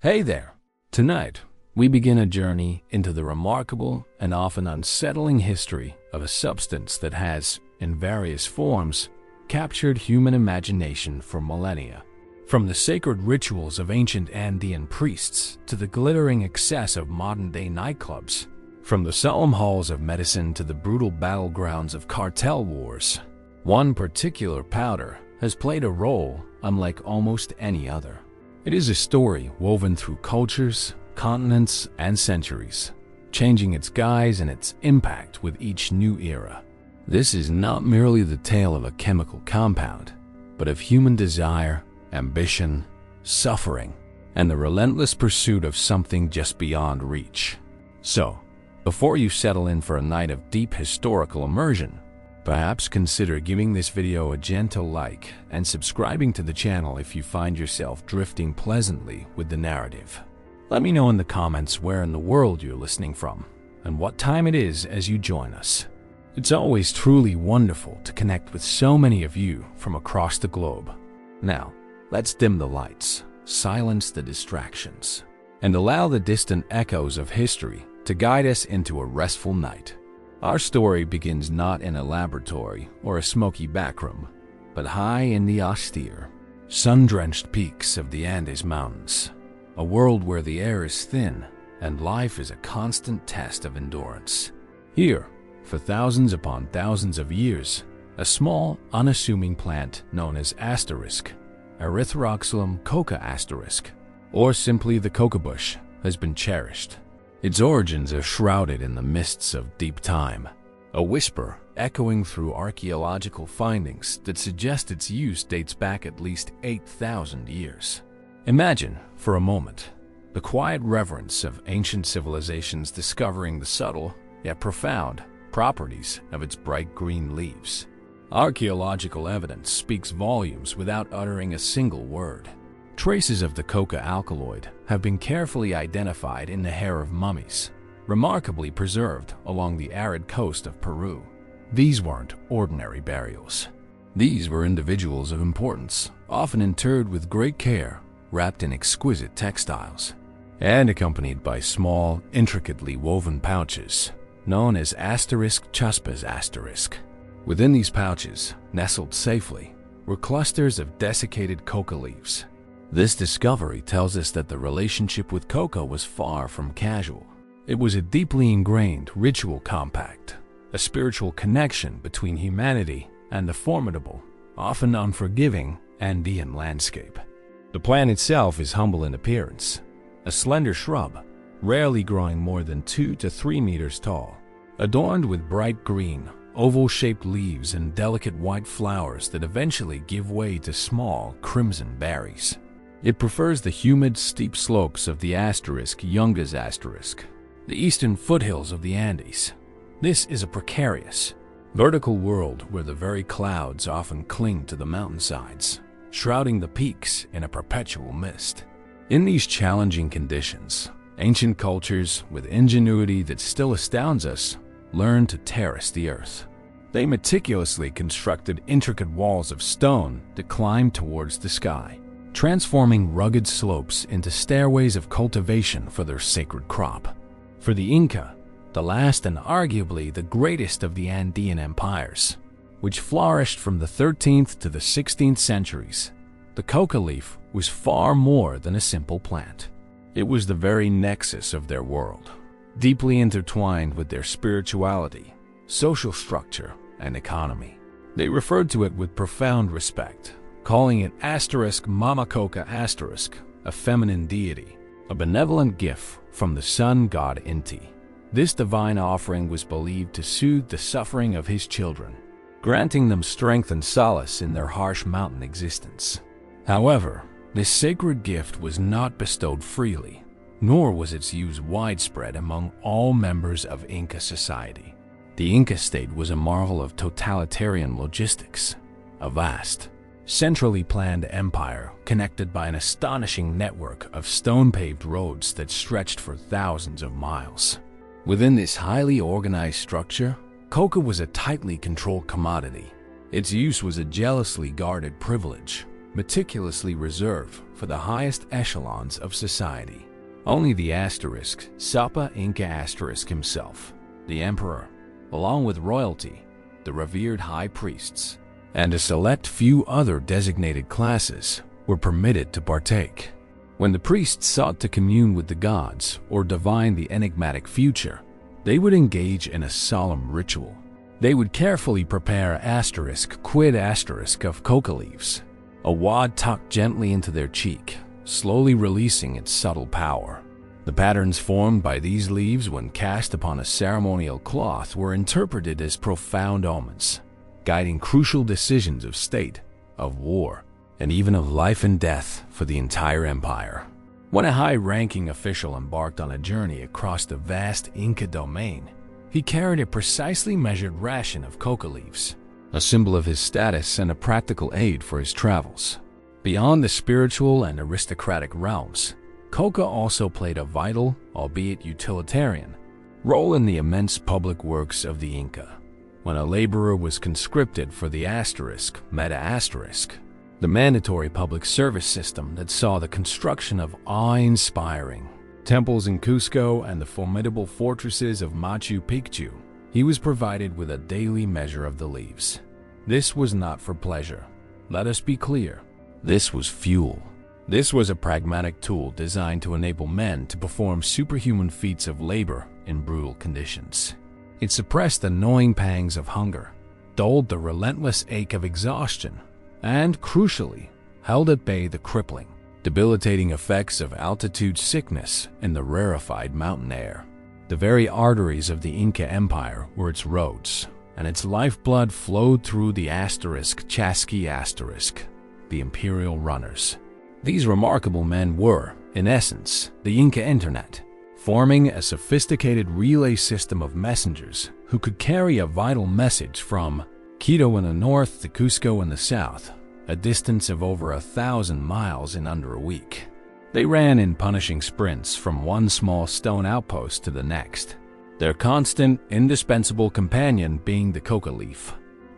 Hey there! Tonight, we begin a journey into the remarkable and often unsettling history of a substance that has, in various forms, captured human imagination for millennia. From the sacred rituals of ancient Andean priests to the glittering excess of modern-day nightclubs, from the solemn halls of medicine to the brutal battlegrounds of cartel wars, one particular powder has played a role unlike almost any other. It is a story woven through cultures, continents, and centuries, changing its guise and its impact with each new era. This is not merely the tale of a chemical compound, but of human desire, ambition, suffering, and the relentless pursuit of something just beyond reach. So, before you settle in for a night of deep historical immersion, perhaps consider giving this video a gentle like and subscribing to the channel if you find yourself drifting pleasantly with the narrative. Let me know in the comments where in the world you're listening from and what time it is as you join us. It's always truly wonderful to connect with so many of you from across the globe. Now, let's dim the lights, silence the distractions, and allow the distant echoes of history to guide us into a restful night. Our story begins not in a laboratory or a smoky backroom, but high in the austere, sun-drenched peaks of the Andes Mountains, a world where the air is thin and life is a constant test of endurance. Here, for thousands upon thousands of years, a small, unassuming plant known as asterisk, Erythroxylum coca asterisk, or simply the coca bush, has been cherished. Its origins are shrouded in the mists of deep time, a whisper echoing through archaeological findings that suggest its use dates back at least 8,000 years. Imagine, for a moment, the quiet reverence of ancient civilizations discovering the subtle, yet profound, properties of its bright green leaves. Archaeological evidence speaks volumes without uttering a single word. Traces of the coca alkaloid have been carefully identified in the hair of mummies, remarkably preserved along the arid coast of Peru. These weren't ordinary burials. These were individuals of importance, often interred with great care, wrapped in exquisite textiles, and accompanied by small, intricately woven pouches, known as asterisk chuspas asterisk. Within these pouches, nestled safely, were clusters of desiccated coca leaves. This discovery tells us that the relationship with coca was far from casual. It was a deeply ingrained ritual compact, a spiritual connection between humanity and the formidable, often unforgiving, Andean landscape. The plant itself is humble in appearance, a slender shrub, rarely growing more than 2 to 3 meters tall, adorned with bright green, oval-shaped leaves and delicate white flowers that eventually give way to small, crimson berries. It prefers the humid, steep slopes of the Yungas asterisk, the eastern foothills of the Andes. This is a precarious, vertical world where the very clouds often cling to the mountainsides, shrouding the peaks in a perpetual mist. In these challenging conditions, ancient cultures, with ingenuity that still astounds us, learned to terrace the earth. They meticulously constructed intricate walls of stone that climbed towards the sky, transforming rugged slopes into stairways of cultivation for their sacred crop. For the Inca, the last and arguably the greatest of the Andean empires, which flourished from the 13th to the 16th centuries, the coca leaf was far more than a simple plant. It was the very nexus of their world, deeply intertwined with their spirituality, social structure, and economy. They referred to it with profound respect, calling it asterisk mama coca asterisk, a feminine deity, a benevolent gift from the sun god Inti. This divine offering was believed to soothe the suffering of his children, granting them strength and solace in their harsh mountain existence. However, this sacred gift was not bestowed freely, nor was its use widespread among all members of Inca society. The Inca state was a marvel of totalitarian logistics, a vast, centrally planned empire connected by an astonishing network of stone-paved roads that stretched for thousands of miles. Within this highly organized structure, coca was a tightly controlled commodity. Its use was a jealously guarded privilege, meticulously reserved for the highest echelons of society. Only the asterisk Sapa Inca asterisk himself, the emperor, along with royalty, the revered high priests, and a select few other designated classes were permitted to partake. When the priests sought to commune with the gods or divine the enigmatic future, they would engage in a solemn ritual. They would carefully prepare asterisk quid asterisk of coca leaves, a wad tucked gently into their cheek, slowly releasing its subtle power. The patterns formed by these leaves when cast upon a ceremonial cloth were interpreted as profound omens, guiding crucial decisions of state, of war, and even of life and death for the entire empire. When a high-ranking official embarked on a journey across the vast Inca domain, he carried a precisely measured ration of coca leaves, a symbol of his status and a practical aid for his travels. Beyond the spiritual and aristocratic realms, coca also played a vital, albeit utilitarian, role in the immense public works of the Inca. When a laborer was conscripted for the asterisk meta asterisk, the mandatory public service system that saw the construction of awe-inspiring temples in Cusco and the formidable fortresses of Machu Picchu, he was provided with a daily measure of the leaves. This was not for pleasure. Let us be clear. This was fuel. This was a pragmatic tool designed to enable men to perform superhuman feats of labor in brutal conditions. It suppressed the gnawing pangs of hunger, dulled the relentless ache of exhaustion, and, crucially, held at bay the crippling, debilitating effects of altitude sickness in the rarefied mountain air. The very arteries of the Inca Empire were its roads, and its lifeblood flowed through the asterisk chasqui asterisk, the imperial runners. These remarkable men were, in essence, the Inca Internet, forming a sophisticated relay system of messengers who could carry a vital message from Quito in the north to Cusco in the south, a distance of over 1,000 miles in under a week. They ran in punishing sprints from one small stone outpost to the next, their constant, indispensable companion being the coca leaf.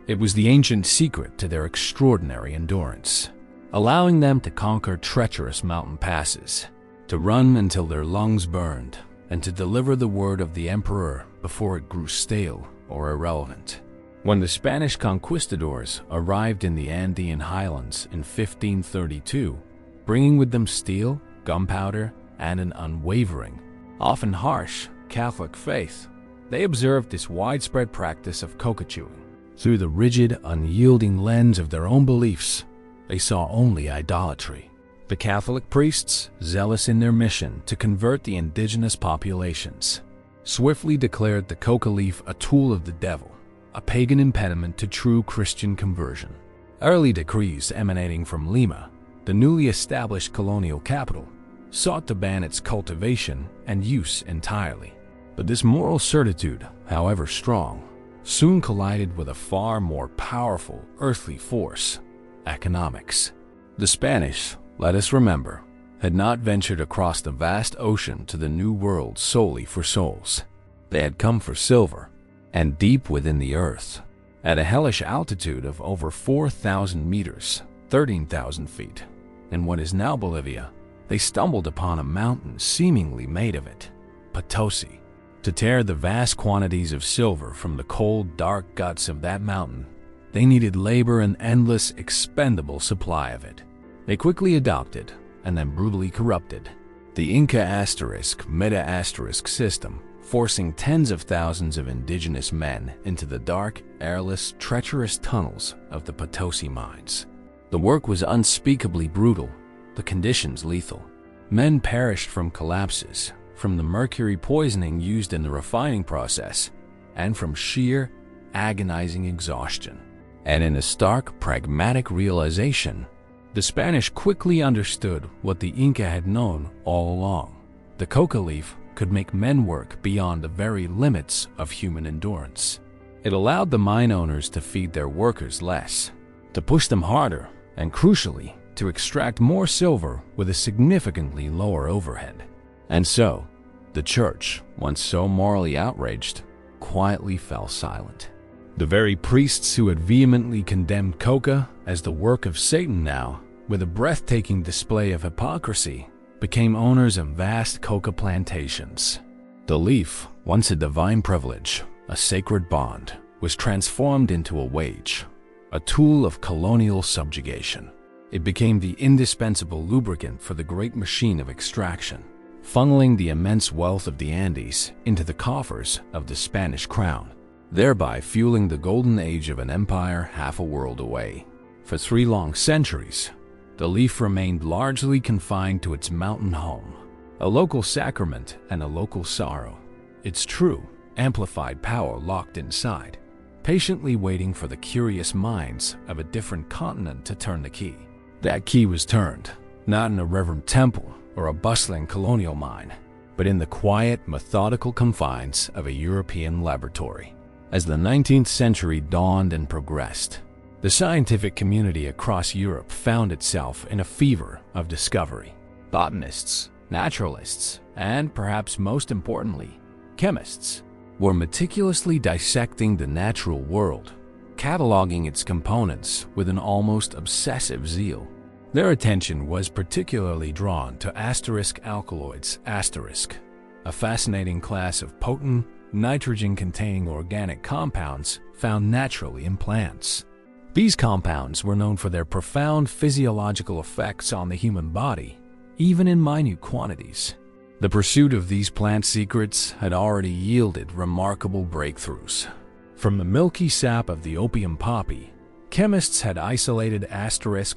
It was the ancient secret to their extraordinary endurance, allowing them to conquer treacherous mountain passes, to run until their lungs burned, and to deliver the word of the emperor before it grew stale or irrelevant. When the Spanish conquistadors arrived in the Andean highlands in 1532, bringing with them steel, gunpowder, and an unwavering, often harsh, Catholic faith, they observed this widespread practice of coca chewing. Through the rigid, unyielding lens of their own beliefs, they saw only idolatry. The Catholic priests, zealous in their mission to convert the indigenous populations, swiftly declared the coca leaf a tool of the devil, a pagan impediment to true Christian conversion. Early decrees emanating from Lima, the newly established colonial capital, sought to ban its cultivation and use entirely. But this moral certitude, however strong, soon collided with a far more powerful earthly force: economics. The Spanish, let us remember, had not ventured across the vast ocean to the New World solely for souls. They had come for silver, and deep within the earth, at a hellish altitude of over 4,000 meters, 13,000 feet, in what is now Bolivia, they stumbled upon a mountain seemingly made of it, Potosi. To tear the vast quantities of silver from the cold, dark guts of that mountain, they needed labor and endless, expendable supply of it. They quickly adopted, and then brutally corrupted, the Inca asterisk meta asterisk system, forcing tens of thousands of indigenous men into the dark, airless, treacherous tunnels of the Potosi mines. The work was unspeakably brutal, the conditions lethal. Men perished from collapses, from the mercury poisoning used in the refining process, and from sheer, agonizing exhaustion. And in a stark, pragmatic realization, the Spanish quickly understood what the Inca had known all along. The coca leaf could make men work beyond the very limits of human endurance. It allowed the mine owners to feed their workers less, to push them harder, and crucially, to extract more silver with a significantly lower overhead. And so, the church, once so morally outraged, quietly fell silent. The very priests who had vehemently condemned coca as the work of Satan now with a breathtaking display of hypocrisy, became owners of vast coca plantations. The leaf, once a divine privilege, a sacred bond, was transformed into a wage, a tool of colonial subjugation. It became the indispensable lubricant for the great machine of extraction, funneling the immense wealth of the Andes into the coffers of the Spanish crown, thereby fueling the golden age of an empire half a world away. For 3 long centuries, the leaf remained largely confined to its mountain home, a local sacrament and a local sorrow, its true, amplified power locked inside, patiently waiting for the curious minds of a different continent to turn the key. That key was turned, not in a reverent temple or a bustling colonial mine, but in the quiet, methodical confines of a European laboratory. As the 19th century dawned and progressed, the scientific community across Europe found itself in a fever of discovery. Botanists, naturalists, and perhaps most importantly, chemists, were meticulously dissecting the natural world, cataloging its components with an almost obsessive zeal. Their attention was particularly drawn to asterisk alkaloids, a fascinating class of potent, nitrogen-containing organic compounds found naturally in plants. These compounds were known for their profound physiological effects on the human body, even in minute quantities. The pursuit of these plant secrets had already yielded remarkable breakthroughs. From the milky sap of the opium poppy, chemists had isolated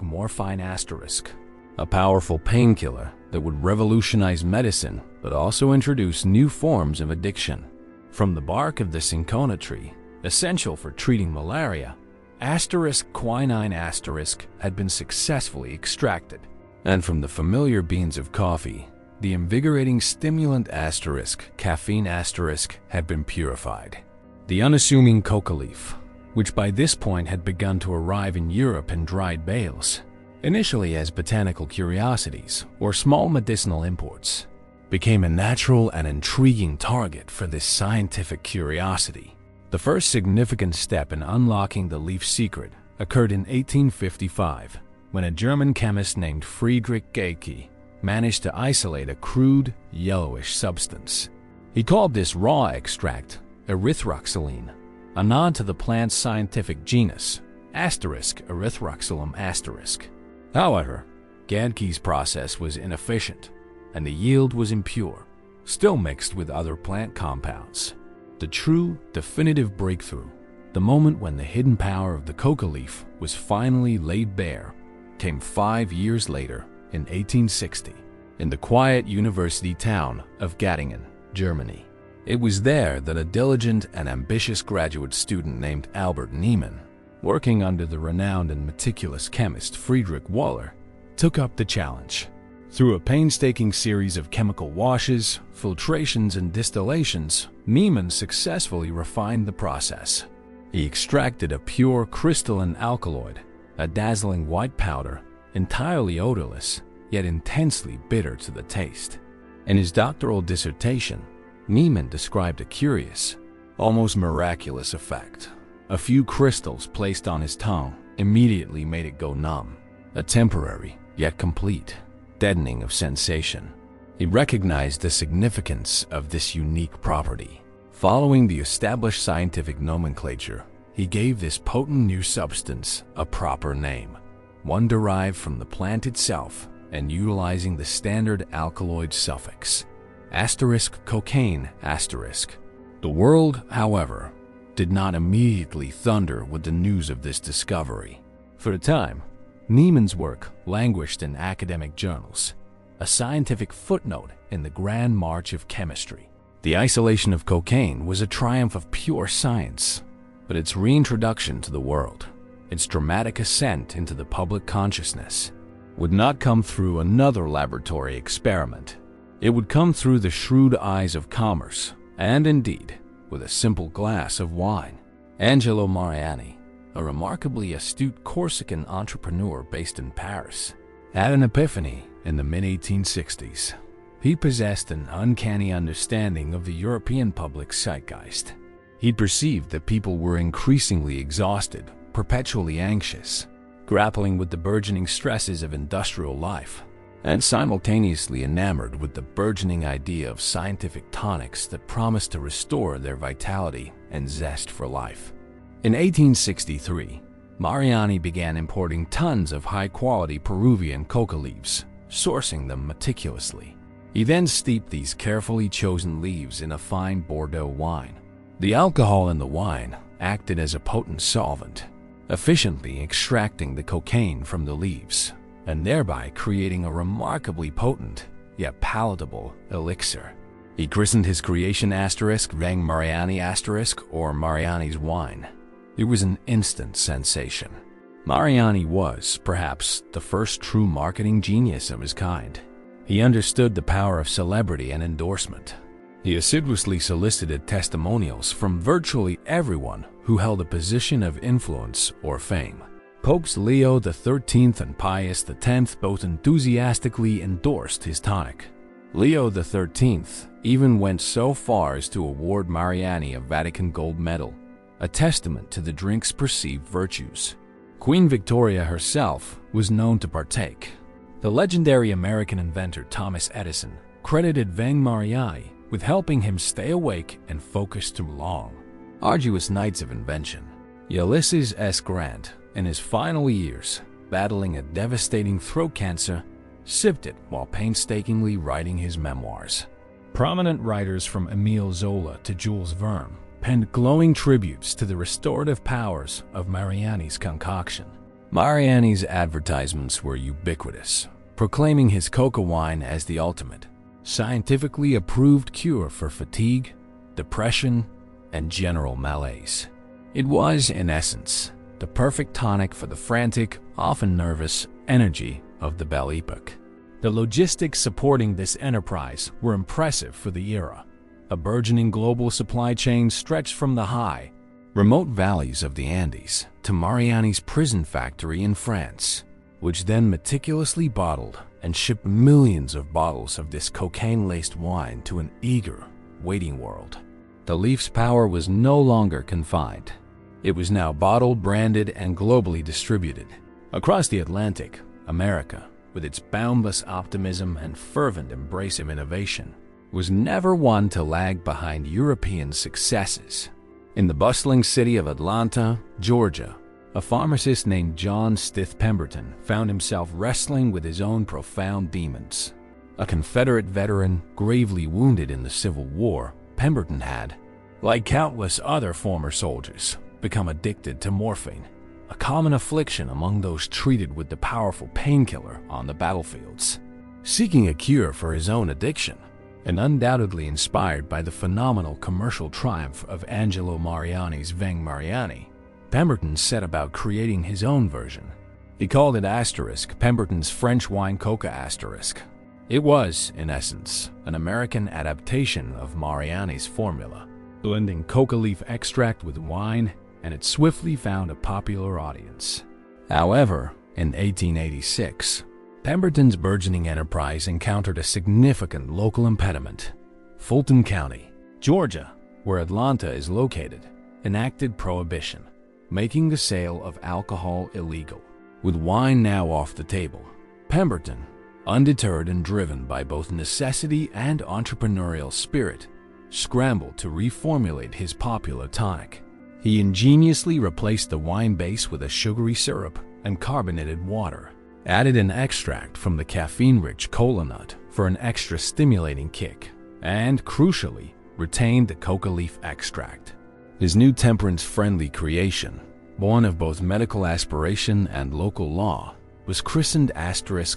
morphine, a powerful painkiller that would revolutionize medicine but also introduce new forms of addiction. From the bark of the cinchona tree, essential for treating malaria, quinine had been successfully extracted, and from the familiar beans of coffee, the invigorating stimulant caffeine had been purified. The unassuming coca leaf, which by this point had begun to arrive in Europe in dried bales, initially as botanical curiosities or small medicinal imports, became a natural and intriguing target for this scientific curiosity. The first significant step in unlocking the leaf secret occurred in 1855, when a German chemist named Friedrich Gacke managed to isolate a crude, yellowish substance. He called this raw extract erythroxylene, a nod to the plant's scientific genus, Erythroxylum*. However, Gacke's process was inefficient, and the yield was impure, still mixed with other plant compounds. The true, definitive breakthrough, the moment when the hidden power of the coca leaf was finally laid bare, came 5 years later in 1860, in the quiet university town of Göttingen, Germany. It was there that a diligent and ambitious graduate student named Albert Niemann, working under the renowned and meticulous chemist Friedrich Wöhler, took up the challenge. Through a painstaking series of chemical washes, filtrations, and distillations, Niemann successfully refined the process. He extracted a pure crystalline alkaloid, a dazzling white powder, entirely odorless, yet intensely bitter to the taste. In his doctoral dissertation, Niemann described a curious, almost miraculous effect. A few crystals placed on his tongue immediately made it go numb, a temporary, yet complete, deadening of sensation. He recognized the significance of this unique property. Following the established scientific nomenclature, he gave this potent new substance a proper name, one derived from the plant itself and utilizing the standard alkaloid suffix, cocaine*. The world, however, did not immediately thunder with the news of this discovery. For a time, Niemann's work languished in academic journals, a scientific footnote in the grand march of chemistry. The isolation of cocaine was a triumph of pure science, but its reintroduction to the world, its dramatic ascent into the public consciousness, would not come through another laboratory experiment. It would come through the shrewd eyes of commerce, and indeed, with a simple glass of wine. Angelo Mariani, a remarkably astute Corsican entrepreneur based in Paris, had an epiphany in the mid-1860s. He possessed an uncanny understanding of the European public zeitgeist. He'd perceived that people were increasingly exhausted, perpetually anxious, grappling with the burgeoning stresses of industrial life, and simultaneously enamored with the burgeoning idea of scientific tonics that promised to restore their vitality and zest for life. In 1863, Mariani began importing tons of high-quality Peruvian coca leaves, sourcing them meticulously. He then steeped these carefully chosen leaves in a fine Bordeaux wine. The alcohol in the wine acted as a potent solvent, efficiently extracting the cocaine from the leaves, and thereby creating a remarkably potent, yet palatable, elixir. He christened his creation Vang Mariani or Mariani's wine. It was an instant sensation. Mariani was, perhaps, the first true marketing genius of his kind. He understood the power of celebrity and endorsement. He assiduously solicited testimonials from virtually everyone who held a position of influence or fame. Popes Leo XIII and Pius X both enthusiastically endorsed his tonic. Leo XIII even went so far as to award Mariani a Vatican gold medal, a testament to the drink's perceived virtues. Queen Victoria herself was known to partake. The legendary American inventor Thomas Edison credited Vang Mariani with helping him stay awake and focus through long, arduous nights of invention. Ulysses S. Grant, in his final years, battling a devastating throat cancer, sipped it while painstakingly writing his memoirs. Prominent writers from Émile Zola to Jules Verne penned glowing tributes to the restorative powers of Mariani's concoction. Mariani's advertisements were ubiquitous, proclaiming his coca wine as the ultimate, scientifically approved cure for fatigue, depression, and general malaise. It was, in essence, the perfect tonic for the frantic, often nervous, energy of the Belle Epoque. The logistics supporting this enterprise were impressive for the era. A burgeoning global supply chain stretched from the high, remote valleys of the Andes to Mariani's prison factory in France, which then meticulously bottled and shipped millions of bottles of this cocaine-laced wine to an eager, waiting world. The leaf's power was no longer confined. It was now bottled, branded, and globally distributed. Across the Atlantic, America, with its boundless optimism and fervent embrace of innovation, was never one to lag behind European successes. In the bustling city of Atlanta, Georgia, a pharmacist named John Stith Pemberton found himself wrestling with his own profound demons. A Confederate veteran gravely wounded in the Civil War, Pemberton had, like countless other former soldiers, become addicted to morphine, a common affliction among those treated with the powerful painkiller on the battlefields. Seeking a cure for his own addiction, and undoubtedly inspired by the phenomenal commercial triumph of Angelo Mariani's Vang Mariani, Pemberton set about creating his own version. He called it Pemberton's French wine coca It was, in essence, an American adaptation of Mariani's formula, blending coca leaf extract with wine, and it swiftly found a popular audience. However, in 1886, Pemberton's burgeoning enterprise encountered a significant local impediment. Fulton County, Georgia, where Atlanta is located, enacted prohibition, making the sale of alcohol illegal. With wine now off the table, Pemberton, undeterred and driven by both necessity and entrepreneurial spirit, scrambled to reformulate his popular tonic. He ingeniously replaced the wine base with a sugary syrup and carbonated water, added an extract from the caffeine-rich cola nut for an extra stimulating kick, and, crucially, retained the coca leaf extract. His new temperance-friendly creation, born of both medical aspiration and local law, was christened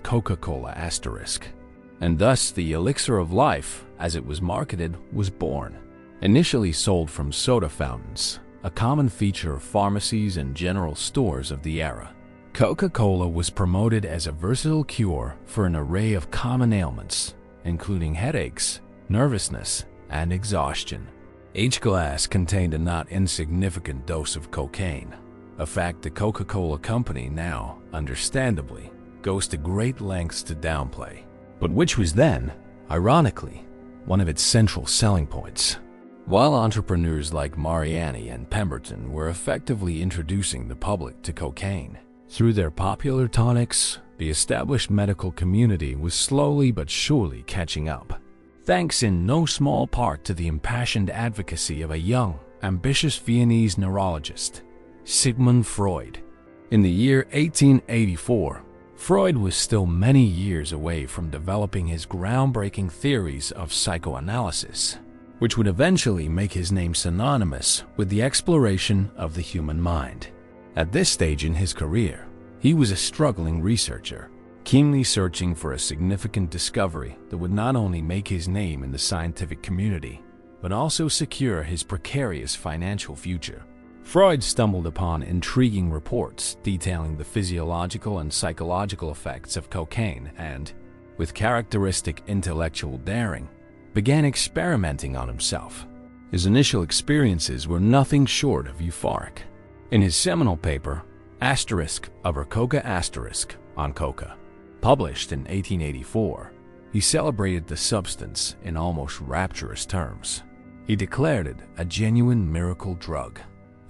Coca-Cola and thus the elixir of life, as it was marketed, was born. Initially sold from soda fountains, a common feature of pharmacies and general stores of the era, Coca-Cola was promoted as a versatile cure for an array of common ailments, including headaches, nervousness, and exhaustion. Each glass contained a not insignificant dose of cocaine, a fact the Coca-Cola Company now, understandably, goes to great lengths to downplay, but which was then, ironically, one of its central selling points. While entrepreneurs like Mariani and Pemberton were effectively introducing the public to cocaine, Through their popular tonics, the established medical community was slowly but surely catching up, thanks in no small part to the impassioned advocacy of a young, ambitious Viennese neurologist, Sigmund Freud. In the year 1884, Freud was still many years away from developing his groundbreaking theories of psychoanalysis, which would eventually make his name synonymous with the exploration of the human mind. At this stage in his career, he was a struggling researcher, keenly searching for a significant discovery that would not only make his name in the scientific community, but also secure his precarious financial future. Freud stumbled upon intriguing reports detailing the physiological and psychological effects of cocaine and, with characteristic intellectual daring, began experimenting on himself. His initial experiences were nothing short of euphoric. In his seminal paper, ****** on coca, published in 1884, he celebrated the substance in almost rapturous terms. He declared it a genuine miracle drug,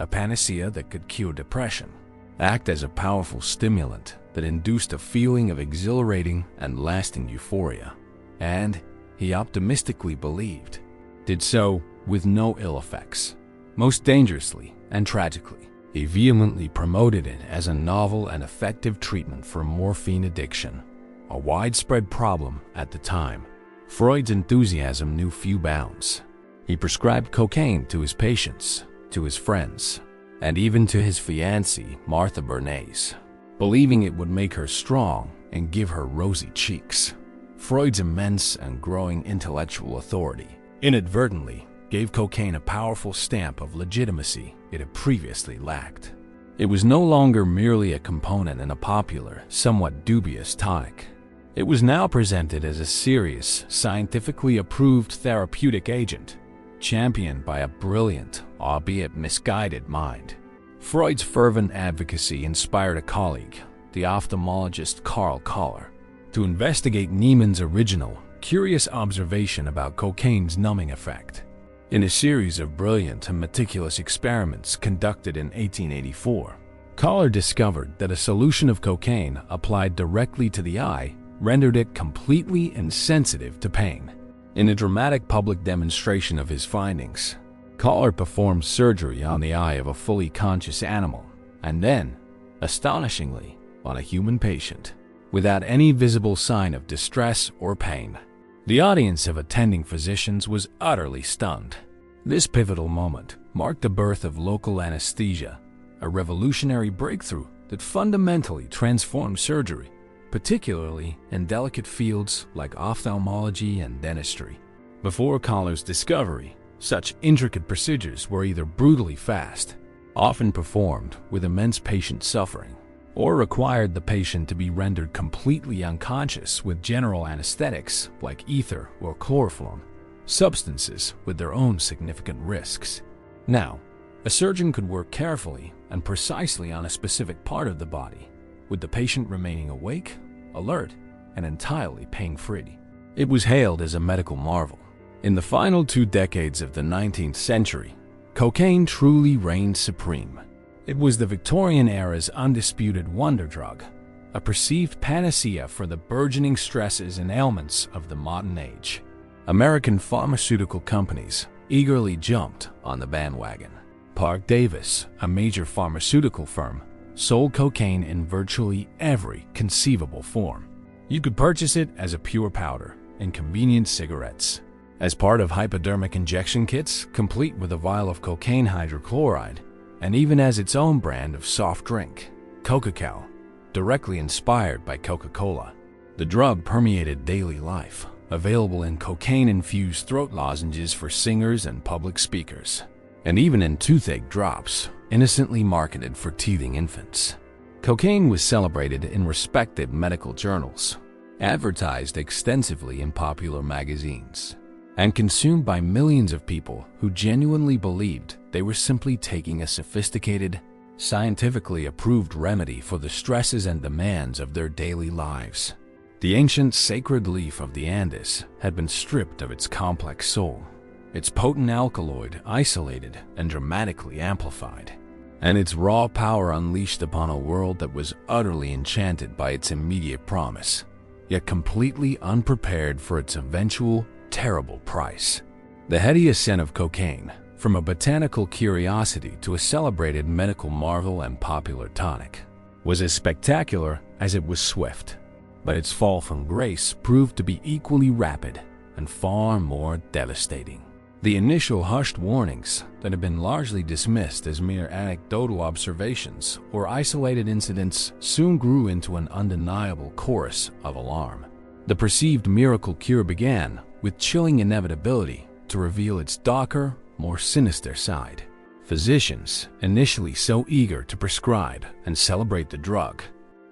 a panacea that could cure depression, act as a powerful stimulant that induced a feeling of exhilarating and lasting euphoria, and, he optimistically believed, did so with no ill effects. Most dangerously and tragically, he vehemently promoted it as a novel and effective treatment for morphine addiction, a widespread problem at the time. Freud's enthusiasm knew few bounds. He prescribed cocaine to his patients, to his friends, and even to his fiancée, Martha Bernays, believing it would make her strong and give her rosy cheeks. Freud's immense and growing intellectual authority inadvertently gave cocaine a powerful stamp of legitimacy it had previously lacked. It was no longer merely a component in a popular, somewhat dubious tonic. It was now presented as a serious, scientifically approved therapeutic agent, championed by a brilliant, albeit misguided mind. Freud's fervent advocacy inspired a colleague, the ophthalmologist Carl Koller, to investigate Niemann's original, curious observation about cocaine's numbing effect. In a series of brilliant and meticulous experiments conducted in 1884, Koller discovered that a solution of cocaine applied directly to the eye rendered it completely insensitive to pain. In a dramatic public demonstration of his findings, Koller performed surgery on the eye of a fully conscious animal, and then, astonishingly, on a human patient, without any visible sign of distress or pain. The audience of attending physicians was utterly stunned. This pivotal moment marked the birth of local anesthesia, a revolutionary breakthrough that fundamentally transformed surgery, particularly in delicate fields like ophthalmology and dentistry. Before Koller's discovery, such intricate procedures were either brutally fast, often performed with immense patient suffering, or required the patient to be rendered completely unconscious with general anesthetics like ether or chloroform, substances with their own significant risks. Now, a surgeon could work carefully and precisely on a specific part of the body, with the patient remaining awake, alert, and entirely pain-free. It was hailed as a medical marvel. In the final 2 decades of the 19th century, cocaine truly reigned supreme. It was the Victorian era's undisputed wonder drug, a perceived panacea for the burgeoning stresses and ailments of the modern age. American pharmaceutical companies eagerly jumped on the bandwagon. Park Davis, a major pharmaceutical firm, sold cocaine in virtually every conceivable form. You could purchase it as a pure powder in convenient cigarettes, as part of hypodermic injection kits complete with a vial of cocaine hydrochloride, and even as its own brand of soft drink, Coca-Cola, directly inspired by Coca-Cola. The drug permeated daily life, available in cocaine-infused throat lozenges for singers and public speakers, and even in toothache drops, innocently marketed for teething infants. Cocaine was celebrated in respected medical journals, advertised extensively in popular magazines, and consumed by millions of people who genuinely believed they were simply taking a sophisticated, scientifically approved remedy for the stresses and demands of their daily lives. The ancient sacred leaf of the Andes had been stripped of its complex soul, its potent alkaloid isolated and dramatically amplified, and its raw power unleashed upon a world that was utterly enchanted by its immediate promise, yet completely unprepared for its eventual terrible price. The heady ascent of cocaine, from a botanical curiosity to a celebrated medical marvel and popular tonic, was as spectacular as it was swift, but its fall from grace proved to be equally rapid and far more devastating. The initial hushed warnings that had been largely dismissed as mere anecdotal observations or isolated incidents soon grew into an undeniable chorus of alarm. The perceived miracle cure began, with chilling inevitability, to reveal its darker, more sinister side. Physicians, initially so eager to prescribe and celebrate the drug,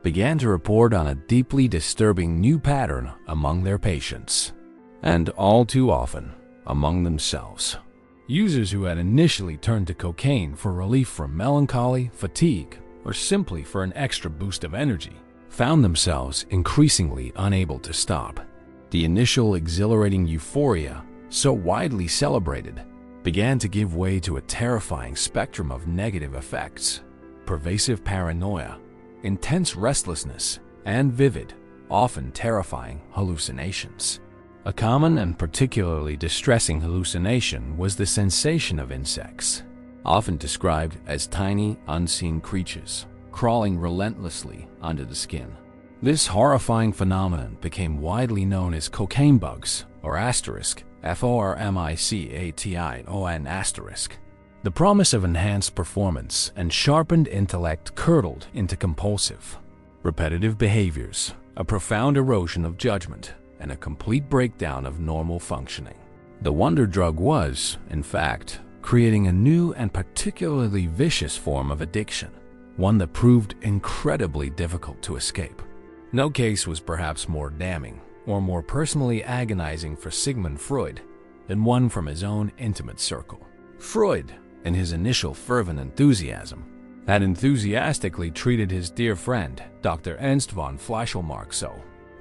began to report on a deeply disturbing new pattern among their patients, and all too often among themselves. Users who had initially turned to cocaine for relief from melancholy, fatigue, or simply for an extra boost of energy found themselves increasingly unable to stop. The initial exhilarating euphoria, so widely celebrated, began to give way to a terrifying spectrum of negative effects: pervasive paranoia, intense restlessness, and vivid, often terrifying hallucinations. A common and particularly distressing hallucination was the sensation of insects, often described as tiny, unseen creatures, crawling relentlessly under the skin. This horrifying phenomenon became widely known as cocaine bugs, or asterisk, FORMICATION asterisk. The promise of enhanced performance and sharpened intellect curdled into compulsive, repetitive behaviors, a profound erosion of judgment, and a complete breakdown of normal functioning. The wonder drug was, in fact, creating a new and particularly vicious form of addiction, one that proved incredibly difficult to escape. No case was perhaps more damning or more personally agonizing for Sigmund Freud than one from his own intimate circle. Freud, in his initial fervent enthusiasm, had enthusiastically treated his dear friend, Dr. Ernst von Fleichelmark,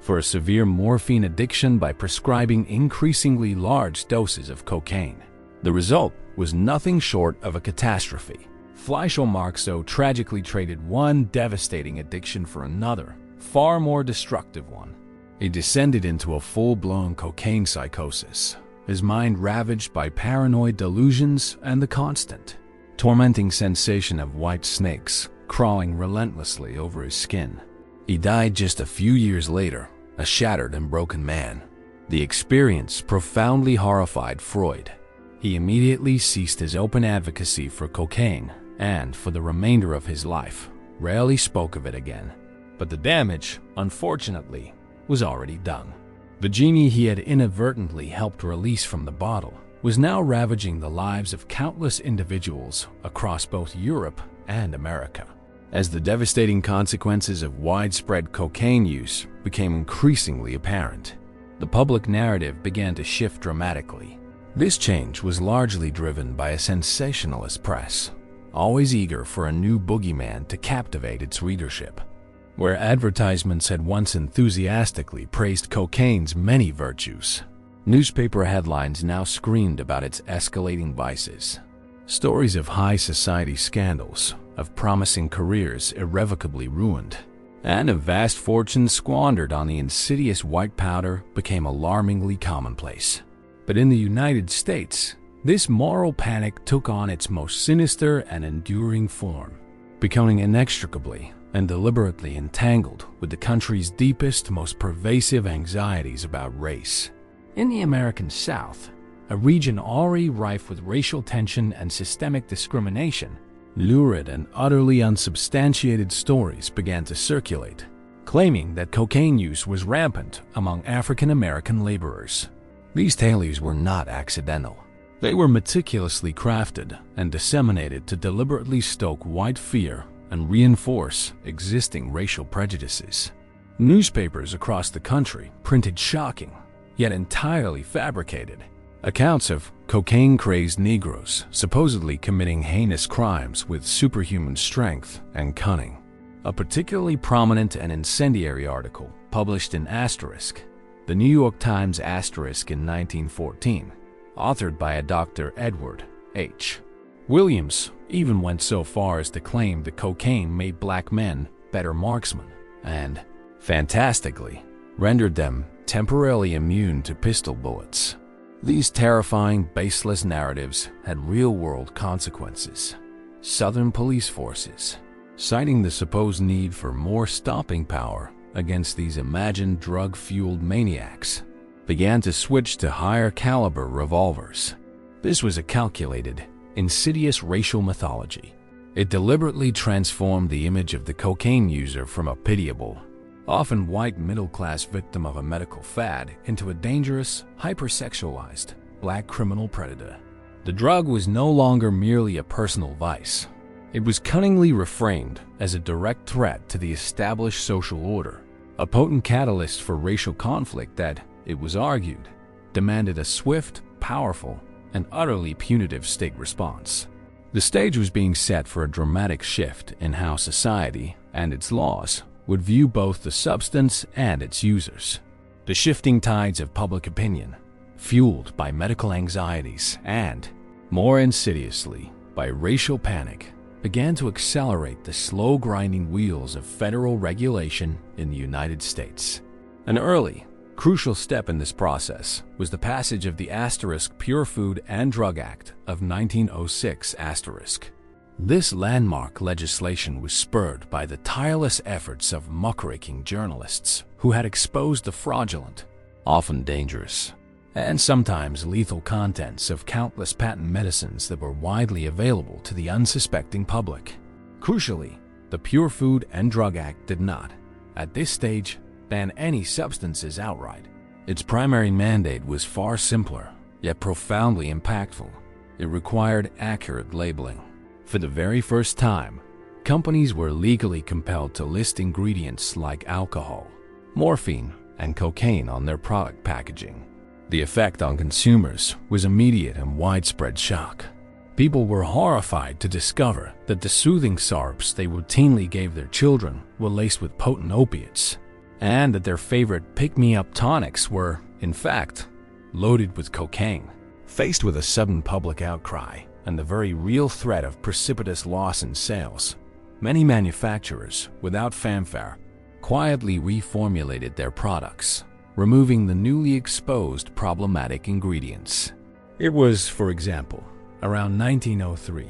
for a severe morphine addiction by prescribing increasingly large doses of cocaine. The result was nothing short of a catastrophe. Fleichelmark tragically traded one devastating addiction for another, far more destructive one. He descended into a full-blown cocaine psychosis, his mind ravaged by paranoid delusions and the constant, tormenting sensation of white snakes crawling relentlessly over his skin. He died just a few years later, a shattered and broken man. The experience profoundly horrified Freud. He immediately ceased his open advocacy for cocaine and, for the remainder of his life, rarely spoke of it again. But the damage, unfortunately, was already done. The genie he had inadvertently helped release from the bottle was now ravaging the lives of countless individuals across both Europe and America. As the devastating consequences of widespread cocaine use became increasingly apparent, the public narrative began to shift dramatically. This change was largely driven by a sensationalist press, always eager for a new boogeyman to captivate its readership. Where advertisements had once enthusiastically praised cocaine's many virtues, newspaper headlines now screamed about its escalating vices. Stories of high society scandals, of promising careers irrevocably ruined, and of vast fortunes squandered on the insidious white powder became alarmingly commonplace. But in the United States, this moral panic took on its most sinister and enduring form, becoming inextricably and deliberately entangled with the country's deepest, most pervasive anxieties about race. In the American South, a region already rife with racial tension and systemic discrimination, lurid and utterly unsubstantiated stories began to circulate, claiming that cocaine use was rampant among African American laborers. These tales were not accidental. They were meticulously crafted and disseminated to deliberately stoke white fear and reinforce existing racial prejudices. Newspapers across the country printed shocking, yet entirely fabricated, accounts of cocaine-crazed Negroes supposedly committing heinous crimes with superhuman strength and cunning. A particularly prominent and incendiary article published in Asterisk, the New York Times Asterisk in 1914, authored by a Dr. Edward H. Williams even went so far as to claim that cocaine made black men better marksmen and, fantastically, rendered them temporarily immune to pistol bullets. These terrifying, baseless narratives had real-world consequences. Southern police forces, citing the supposed need for more stopping power against these imagined drug-fueled maniacs, began to switch to higher-caliber revolvers. This was a calculated, insidious racial mythology. It deliberately transformed the image of the cocaine user from a pitiable, often white middle-class victim of a medical fad into a dangerous, hypersexualized, black criminal predator. The drug was no longer merely a personal vice. It was cunningly reframed as a direct threat to the established social order, a potent catalyst for racial conflict that, it was argued, demanded a swift, powerful, and utterly punitive state response. The stage was being set for a dramatic shift in how society and its laws would view both the substance and its users. The shifting tides of public opinion, fueled by medical anxieties and, more insidiously, by racial panic, began to accelerate the slow-grinding wheels of federal regulation in the United States. An early, crucial step in this process was the passage of the Pure Food and Drug Act of 1906 *. This landmark legislation was spurred by the tireless efforts of muckraking journalists who had exposed the fraudulent, often dangerous, and sometimes lethal contents of countless patent medicines that were widely available to the unsuspecting public. Crucially, the Pure Food and Drug Act did not, at this stage, ban any substances outright. Its primary mandate was far simpler, yet profoundly impactful. It required accurate labeling. For the very first time, companies were legally compelled to list ingredients like alcohol, morphine, and cocaine on their product packaging. The effect on consumers was immediate and widespread shock. People were horrified to discover that the soothing syrups they routinely gave their children were laced with potent opiates, and that their favorite pick-me-up tonics were, in fact, loaded with cocaine. Faced with a sudden public outcry and the very real threat of precipitous loss in sales, many manufacturers, without fanfare, quietly reformulated their products, removing the newly exposed problematic ingredients. It was, for example, around 1903,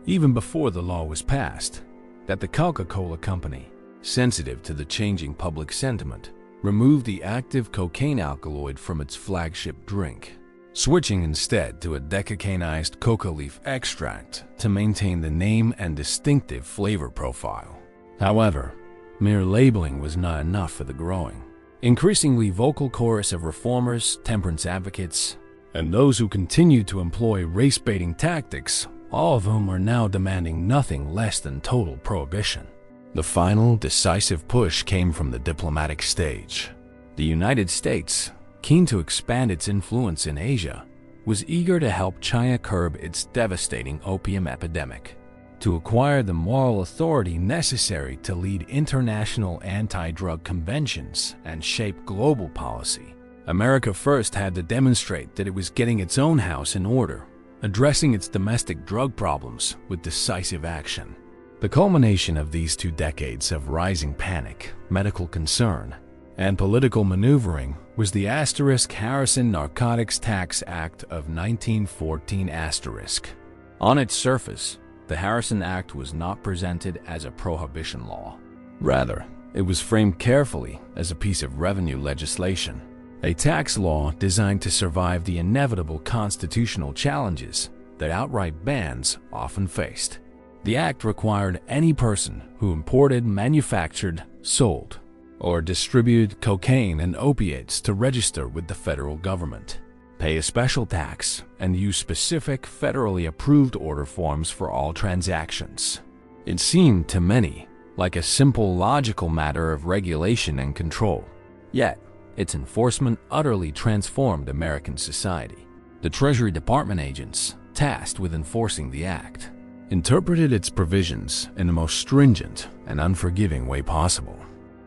even before the law was passed, that the Coca-Cola Company, sensitive to the changing public sentiment, removed the active cocaine alkaloid from its flagship drink, switching instead to a decocainized coca leaf extract to maintain the name and distinctive flavor profile. However, mere labeling was not enough for the growing, increasingly vocal chorus of reformers, temperance advocates, and those who continued to employ race-baiting tactics, all of whom are now demanding nothing less than total prohibition. The final, decisive push came from the diplomatic stage. The United States, keen to expand its influence in Asia, was eager to help China curb its devastating opium epidemic. To acquire the moral authority necessary to lead international anti-drug conventions and shape global policy, America first had to demonstrate that it was getting its own house in order, addressing its domestic drug problems with decisive action. The culmination of these 2 decades of rising panic, medical concern, and political maneuvering was the Harrison Narcotics Tax Act of 1914 *. On its surface, the Harrison Act was not presented as a prohibition law. Rather, it was framed carefully as a piece of revenue legislation, a tax law designed to survive the inevitable constitutional challenges that outright bans often faced. The act required any person who imported, manufactured, sold, or distributed cocaine and opiates to register with the federal government, pay a special tax, and use specific federally approved order forms for all transactions. It seemed to many like a simple logical matter of regulation and control. Yet, its enforcement utterly transformed American society. The Treasury Department agents, tasked with enforcing the act, interpreted its provisions in the most stringent and unforgiving way possible.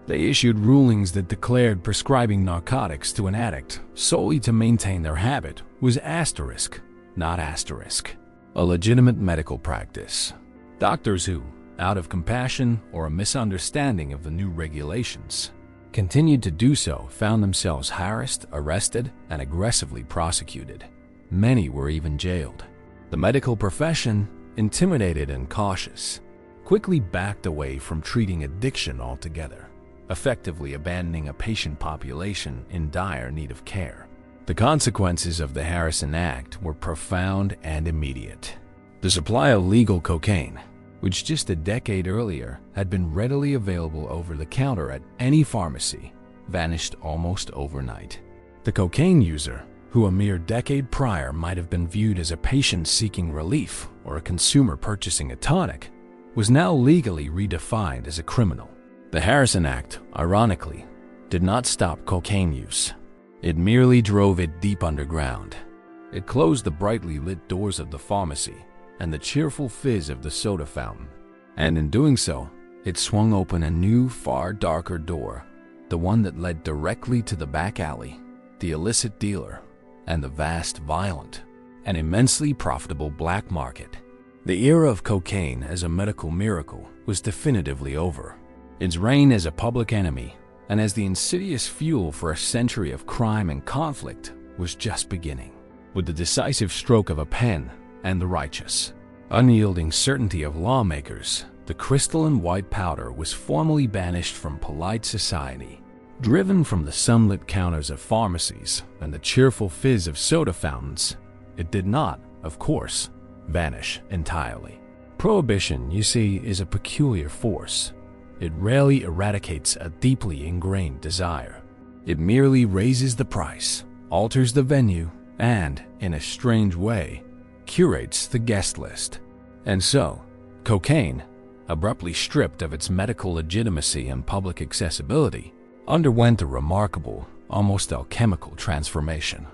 They issued rulings that declared prescribing narcotics to an addict solely to maintain their habit was *, not *. a legitimate medical practice. Doctors who, out of compassion or a misunderstanding of the new regulations, continued to do so found themselves harassed, arrested, and aggressively prosecuted. Many were even jailed. The medical profession, intimidated and cautious, quickly backed away from treating addiction altogether, effectively abandoning a patient population in dire need of care. The consequences of the Harrison Act were profound and immediate. The supply of legal cocaine, which just a decade earlier had been readily available over the counter at any pharmacy, vanished almost overnight. The cocaine user, who a mere decade prior might have been viewed as a patient seeking relief or a consumer purchasing a tonic, was now legally redefined as a criminal. The Harrison Act, ironically, did not stop cocaine use. It merely drove it deep underground. It closed the brightly lit doors of the pharmacy and the cheerful fizz of the soda fountain. And in doing so, it swung open a new, far darker door, the one that led directly to the back alley, the illicit dealer, and the vast, violent, and immensely profitable black market. The era of cocaine as a medical miracle was definitively over. Its reign as a public enemy and as the insidious fuel for a century of crime and conflict was just beginning. With the decisive stroke of a pen and the righteous, unyielding certainty of lawmakers, the crystalline white powder was formally banished from polite society. Driven from the sunlit counters of pharmacies and the cheerful fizz of soda fountains, it did not, of course, vanish entirely. Prohibition, you see, is a peculiar force. It rarely eradicates a deeply ingrained desire. It merely raises the price, alters the venue, and, in a strange way, curates the guest list. And so, cocaine, abruptly stripped of its medical legitimacy and public accessibility, underwent a remarkable, almost alchemical transformation.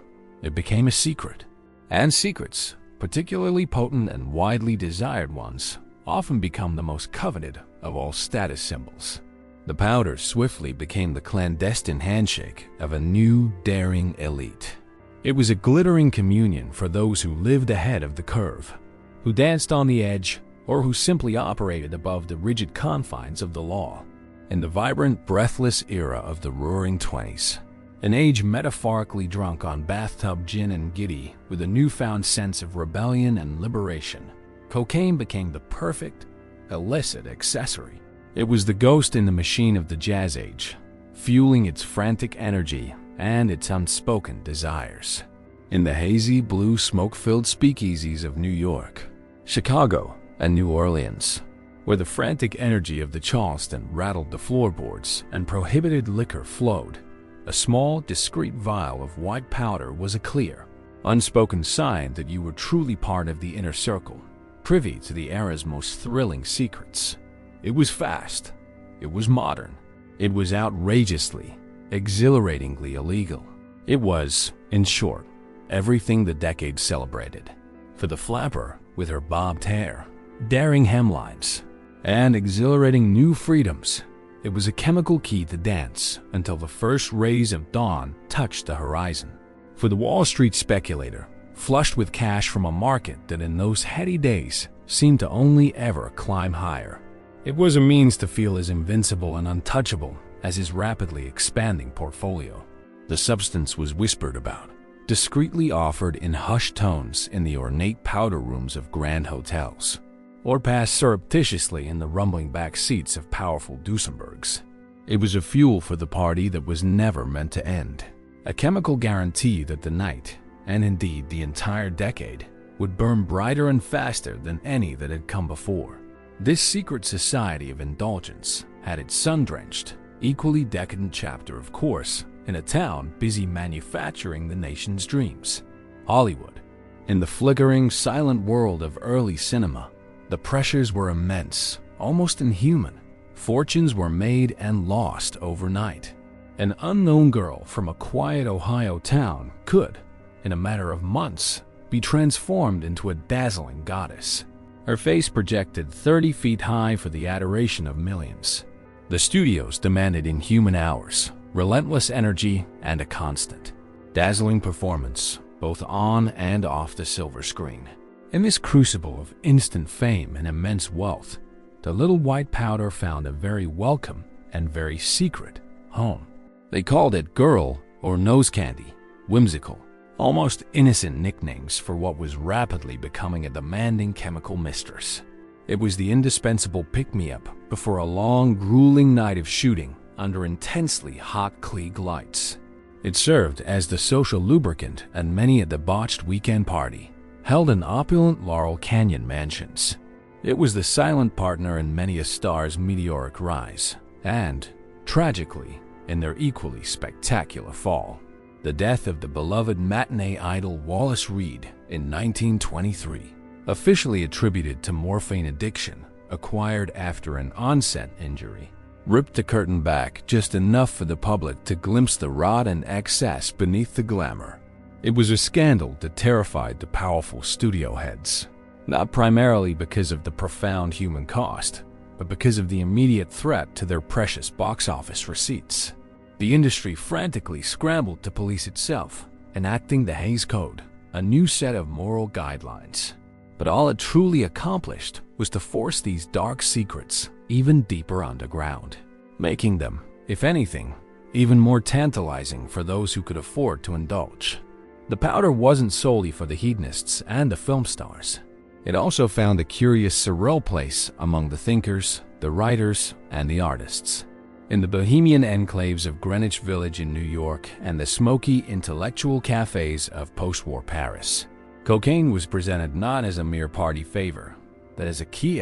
It became a secret, and secrets, particularly potent and widely desired ones, often become the most coveted of all status symbols. The powder swiftly became the clandestine handshake of a new, daring elite. It was a glittering communion for those who lived ahead of the curve, who danced on the edge, or who simply operated above the rigid confines of the law. In the vibrant, breathless era of the Roaring Twenties, an age metaphorically drunk on bathtub gin and giddy with a newfound sense of rebellion and liberation, cocaine became the perfect, illicit accessory. It was the ghost in the machine of the Jazz Age, fueling its frantic energy and its unspoken desires. In the hazy, blue, smoke-filled speakeasies of New York, Chicago, and New Orleans, where the frantic energy of the Charleston rattled the floorboards and prohibited liquor flowed, a small, discreet vial of white powder was a clear, unspoken sign that you were truly part of the inner circle, privy to the era's most thrilling secrets. It was fast, it was modern, it was outrageously, exhilaratingly illegal. It was, in short, everything the decade celebrated. For the flapper, with her bobbed hair, daring hemlines, and exhilarating new freedoms, it was a chemical key to dance until the first rays of dawn touched the horizon. For the Wall Street speculator, flushed with cash from a market that in those heady days seemed to only ever climb higher, it was a means to feel as invincible and untouchable as his rapidly expanding portfolio. The substance was whispered about, discreetly offered in hushed tones in the ornate powder rooms of grand hotels, or passed surreptitiously in the rumbling back seats of powerful Duesenbergs. It was a fuel for the party that was never meant to end, a chemical guarantee that the night, and indeed the entire decade, would burn brighter and faster than any that had come before. This secret society of indulgence had its sun-drenched, equally decadent chapter, of course, in a town busy manufacturing the nation's dreams, Hollywood. In the flickering, silent world of early cinema, the pressures were immense, almost inhuman. Fortunes were made and lost overnight. An unknown girl from a quiet Ohio town could, in a matter of months, be transformed into a dazzling goddess. Her face projected 30 feet high for the adoration of millions. The studios demanded inhuman hours, relentless energy, and a constant, dazzling performance, both on and off the silver screen. In this crucible of instant fame and immense wealth, the little white powder found a very welcome and very secret home. They called it girl or nose candy, whimsical, almost innocent nicknames for what was rapidly becoming a demanding chemical mistress. It was the indispensable pick-me-up before a long, grueling night of shooting under intensely hot Klieg lights. It served as the social lubricant at many a debauched weekend party held in opulent Laurel Canyon mansions. It was the silent partner in many a star's meteoric rise and, tragically, in their equally spectacular fall. The death of the beloved matinee idol Wallace Reed in 1923, officially attributed to morphine addiction acquired after an onset injury, ripped the curtain back just enough for the public to glimpse the rot and excess beneath the glamour. It was a scandal that terrified the powerful studio heads, not primarily because of the profound human cost, but because of the immediate threat to their precious box office receipts. The industry frantically scrambled to police itself, enacting the Hays Code, a new set of moral guidelines. But all it truly accomplished was to force these dark secrets even deeper underground, making them, if anything, even more tantalizing for those who could afford to indulge. The powder wasn't solely for the hedonists and the film stars. It also found a curious surreal place among the thinkers, the writers, and the artists. In the bohemian enclaves of Greenwich Village in New York and the smoky intellectual cafes of post-war Paris, cocaine was presented not as a mere party favor, but as a key.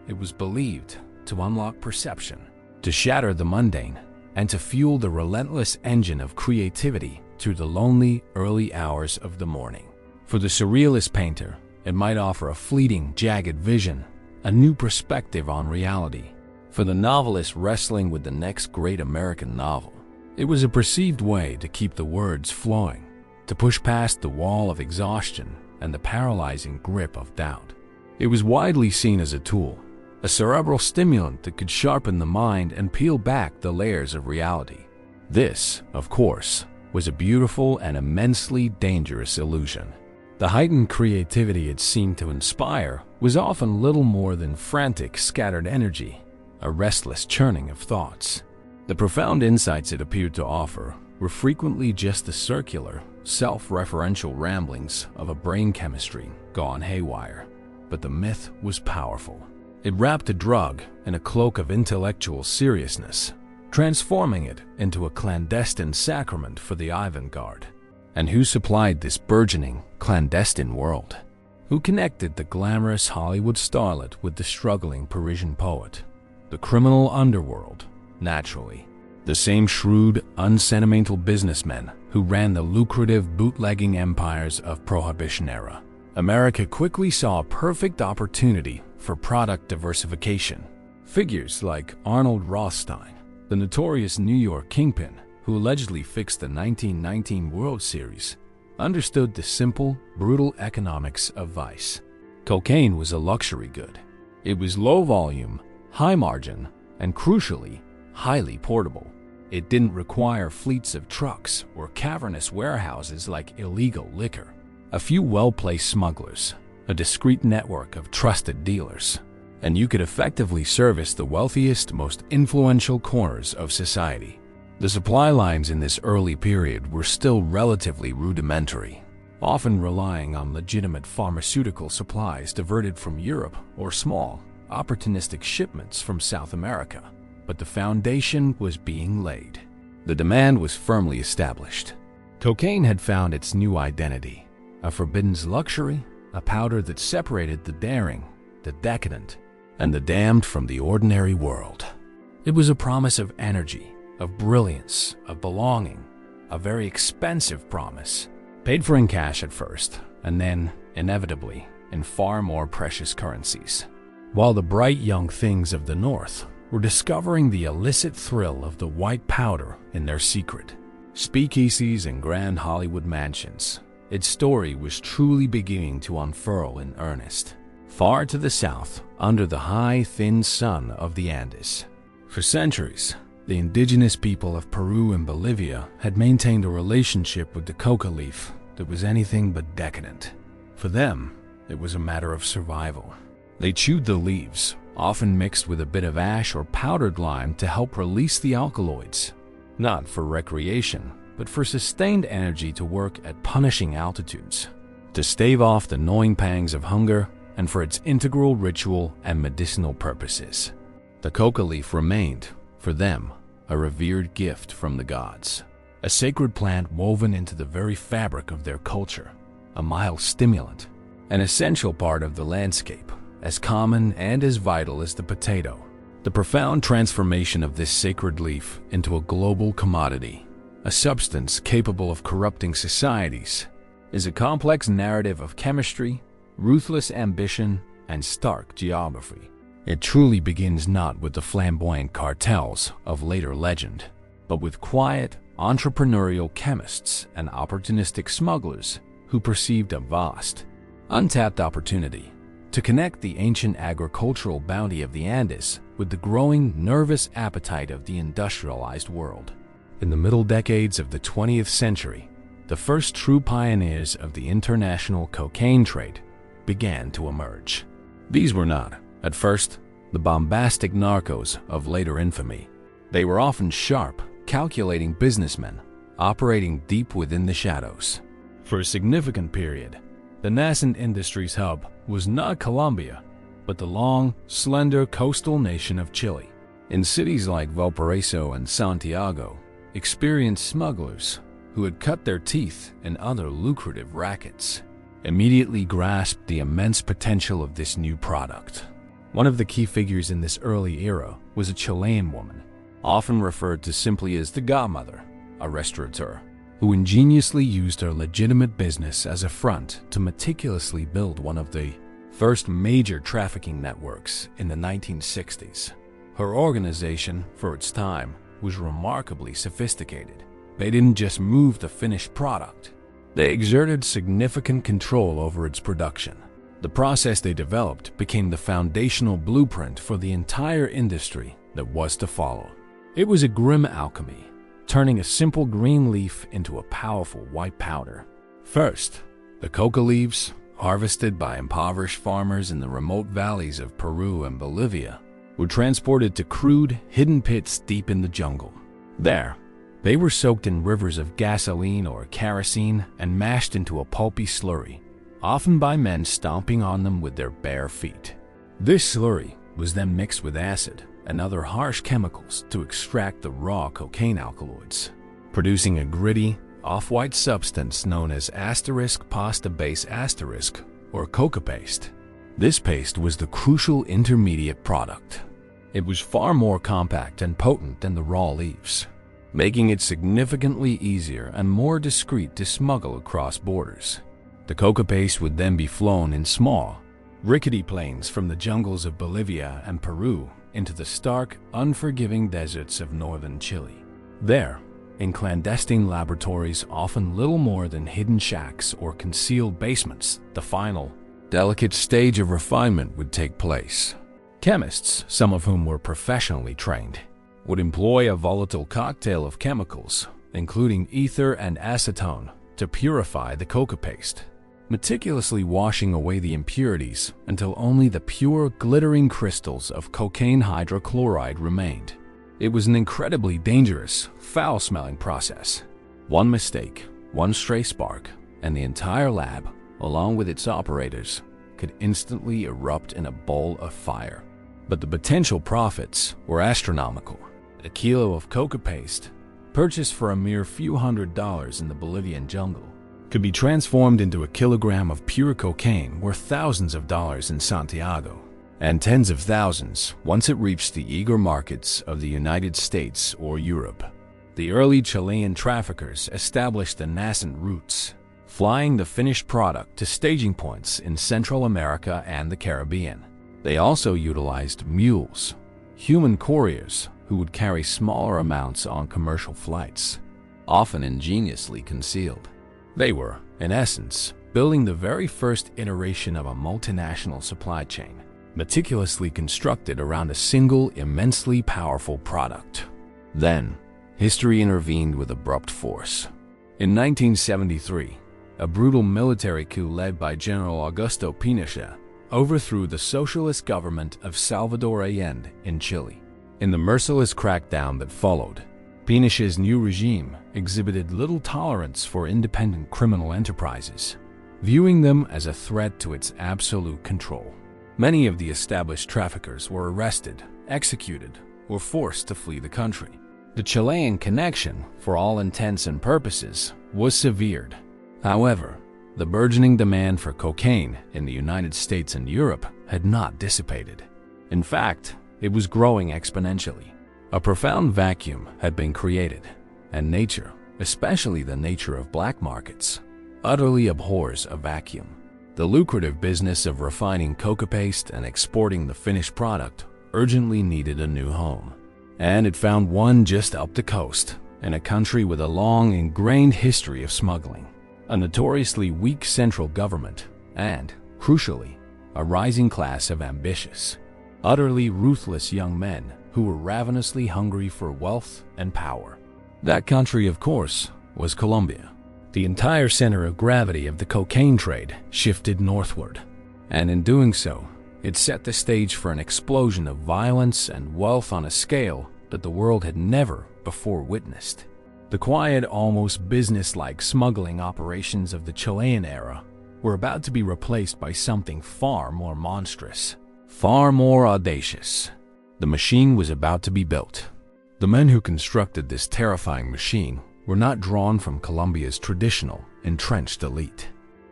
It was believed to unlock perception, to shatter the mundane, and to fuel the relentless engine of creativity through the lonely early hours of the morning. For the surrealist painter, it might offer a fleeting, jagged vision, a new perspective on reality. For the novelist wrestling with the next great American novel, it was a perceived way to keep the words flowing, to push past the wall of exhaustion and the paralyzing grip of doubt. It was widely seen as a tool, a cerebral stimulant that could sharpen the mind and peel back the layers of reality. This, of course, was a beautiful and immensely dangerous illusion. The heightened creativity it seemed to inspire was often little more than frantic, scattered energy, a restless churning of thoughts. The profound insights it appeared to offer were frequently just the circular, self-referential ramblings of a brain chemistry gone haywire. But the myth was powerful. It wrapped a drug in a cloak of intellectual seriousness, transforming it into a clandestine sacrament for the avant-garde. And who supplied this burgeoning, clandestine world? Who connected the glamorous Hollywood starlet with the struggling Parisian poet? The criminal underworld, naturally. The same shrewd, unsentimental businessmen who ran the lucrative bootlegging empires of Prohibition era. America quickly saw a perfect opportunity for product diversification. Figures like Arnold Rothstein, the notorious New York kingpin who allegedly fixed the 1919 World Series, understood the simple, brutal economics of vice. Cocaine was a luxury good. It was low volume, high margin, and crucially, highly portable. It didn't require fleets of trucks or cavernous warehouses like illegal liquor. A few well-placed smugglers, a discreet network of trusted dealers, and you could effectively service the wealthiest, most influential corners of society. The supply lines in this early period were still relatively rudimentary, often relying on legitimate pharmaceutical supplies diverted from Europe or small, opportunistic shipments from South America. But the foundation was being laid. The demand was firmly established. Cocaine had found its new identity, a forbidden luxury, a powder that separated the daring, the decadent, and the damned from the ordinary world. It was a promise of energy, of brilliance, of belonging, a very expensive promise, paid for in cash at first, and then, inevitably, in far more precious currencies. While the bright young things of the North were discovering the illicit thrill of the white powder in their secret speakeasies and grand Hollywood mansions, its story was truly beginning to unfurl in earnest. Far to the south, under the high, thin sun of the Andes. For centuries, the indigenous people of Peru and Bolivia had maintained a relationship with the coca leaf that was anything but decadent. For them, it was a matter of survival. They chewed the leaves, often mixed with a bit of ash or powdered lime to help release the alkaloids, not for recreation, but for sustained energy to work at punishing altitudes, to stave off the gnawing pangs of hunger, and for its integral ritual and medicinal purposes. The coca leaf remained, for them, a revered gift from the gods, a sacred plant woven into the very fabric of their culture, a mild stimulant, an essential part of the landscape, as common and as vital as the potato. The profound transformation of this sacred leaf into a global commodity, a substance capable of corrupting societies, is a complex narrative of chemistry, ruthless ambition, and stark geography. It truly begins not with the flamboyant cartels of later legend, but with quiet, entrepreneurial chemists and opportunistic smugglers who perceived a vast, untapped opportunity to connect the ancient agricultural bounty of the Andes with the growing nervous appetite of the industrialized world. In the middle decades of the 20th century, the first true pioneers of the international cocaine trade began to emerge. These were not, at first, the bombastic narcos of later infamy. They were often sharp, calculating businessmen operating deep within the shadows. For a significant period, the nascent industry's hub was not Colombia, but the long, slender coastal nation of Chile. In cities like Valparaiso and Santiago, experienced smugglers who had cut their teeth in other lucrative rackets immediately grasped the immense potential of this new product. One of the key figures in this early era was a Chilean woman, often referred to simply as the godmother, a restaurateur, who ingeniously used her legitimate business as a front to meticulously build one of the first major trafficking networks in the 1960s. Her organization, for its time, was remarkably sophisticated. They didn't just move the finished product. They exerted significant control over its production. The process they developed became the foundational blueprint for the entire industry that was to follow. It was a grim alchemy, turning a simple green leaf into a powerful white powder. First, the coca leaves, harvested by impoverished farmers in the remote valleys of Peru and Bolivia, were transported to crude, hidden pits deep in the jungle. There, they were soaked in rivers of gasoline or kerosene and mashed into a pulpy slurry, often by men stomping on them with their bare feet. This slurry was then mixed with acid and other harsh chemicals to extract the raw cocaine alkaloids, producing a gritty, off-white substance known as asterisk pasta base asterisk, or coca paste. This paste was the crucial intermediate product. It was far more compact and potent than the raw leaves, making it significantly easier and more discreet to smuggle across borders. The coca paste would then be flown in small, rickety planes from the jungles of Bolivia and Peru into the stark, unforgiving deserts of northern Chile. There, in clandestine laboratories often little more than hidden shacks or concealed basements, the final, delicate stage of refinement would take place. Chemists, some of whom were professionally trained, would employ a volatile cocktail of chemicals, including ether and acetone, to purify the coca paste, meticulously washing away the impurities until only the pure, glittering crystals of cocaine hydrochloride remained. It was an incredibly dangerous, foul-smelling process. One mistake, one stray spark, and the entire lab, along with its operators, could instantly erupt in a bowl of fire. But the potential profits were astronomical. A kilo of coca paste, purchased for a mere few $100s in the Bolivian jungle, could be transformed into a kilogram of pure cocaine worth thousands of dollars in Santiago, and tens of thousands once it reached the eager markets of the United States or Europe. The early Chilean traffickers established the nascent routes, flying the finished product to staging points in Central America and the Caribbean. They also utilized mules, human couriers who would carry smaller amounts on commercial flights, often ingeniously concealed. They were, in essence, building the very first iteration of a multinational supply chain, meticulously constructed around a single, immensely powerful product. Then, history intervened with abrupt force. In 1973, a brutal military coup led by General Augusto Pinochet overthrew the socialist government of Salvador Allende in Chile. In the merciless crackdown that followed, Pinochet's new regime exhibited little tolerance for independent criminal enterprises, viewing them as a threat to its absolute control. Many of the established traffickers were arrested, executed, or forced to flee the country. The Chilean connection, for all intents and purposes, was severed. However, the burgeoning demand for cocaine in the United States and Europe had not dissipated. In fact, it was growing exponentially. A profound vacuum had been created, and nature, especially the nature of black markets, utterly abhors a vacuum. The lucrative business of refining coca paste and exporting the finished product urgently needed a new home. And it found one just up the coast, in a country with a long ingrained history of smuggling, a notoriously weak central government, and, crucially, a rising class of ambitious, utterly ruthless young men who were ravenously hungry for wealth and power. That country, of course, was Colombia. The entire center of gravity of the cocaine trade shifted northward, and in doing so, it set the stage for an explosion of violence and wealth on a scale that the world had never before witnessed. The quiet, almost business-like smuggling operations of the Chilean era were about to be replaced by something far more monstrous, far more audacious. The machine was about to be built. The men who constructed this terrifying machine were not drawn from Colombia's traditional, entrenched elite.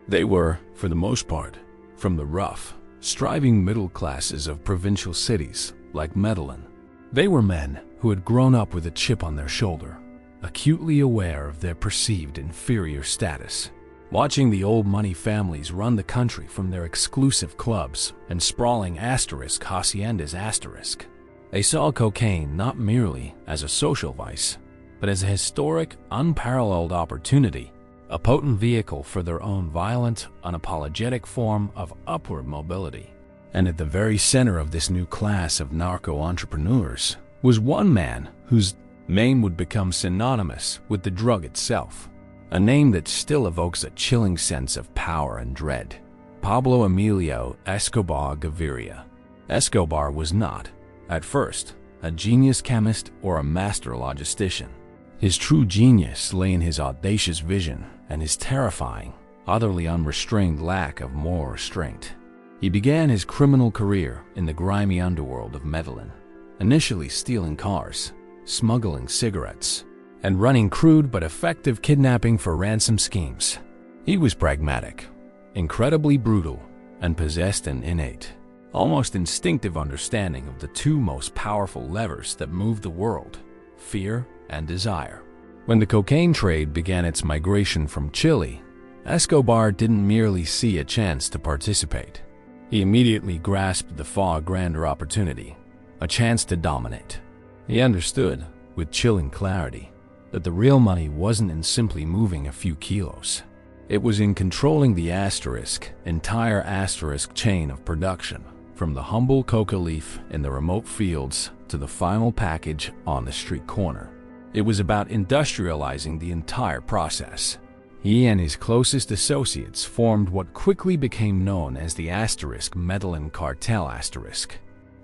They were, for the most part, from the rough, striving middle classes of provincial cities like Medellin. They were men who had grown up with a chip on their shoulder, acutely aware of their perceived inferior status, watching the old money families run the country from their exclusive clubs and sprawling haciendas. They saw cocaine not merely as a social vice, but as a historic, unparalleled opportunity, a potent vehicle for their own violent, unapologetic form of upward mobility. And at the very center of this new class of narco-entrepreneurs was one man whose name would become synonymous with the drug itself, a name that still evokes a chilling sense of power and dread: Pablo Emilio Escobar Gaviria. Escobar was not, at first, a genius chemist or a master logistician. His true genius lay in his audacious vision and his terrifying, utterly unrestrained lack of moral restraint. He began his criminal career in the grimy underworld of Medellin, initially stealing cars, smuggling cigarettes, and running crude but effective kidnapping for ransom schemes. He was pragmatic, incredibly brutal, and possessed an innate, almost instinctive understanding of the two most powerful levers that move the world: fear and desire. When the cocaine trade began its migration from Chile, Escobar didn't merely see a chance to participate. He immediately grasped the far grander opportunity, a chance to dominate. He understood, with chilling clarity, that the real money wasn't in simply moving a few kilos. It was in controlling the entire chain of production, from the humble coca leaf in the remote fields to the final package on the street corner. It was about industrializing the entire process. He and his closest associates formed what quickly became known as the Medellin Cartel.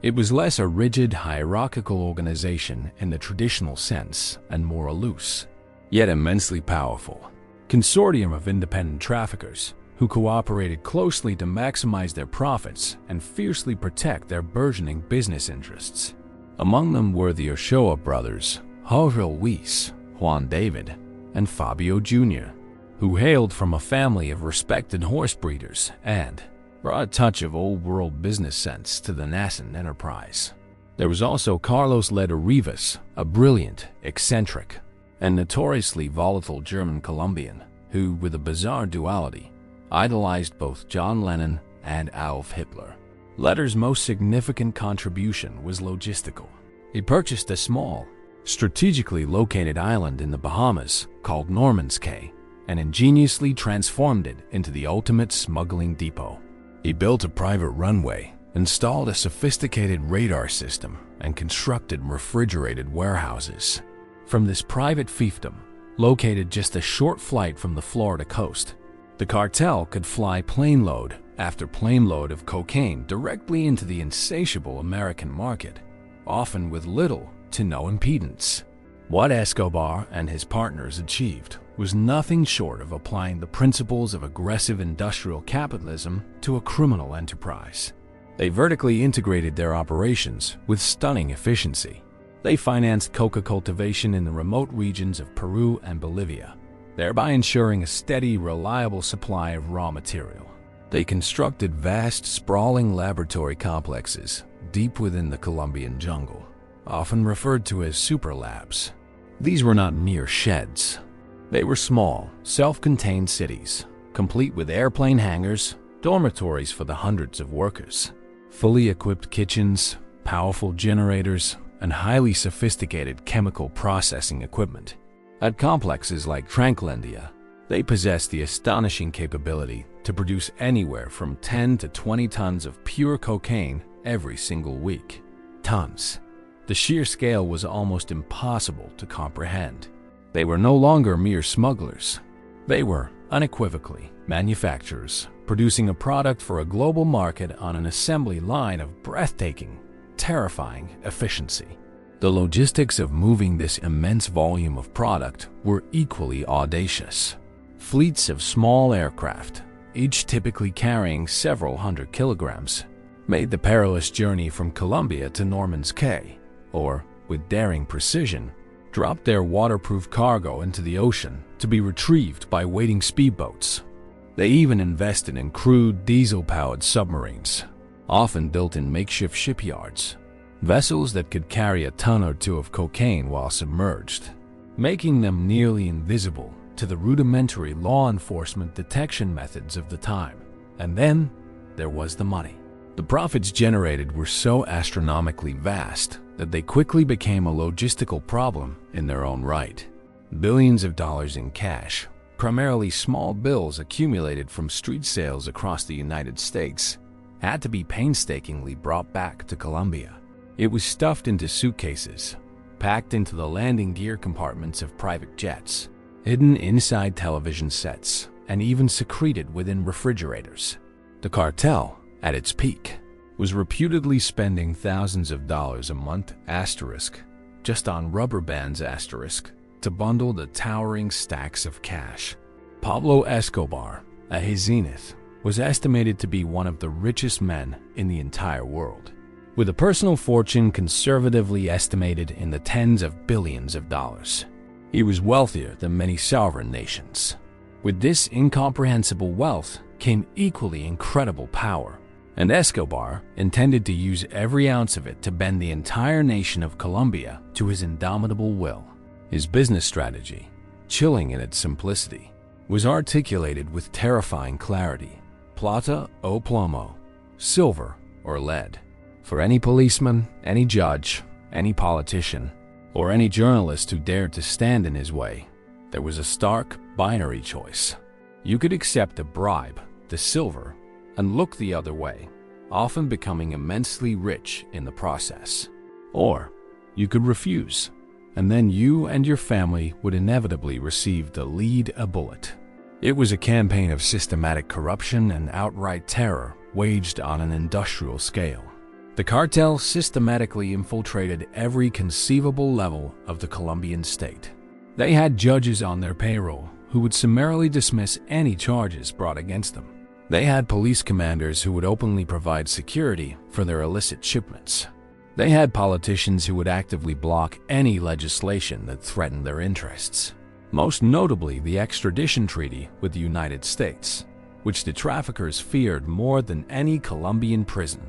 It was less a rigid, hierarchical organization in the traditional sense and more a loose, yet immensely powerful, consortium of independent traffickers who cooperated closely to maximize their profits and fiercely protect their burgeoning business interests. Among them were the Ochoa brothers, Jorge Luis, Juan David, and Fabio Jr., who hailed from a family of respected horse breeders and brought a touch of old-world business sense to the nascent enterprise. There was also Carlos Leda Rivas, a brilliant, eccentric, and notoriously volatile German Colombian who, with a bizarre duality, idolized both John Lennon and Adolf Hitler. Leder's most significant contribution was logistical. He purchased a small, strategically located island in the Bahamas called Norman's Cay and ingeniously transformed it into the ultimate smuggling depot. He built a private runway, installed a sophisticated radar system, and constructed refrigerated warehouses. From this private fiefdom, located just a short flight from the Florida coast, The cartel could fly plane load after plane load of cocaine directly into the insatiable American market, often with little to no impedance. What Escobar and his partners achieved was nothing short of applying the principles of aggressive industrial capitalism to a criminal enterprise. They vertically integrated their operations with stunning efficiency. They financed coca cultivation in the remote regions of Peru and Bolivia, thereby ensuring a steady, reliable supply of raw material. They constructed vast, sprawling laboratory complexes deep within the Colombian jungle, often referred to as super labs. These were not mere sheds. They were small, self-contained cities, complete with airplane hangars, dormitories for the hundreds of workers, fully equipped kitchens, powerful generators, and highly sophisticated chemical processing equipment. At complexes like Tranquilandia, they possessed the astonishing capability to produce anywhere from 10 to 20 tons of pure cocaine every single week. Tons. The sheer scale was almost impossible to comprehend. They were no longer mere smugglers. They were, unequivocally, manufacturers, producing a product for a global market on an assembly line of breathtaking, terrifying efficiency. The logistics of moving this immense volume of product were equally audacious. Fleets of small aircraft, each typically carrying several hundred kilograms, made the perilous journey from Colombia to Norman's Cay, or, with daring precision, dropped their waterproof cargo into the ocean to be retrieved by waiting speedboats. They even invested in crude diesel-powered submarines, often built in makeshift shipyards, vessels that could carry a ton or two of cocaine while submerged, making them nearly invisible to the rudimentary law enforcement detection methods of the time. And then there was the money. The profits generated were so astronomically vast that they quickly became a logistical problem in their own right. Billions of dollars in cash, primarily small bills accumulated from street sales across the United States, had to be painstakingly brought back to Colombia. It was stuffed into suitcases, packed into the landing gear compartments of private jets, hidden inside television sets, and even secreted within refrigerators. The cartel, at its peak, was reputedly spending thousands of dollars a month just on rubber bands to bundle the towering stacks of cash. Pablo Escobar, at his zenith, was estimated to be one of the richest men in the entire world, with a personal fortune conservatively estimated in the tens of billions of dollars. He was wealthier than many sovereign nations. With this incomprehensible wealth came equally incredible power, and Escobar intended to use every ounce of it to bend the entire nation of Colombia to his indomitable will. His business strategy, chilling in its simplicity, was articulated with terrifying clarity: plata o plomo, silver or lead. For any policeman, any judge, any politician, or any journalist who dared to stand in his way, there was a stark binary choice. You could accept a bribe, the silver, and look the other way, often becoming immensely rich in the process. Or you could refuse, and then you and your family would inevitably receive the lead a bullet. It was a campaign of systematic corruption and outright terror waged on an industrial scale. The cartel systematically infiltrated every conceivable level of the Colombian state. They had judges on their payroll who would summarily dismiss any charges brought against them. They had police commanders who would openly provide security for their illicit shipments. They had politicians who would actively block any legislation that threatened their interests, most notably the extradition treaty with the United States, which the traffickers feared more than any Colombian prison.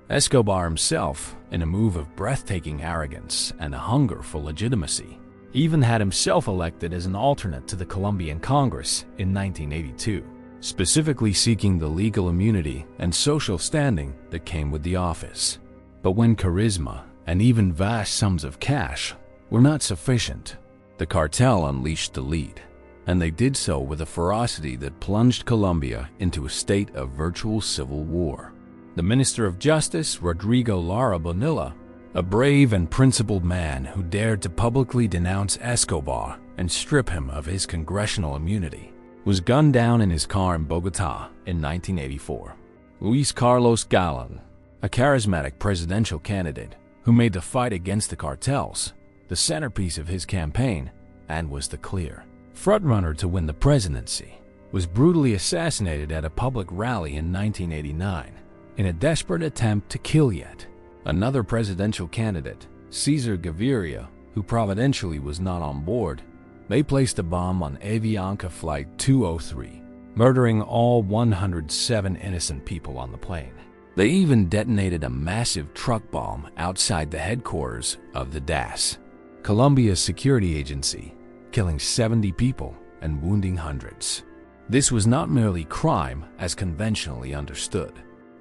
Escobar himself, in a move of breathtaking arrogance and a hunger for legitimacy, even had himself elected as an alternate to the Colombian Congress in 1982, specifically seeking the legal immunity and social standing that came with the office. But when charisma and even vast sums of cash were not sufficient, the cartel unleashed the lead, and they did so with a ferocity that plunged Colombia into a state of virtual civil war. The Minister of Justice, Rodrigo Lara Bonilla, a brave and principled man who dared to publicly denounce Escobar and strip him of his congressional immunity, was gunned down in his car in Bogota in 1984. Luis Carlos Galán, a charismatic presidential candidate who made the fight against the cartels the centerpiece of his campaign and was the clear frontrunner to win the presidency, was brutally assassinated at a public rally in 1989 in a desperate attempt to kill yet another presidential candidate, Cesar Gaviria, who providentially was not on board. They placed a bomb on Avianca Flight 203, murdering all 107 innocent people on the plane. They even detonated a massive truck bomb outside the headquarters of the DAS, Colombia's security agency, killing 70 people and wounding hundreds. This was not merely crime as conventionally understood.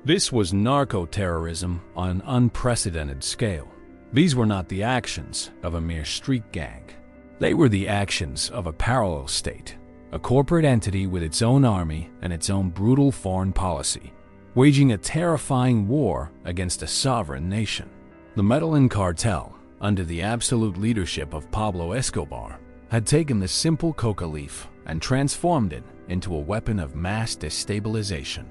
This was narco-terrorism on an unprecedented scale. These were not the actions of a mere street gang. They were the actions of a parallel state, a corporate entity with its own army and its own brutal foreign policy, waging a terrifying war against a sovereign nation. The Medellin cartel, under the absolute leadership of Pablo Escobar, had taken the simple coca leaf and transformed it into a weapon of mass destabilization.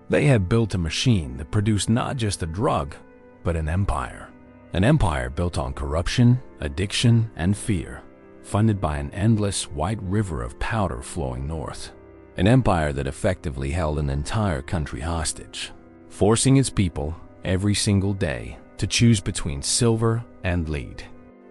They had built a machine that produced not just a drug, but an empire. An empire built on corruption, addiction, and fear, funded by an endless white river of powder flowing north. An empire that effectively held an entire country hostage, forcing its people every single day to choose between silver and lead.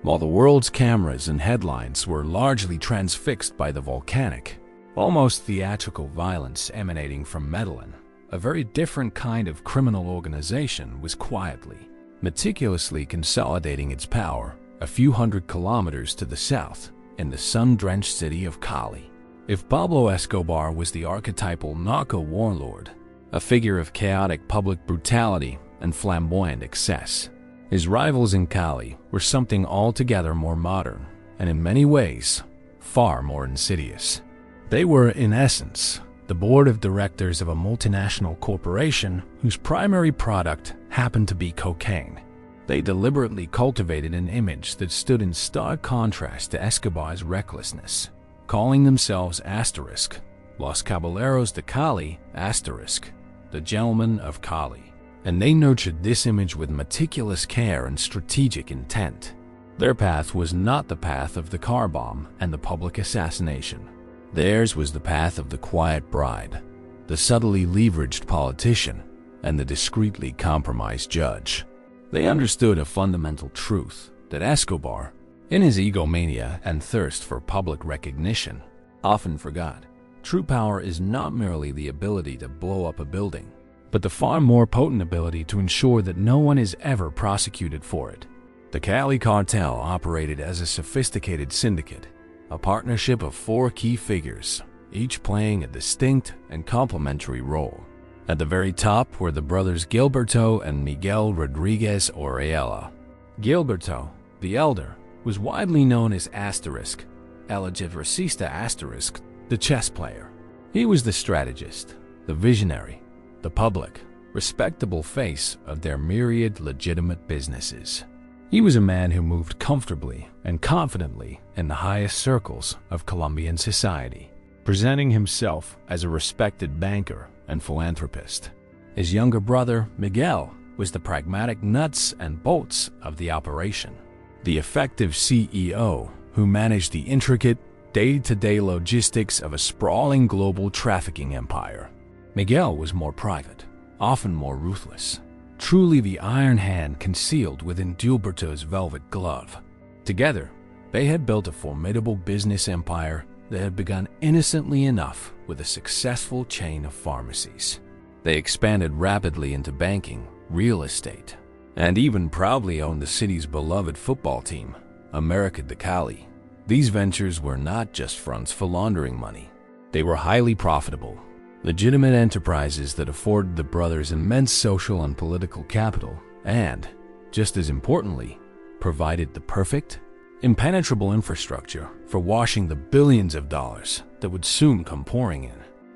While the world's cameras and headlines were largely transfixed by the volcanic, almost theatrical violence emanating from Medellin, a very different kind of criminal organization was quietly, meticulously consolidating its power a few hundred kilometers to the south in the sun-drenched city of Cali. If Pablo Escobar was the archetypal narco warlord, a figure of chaotic public brutality and flamboyant excess, his rivals in Cali were something altogether more modern and in many ways far more insidious. They were, in essence, the board of directors of a multinational corporation whose primary product happened to be cocaine. They deliberately cultivated an image that stood in stark contrast to Escobar's recklessness, calling themselves *, Los Caballeros de Cali, *, the Gentlemen of Cali. And they nurtured this image with meticulous care and strategic intent. Their path was not the path of the car bomb and the public assassination. Theirs was the path of the quiet bride, the subtly leveraged politician, and the discreetly compromised judge. They understood a fundamental truth that Escobar, in his egomania and thirst for public recognition, often forgot. True power is not merely the ability to blow up a building, but the far more potent ability to ensure that no one is ever prosecuted for it. The Cali cartel operated as a sophisticated syndicate, a partnership of 4 key figures, each playing a distinct and complementary role. At the very top were the brothers Gilberto and Miguel Rodriguez Orellana. Gilberto, the elder, was widely known as *, El Electricista *, the chess player. He was the strategist, the visionary, the public, respectable face of their myriad legitimate businesses. He was a man who moved comfortably and confidently in the highest circles of Colombian society, presenting himself as a respected banker and philanthropist. His younger brother, Miguel, was the pragmatic nuts and bolts of the operation, the effective CEO who managed the intricate, day-to-day logistics of a sprawling global trafficking empire. Miguel was more private, often more ruthless, truly the iron hand concealed within Gilberto's velvet glove. Together, they had built a formidable business empire that had begun innocently enough with a successful chain of pharmacies. They expanded rapidly into banking, real estate, and even proudly owned the city's beloved football team, América de Cali. These ventures were not just fronts for laundering money. They were highly profitable, legitimate enterprises that afforded the brothers immense social and political capital and, just as importantly, provided the perfect, impenetrable infrastructure for washing the billions of dollars that would soon come pouring in.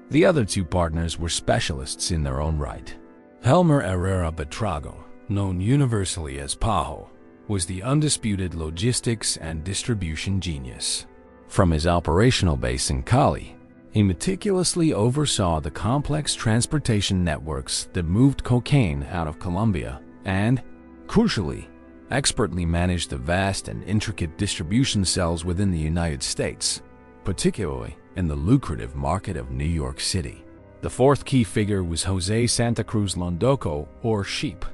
The other 2 partners were specialists in their own right. Helmer Herrera Betrago, known universally as Pajo, was the undisputed logistics and distribution genius. From his operational base in Cali, He meticulously oversaw the complex transportation networks that moved cocaine out of Colombia and, crucially, expertly managed the vast and intricate distribution cells within the United States, particularly in the lucrative market of New York City. The fourth key figure was Jose Santa Cruz Londoco, or Sheep.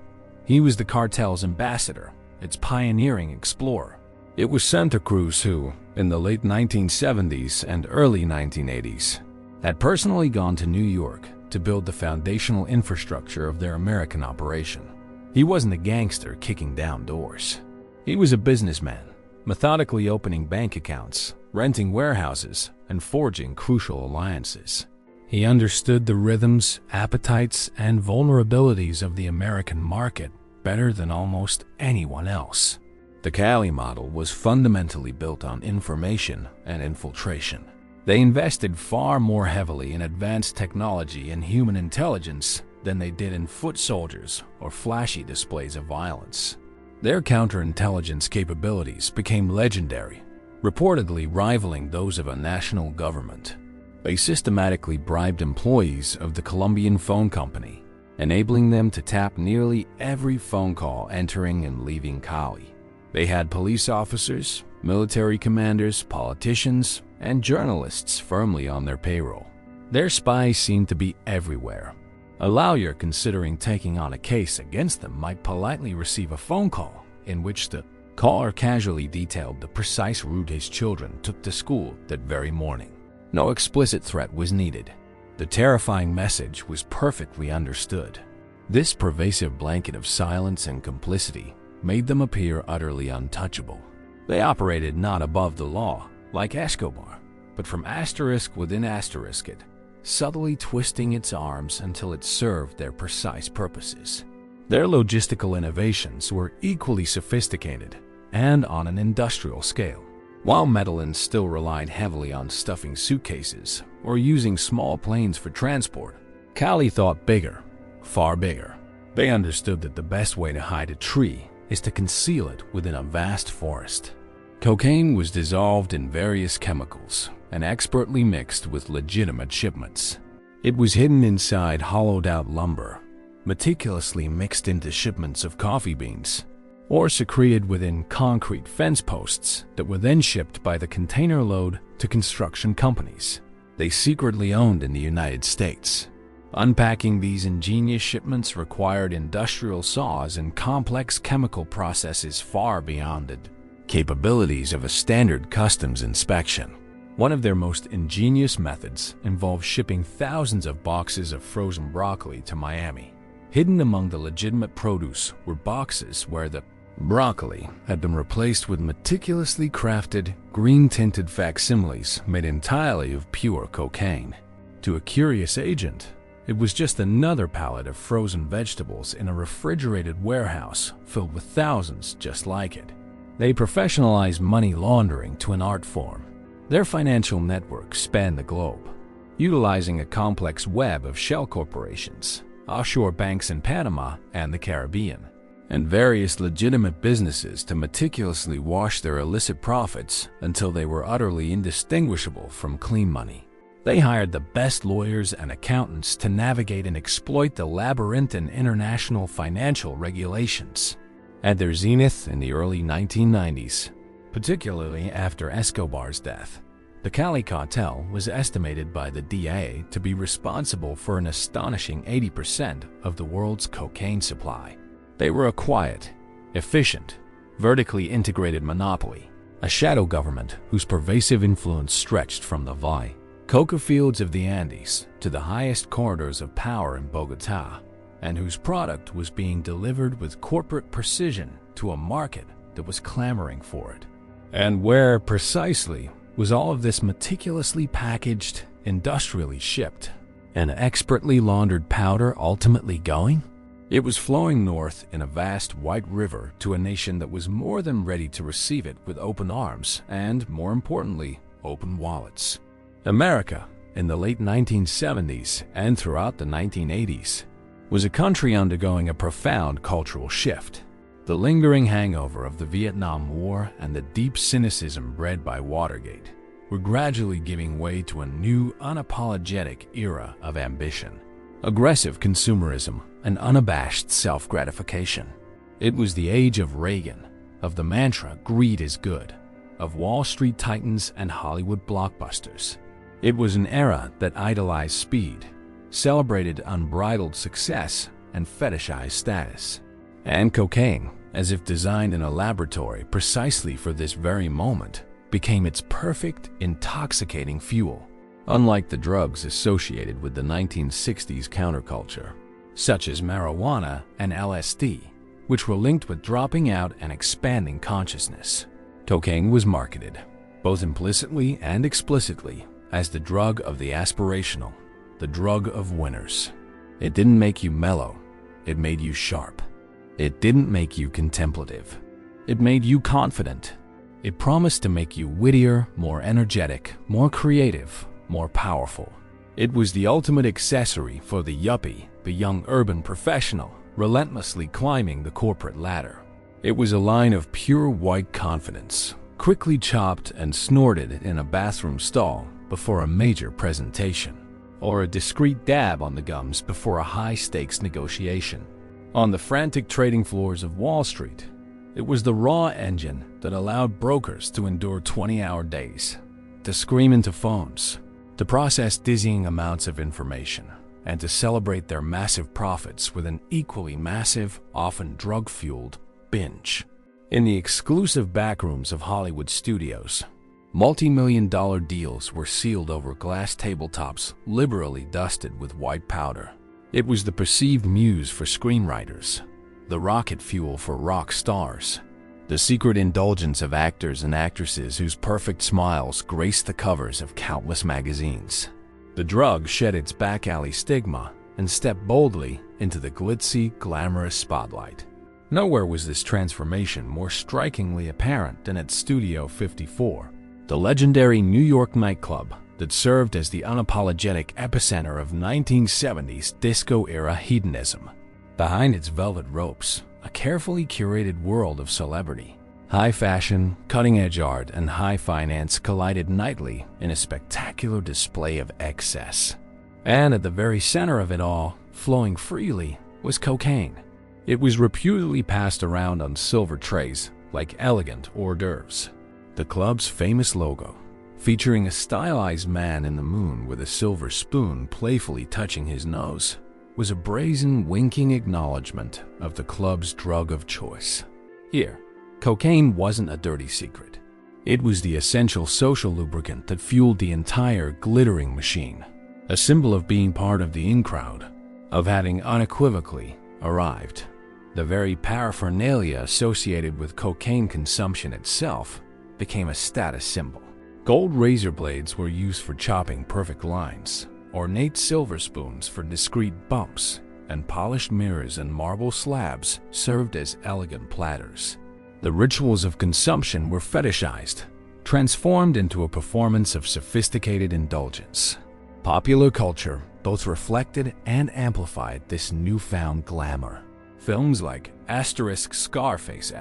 He was the cartel's ambassador, its pioneering explorer. It was Santa Cruz who, in the late 1970s and early 1980s, had personally gone to New York to build the foundational infrastructure of their American operation. He wasn't a gangster kicking down doors. He was a businessman, methodically opening bank accounts, renting warehouses, and forging crucial alliances. He understood the rhythms, appetites, and vulnerabilities of the American market better than almost anyone else. The Cali model was fundamentally built on information and infiltration. They invested far more heavily in advanced technology and human intelligence than they did in foot soldiers or flashy displays of violence. Their counterintelligence capabilities became legendary, reportedly rivaling those of a national government. They systematically bribed employees of the Colombian phone company, enabling them to tap nearly every phone call entering and leaving Cali. They had police officers, military commanders, politicians, and journalists firmly on their payroll. Their spies seemed to be everywhere. A lawyer considering taking on a case against them might politely receive a phone call in which the caller casually detailed the precise route his children took to school that very morning. No explicit threat was needed. The terrifying message was perfectly understood. This pervasive blanket of silence and complicity made them appear utterly untouchable. They operated not above the law, like Escobar, but from asterisk within asterisk it, subtly twisting its arms until it served their precise purposes. Their logistical innovations were equally sophisticated and on an industrial scale. While Medellin still relied heavily on stuffing suitcases or using small planes for transport, Cali thought bigger, far bigger. They understood that the best way to hide a tree is to conceal it within a vast forest. Cocaine was dissolved in various chemicals and expertly mixed with legitimate shipments. It was hidden inside hollowed-out lumber, meticulously mixed into shipments of coffee beans, or secreted within concrete fence posts that were then shipped by the container load to construction companies they secretly owned in the United States. Unpacking these ingenious shipments required industrial saws and complex chemical processes far beyond the capabilities of a standard customs inspection. One of their most ingenious methods involved shipping thousands of boxes of frozen broccoli to Miami. Hidden among the legitimate produce were boxes where the broccoli had been replaced with meticulously crafted, green-tinted facsimiles made entirely of pure cocaine. To a curious agent, it was just another pallet of frozen vegetables in a refrigerated warehouse filled with thousands just like it. They professionalized money laundering to an art form. Their financial network spanned the globe, utilizing a complex web of shell corporations, offshore banks in Panama and the Caribbean, and various legitimate businesses to meticulously wash their illicit profits until they were utterly indistinguishable from clean money. They hired the best lawyers and accountants to navigate and exploit the labyrinthine international financial regulations. At their zenith in the early 1990s, particularly after Escobar's death, the Cali cartel was estimated by the DEA to be responsible for an astonishing 80% of the world's cocaine supply. They were a quiet, efficient, vertically integrated monopoly, a shadow government whose pervasive influence stretched from the coca fields of the Andes to the highest corridors of power in Bogota, and whose product was being delivered with corporate precision to a market that was clamoring for it. And where, precisely, was all of this meticulously packaged, industrially shipped, and expertly laundered powder ultimately going? It was flowing north in a vast white river to a nation that was more than ready to receive it with open arms and, more importantly, open wallets. America, in the late 1970s and throughout the 1980s, was a country undergoing a profound cultural shift. The lingering hangover of the Vietnam War and the deep cynicism bred by Watergate were gradually giving way to a new, unapologetic era of ambition, aggressive consumerism, and unabashed self-gratification. It was the age of Reagan, of the mantra, "Greed is good," of Wall Street titans and Hollywood blockbusters. It was an era that idolized speed, celebrated unbridled success, and fetishized status. And cocaine, as if designed in a laboratory precisely for this very moment, became its perfect, intoxicating fuel. Unlike the drugs associated with the 1960s counterculture, such as marijuana and LSD, which were linked with dropping out and expanding consciousness, cocaine was marketed, both implicitly and explicitly, as the drug of the aspirational, the drug of winners. It didn't make you mellow, it made you sharp. It didn't make you contemplative, it made you confident. It promised to make you wittier, more energetic, more creative, more powerful. It was the ultimate accessory for the yuppie, the young urban professional, relentlessly climbing the corporate ladder. It was a line of pure white confidence, quickly chopped and snorted in a bathroom stall before a major presentation, or a discreet dab on the gums before a high-stakes negotiation. On the frantic trading floors of Wall Street, it was the raw engine that allowed brokers to endure 20-hour days, to scream into phones, to process dizzying amounts of information, and to celebrate their massive profits with an equally massive, often drug-fueled binge. In the exclusive backrooms of Hollywood studios, multi-million-dollar deals were sealed over glass tabletops liberally dusted with white powder. It was the perceived muse for screenwriters, the rocket fuel for rock stars, the secret indulgence of actors and actresses whose perfect smiles graced the covers of countless magazines. The drug shed its back-alley stigma and stepped boldly into the glitzy, glamorous spotlight. Nowhere was this transformation more strikingly apparent than at Studio 54, the legendary New York nightclub that served as the unapologetic epicenter of 1970s disco-era hedonism. Behind its velvet ropes, a carefully curated world of celebrity. High fashion, cutting-edge art, and high finance collided nightly in a spectacular display of excess. And at the very center of it all, flowing freely, was cocaine. It was reputedly passed around on silver trays like elegant hors d'oeuvres. The club's famous logo, featuring a stylized man in the moon with a silver spoon playfully touching his nose, was a brazen, winking acknowledgement of the club's drug of choice. Here, cocaine wasn't a dirty secret. It was the essential social lubricant that fueled the entire glittering machine, a symbol of being part of the in-crowd, of having unequivocally arrived. The very paraphernalia associated with cocaine consumption itself became a status symbol. Gold razor blades were used for chopping perfect lines, ornate silver spoons for discreet bumps, and polished mirrors and marble slabs served as elegant platters. The rituals of consumption were fetishized, transformed into a performance of sophisticated indulgence. Popular culture both reflected and amplified this newfound glamour. Films like Scarface,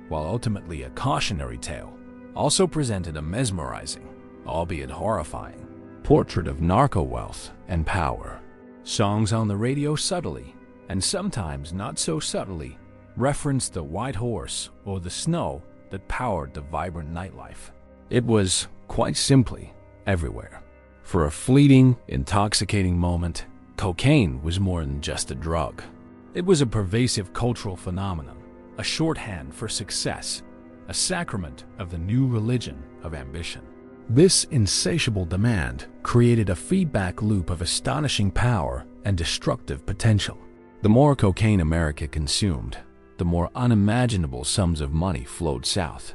while ultimately a cautionary tale, also presented a mesmerizing, albeit horrifying, portrait of narco wealth and power. Songs on the radio subtly, and sometimes not so subtly, referenced the white horse or the snow that powered the vibrant nightlife. It was, quite simply, everywhere. For a fleeting, intoxicating moment, cocaine was more than just a drug. It was a pervasive cultural phenomenon, a shorthand for success, a sacrament of the new religion of ambition. This insatiable demand created a feedback loop of astonishing power and destructive potential. The more cocaine America consumed, the more unimaginable sums of money flowed south.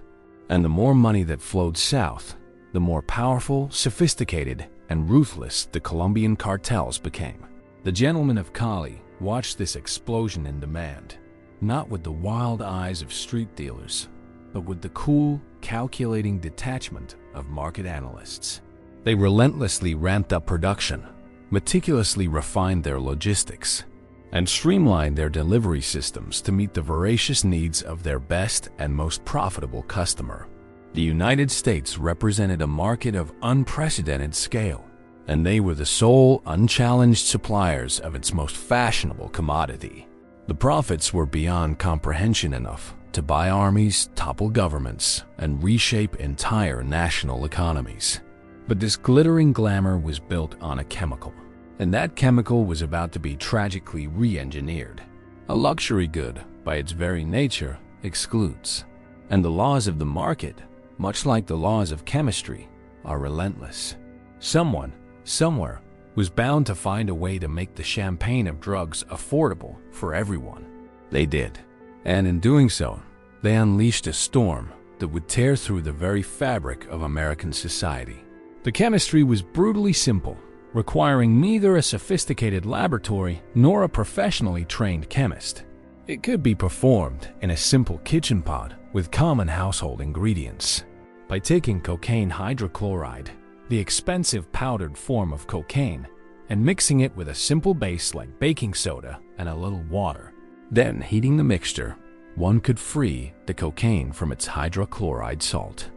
And the more money that flowed south, the more powerful, sophisticated, and ruthless the Colombian cartels became. The gentlemen of Cali watched this explosion in demand, not with the wild eyes of street dealers, but with the cool, calculating detachment of market analysts. They relentlessly ramped up production, meticulously refined their logistics, and streamlined their delivery systems to meet the voracious needs of their best and most profitable customer. The United States represented a market of unprecedented scale, and they were the sole, unchallenged suppliers of its most fashionable commodity. The profits were beyond comprehension enough to buy armies, topple governments, and reshape entire national economies. But this glittering glamour was built on a chemical, and that chemical was about to be tragically re-engineered. A luxury good, by its very nature, excludes. And the laws of the market, much like the laws of chemistry, are relentless. Someone, somewhere, was bound to find a way to make the champagne of drugs affordable for everyone. They did. And in doing so, they unleashed a storm that would tear through the very fabric of American society. The chemistry was brutally simple, requiring neither a sophisticated laboratory nor a professionally trained chemist. It could be performed in a simple kitchen pot with common household ingredients. By taking cocaine hydrochloride, the expensive powdered form of cocaine, and mixing it with a simple base like baking soda and a little water. Then heating the mixture, one could free the cocaine from its hydrochloride salt.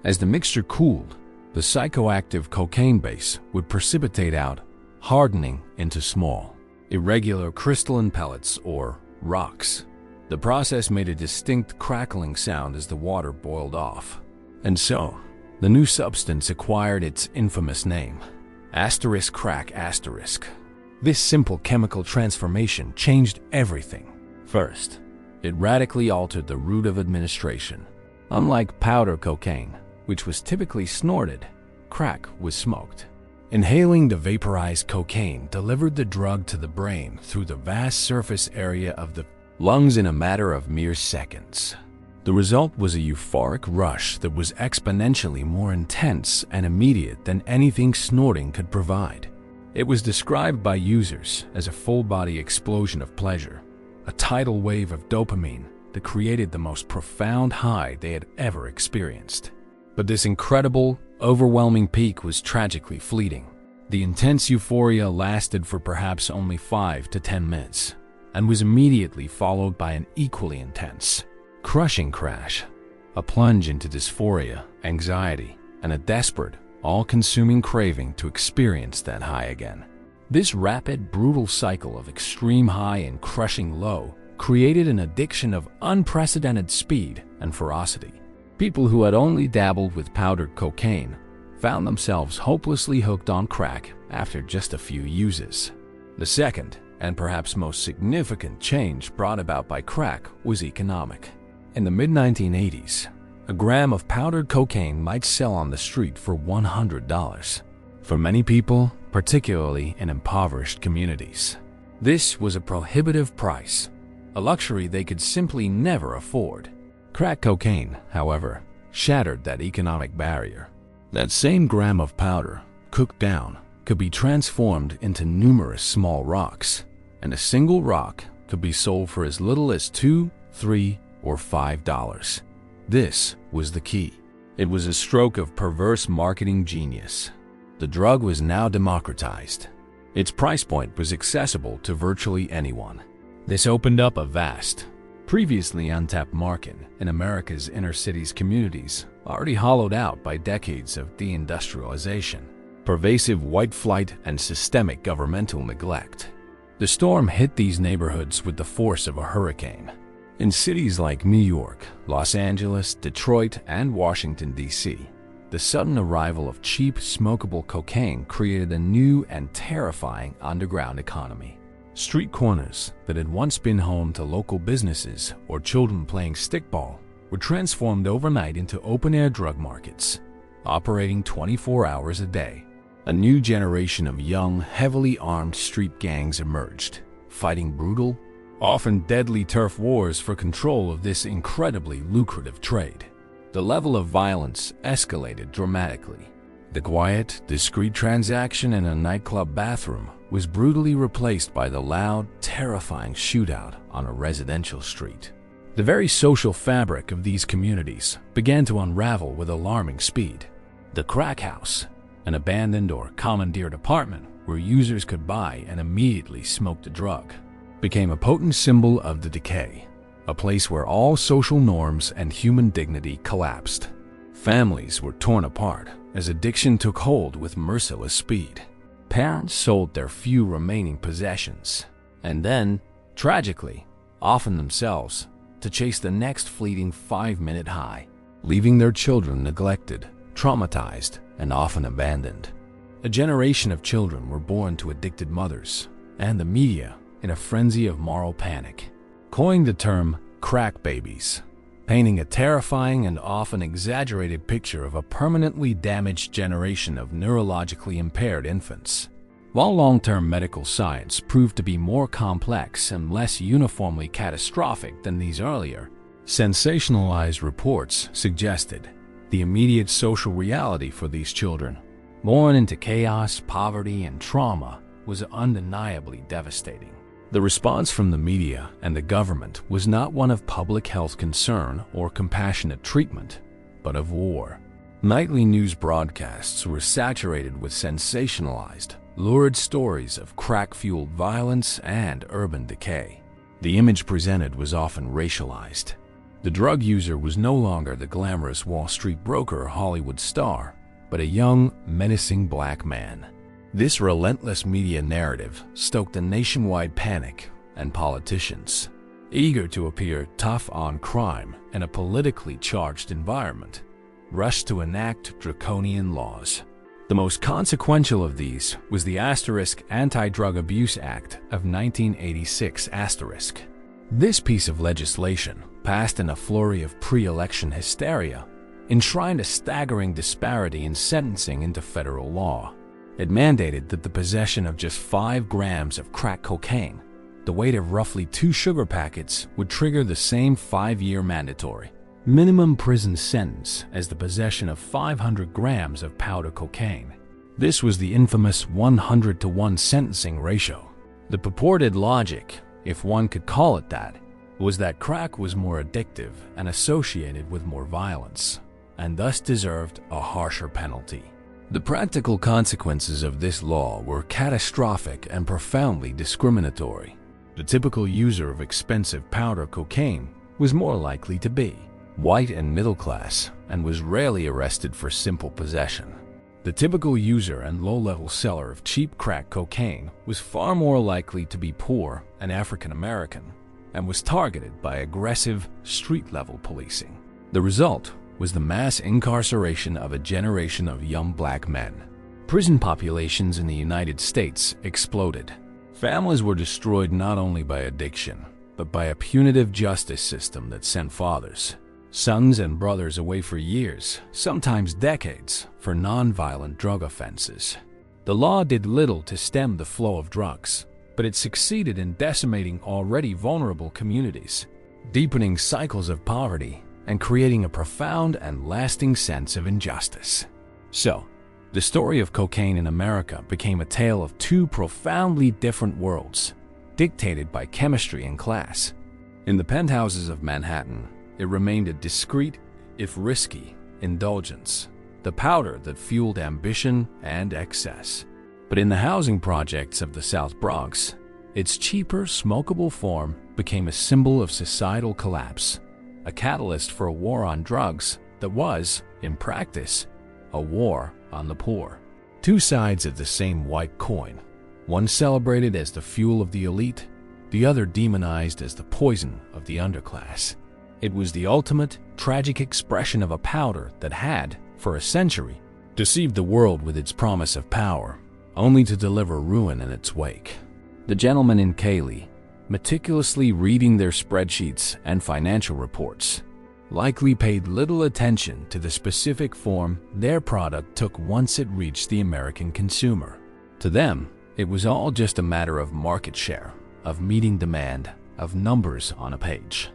As the mixture cooled, the psychoactive cocaine base would precipitate out, hardening into small, irregular crystalline pellets or rocks. The process made a distinct crackling sound as the water boiled off. And so, the new substance acquired its infamous name, *crack*. This simple chemical transformation changed everything. First, it radically altered the route of administration. Unlike powder cocaine, which was typically snorted, crack was smoked. Inhaling the vaporized cocaine delivered the drug to the brain through the vast surface area of the lungs in a matter of mere seconds. The result was a euphoric rush that was exponentially more intense and immediate than anything snorting could provide. It was described by users as a full-body explosion of pleasure, a tidal wave of dopamine that created the most profound high they had ever experienced. But this incredible, overwhelming peak was tragically fleeting. The intense euphoria lasted for perhaps only 5 to 10 minutes, and was immediately followed by an equally intense, crushing crash, a plunge into dysphoria, anxiety, and a desperate, all-consuming craving to experience that high again. This rapid, brutal cycle of extreme high and crushing low created an addiction of unprecedented speed and ferocity. People who had only dabbled with powdered cocaine found themselves hopelessly hooked on crack after just a few uses. The second, and perhaps most significant change brought about by crack was economic. In the mid-1980s, a gram of powdered cocaine might sell on the street for $100. For many people, particularly in impoverished communities, this was a prohibitive price, a luxury they could simply never afford. Crack cocaine, however, shattered that economic barrier. That same gram of powder, cooked down, could be transformed into numerous small rocks, and a single rock could be sold for as little as $2, $3, or $5. This was the key. It was a stroke of perverse marketing genius. The drug was now democratized. Its price point was accessible to virtually anyone. This opened up a vast, previously untapped market in America's inner cities communities, already hollowed out by decades of deindustrialization, pervasive white flight, and systemic governmental neglect. The storm hit these neighborhoods with the force of a hurricane. In cities like New York, Los Angeles, Detroit, and Washington, D.C., the sudden arrival of cheap, smokable cocaine created a new and terrifying underground economy. Street corners that had once been home to local businesses or children playing stickball were transformed overnight into open-air drug markets, operating 24 hours a day. A new generation of young, heavily armed street gangs emerged, fighting brutal, often deadly turf wars for control of this incredibly lucrative trade. The level of violence escalated dramatically. The quiet, discreet transaction in a nightclub bathroom was brutally replaced by the loud, terrifying shootout on a residential street. The very social fabric of these communities began to unravel with alarming speed. The crack house, an abandoned or commandeered apartment where users could buy and immediately smoke the drug, became a potent symbol of the decay, a place where all social norms and human dignity collapsed. Families were torn apart as addiction took hold with merciless speed. Parents sold their few remaining possessions, and then, tragically, often themselves, to chase the next fleeting 5-minute high, leaving their children neglected, traumatized, and often abandoned. A generation of children were born to addicted mothers, and the media, in a frenzy of moral panic, coined the term crack babies, painting a terrifying and often exaggerated picture of a permanently damaged generation of neurologically impaired infants. While long-term medical science proved to be more complex and less uniformly catastrophic than these earlier, sensationalized reports suggested the immediate social reality for these children, born into chaos, poverty, and trauma, was undeniably devastating. The response from the media and the government was not one of public health concern or compassionate treatment, but of war. Nightly news broadcasts were saturated with sensationalized, lurid stories of crack-fueled violence and urban decay. The image presented was often racialized. The drug user was no longer the glamorous Wall Street broker or Hollywood star, but a young, menacing black man. This relentless media narrative stoked a nationwide panic, and politicians, eager to appear tough on crime in a politically charged environment, rushed to enact draconian laws. The most consequential of these was the Anti-Drug Abuse Act of 1986 *. This piece of legislation, passed in a flurry of pre-election hysteria, enshrined a staggering disparity in sentencing into federal law. It mandated that the possession of just 5 grams of crack cocaine, the weight of roughly 2 sugar packets, would trigger the same 5-year mandatory minimum prison sentence as the possession of 500 grams of powder cocaine. This was the infamous 100-to-1 sentencing ratio. The purported logic, if one could call it that, was that crack was more addictive and associated with more violence, and thus deserved a harsher penalty. The practical consequences of this law were catastrophic and profoundly discriminatory. The typical user of expensive powder cocaine was more likely to be white and middle class and was rarely arrested for simple possession. The typical user and low-level seller of cheap crack cocaine was far more likely to be poor and African American and was targeted by aggressive street-level policing. The result was the mass incarceration of a generation of young black men. Prison populations in the United States exploded. Families were destroyed not only by addiction, but by a punitive justice system that sent fathers, sons, and brothers away for years, sometimes decades, for non-violent drug offenses. The law did little to stem the flow of drugs, but it succeeded in decimating already vulnerable communities, deepening cycles of poverty, and creating a profound and lasting sense of injustice. So, the story of cocaine in America became a tale of 2 profoundly different worlds, dictated by chemistry and class. In the penthouses of Manhattan, it remained a discreet, if risky, indulgence, the powder that fueled ambition and excess. But in the housing projects of the South Bronx, its cheaper, smokable form became a symbol of societal collapse, a catalyst for a war on drugs that was, in practice, a war on the poor. 2 sides of the same white coin, one celebrated as the fuel of the elite, the other demonized as the poison of the underclass. It was the ultimate, tragic expression of a powder that had, for a century, deceived the world with its promise of power, only to deliver ruin in its wake. The gentlemen in Cali, meticulously reading their spreadsheets and financial reports, likely paid little attention to the specific form their product took once it reached the American consumer. To them, it was all just a matter of market share, of meeting demand, of numbers on a page.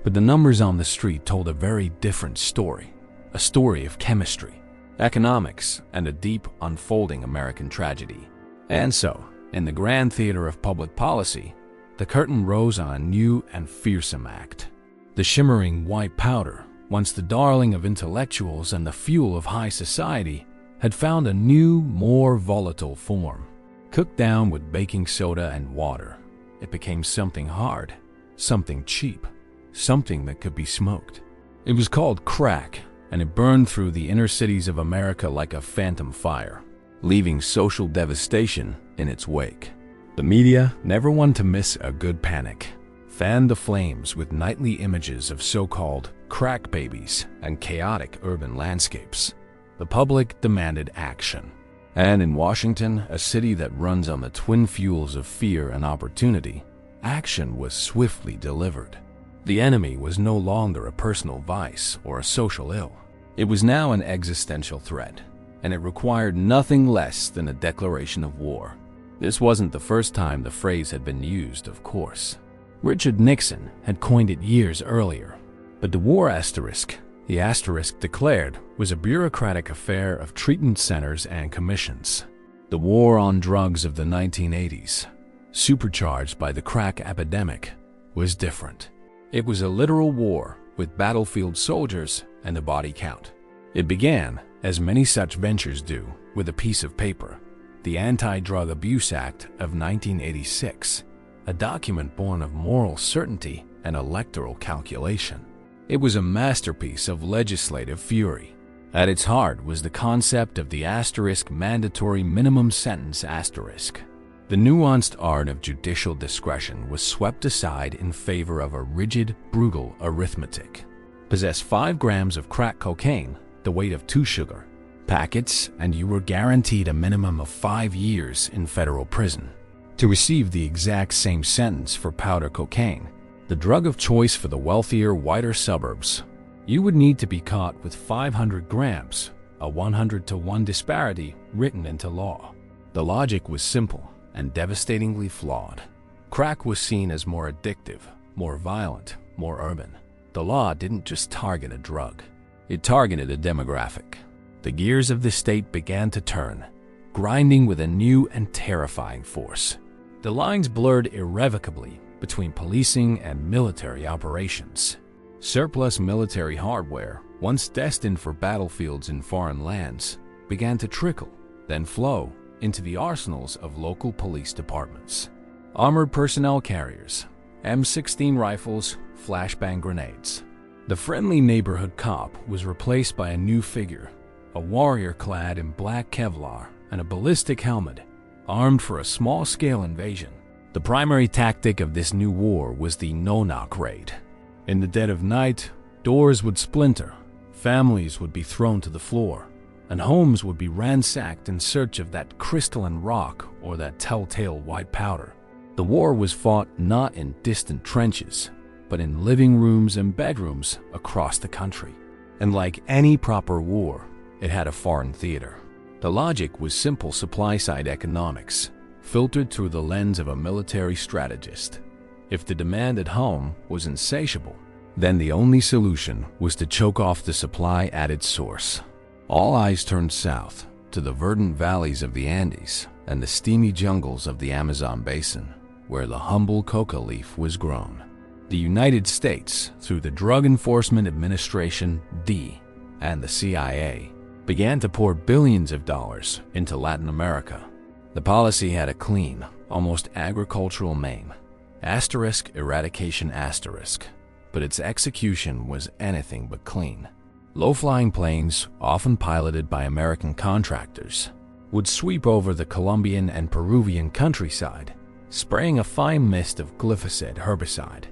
But the numbers on the street told a very different story, a story of chemistry, economics, and a deep, unfolding American tragedy. And so, in the grand theater of public policy, the curtain rose on a new and fearsome act. The shimmering white powder, once the darling of intellectuals and the fuel of high society, had found a new, more volatile form. Cooked down with baking soda and water, it became something hard, something cheap, something that could be smoked. It was called crack, and it burned through the inner cities of America like a phantom fire, leaving social devastation in its wake. The media, never one to miss a good panic, fanned the flames with nightly images of so-called crack babies and chaotic urban landscapes. The public demanded action. And in Washington, a city that runs on the twin fuels of fear and opportunity, action was swiftly delivered. The enemy was no longer a personal vice or a social ill. It was now an existential threat, and it required nothing less than a declaration of war. This wasn't the first time the phrase had been used, of course. Richard Nixon had coined it years earlier. But the war asterisk, the asterisk declared, was a bureaucratic affair of treatment centers and commissions. The war on drugs of the 1980s, supercharged by the crack epidemic, was different. It was a literal war with battlefield soldiers and a body count. It began, as many such ventures do, with a piece of paper, the Anti-Drug Abuse Act of 1986, a document born of moral certainty and electoral calculation. It was a masterpiece of legislative fury. At its heart was the concept of the asterisk mandatory minimum sentence asterisk. The nuanced art of judicial discretion was swept aside in favor of a rigid, brutal arithmetic. Possess 5 grams of crack cocaine, the weight of 2 sugar packets, and you were guaranteed a minimum of 5 years in federal prison. To receive the exact same sentence for powder cocaine, the drug of choice for the wealthier, whiter suburbs, you would need to be caught with 500 grams, a 100-to-1 disparity written into law. The logic was simple and devastatingly flawed. Crack was seen as more addictive, more violent, more urban. The law didn't just target a drug. It targeted a demographic. The gears of the state began to turn, grinding with a new and terrifying force. The lines blurred irrevocably between policing and military operations. Surplus military hardware, once destined for battlefields in foreign lands, began to trickle, then flow, into the arsenals of local police departments. Armored personnel carriers, M16 rifles, flashbang grenades. The friendly neighborhood cop was replaced by a new figure, a warrior clad in black Kevlar and a ballistic helmet, armed for a small-scale invasion. The primary tactic of this new war was the no-knock raid. In the dead of night, doors would splinter, families would be thrown to the floor, and homes would be ransacked in search of that crystalline rock or that telltale white powder. The war was fought not in distant trenches, but in living rooms and bedrooms across the country. And like any proper war, it had a foreign theater. The logic was simple supply-side economics, filtered through the lens of a military strategist. If the demand at home was insatiable, then the only solution was to choke off the supply at its source. All eyes turned south to the verdant valleys of the Andes and the steamy jungles of the Amazon basin, where the humble coca leaf was grown. The United States, through the Drug Enforcement Administration, D, and the CIA, began to pour billions of dollars into Latin America. The policy had a clean, almost agricultural name, asterisk eradication asterisk, but its execution was anything but clean. Low-flying planes, often piloted by American contractors, would sweep over the Colombian and Peruvian countryside, spraying a fine mist of glyphosate herbicide.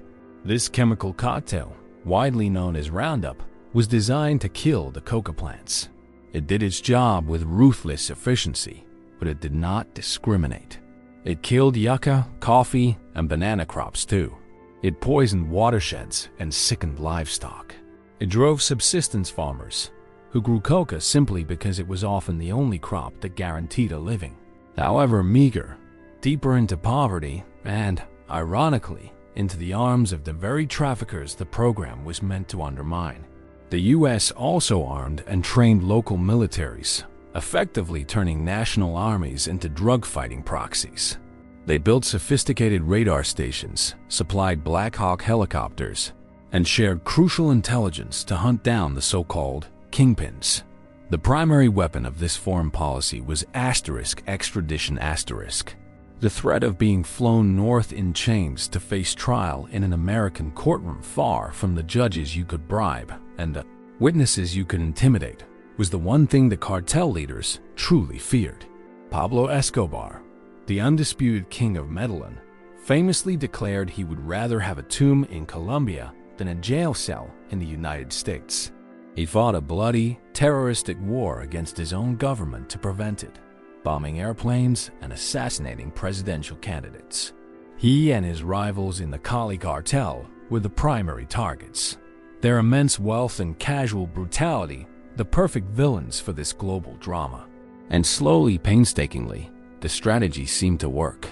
This chemical cocktail, widely known as Roundup, was designed to kill the coca plants. It did its job with ruthless efficiency, but it did not discriminate. It killed yucca, coffee, and banana crops too. It poisoned watersheds and sickened livestock. It drove subsistence farmers, who grew coca simply because it was often the only crop that guaranteed a living. However meager, deeper into poverty and, ironically, into the arms of the very traffickers the program was meant to undermine. The U.S. also armed and trained local militaries, effectively turning national armies into drug-fighting proxies. They built sophisticated radar stations, supplied Black Hawk helicopters, and shared crucial intelligence to hunt down the so-called kingpins. The primary weapon of this foreign policy was asterisk extradition asterisk, the threat of being flown north in chains to face trial in an American courtroom far from the judges you could bribe and Witnesses you could intimidate was the one thing the cartel leaders truly feared. Pablo Escobar, the undisputed king of Medellin, famously declared he would rather have a tomb in Colombia than a jail cell in the United States. He fought a bloody, terroristic war against his own government to prevent it, bombing airplanes and assassinating presidential candidates. He and his rivals in the Cali cartel were the primary targets. Their immense wealth and casual brutality, the perfect villains for this global drama. And slowly, painstakingly, the strategy seemed to work.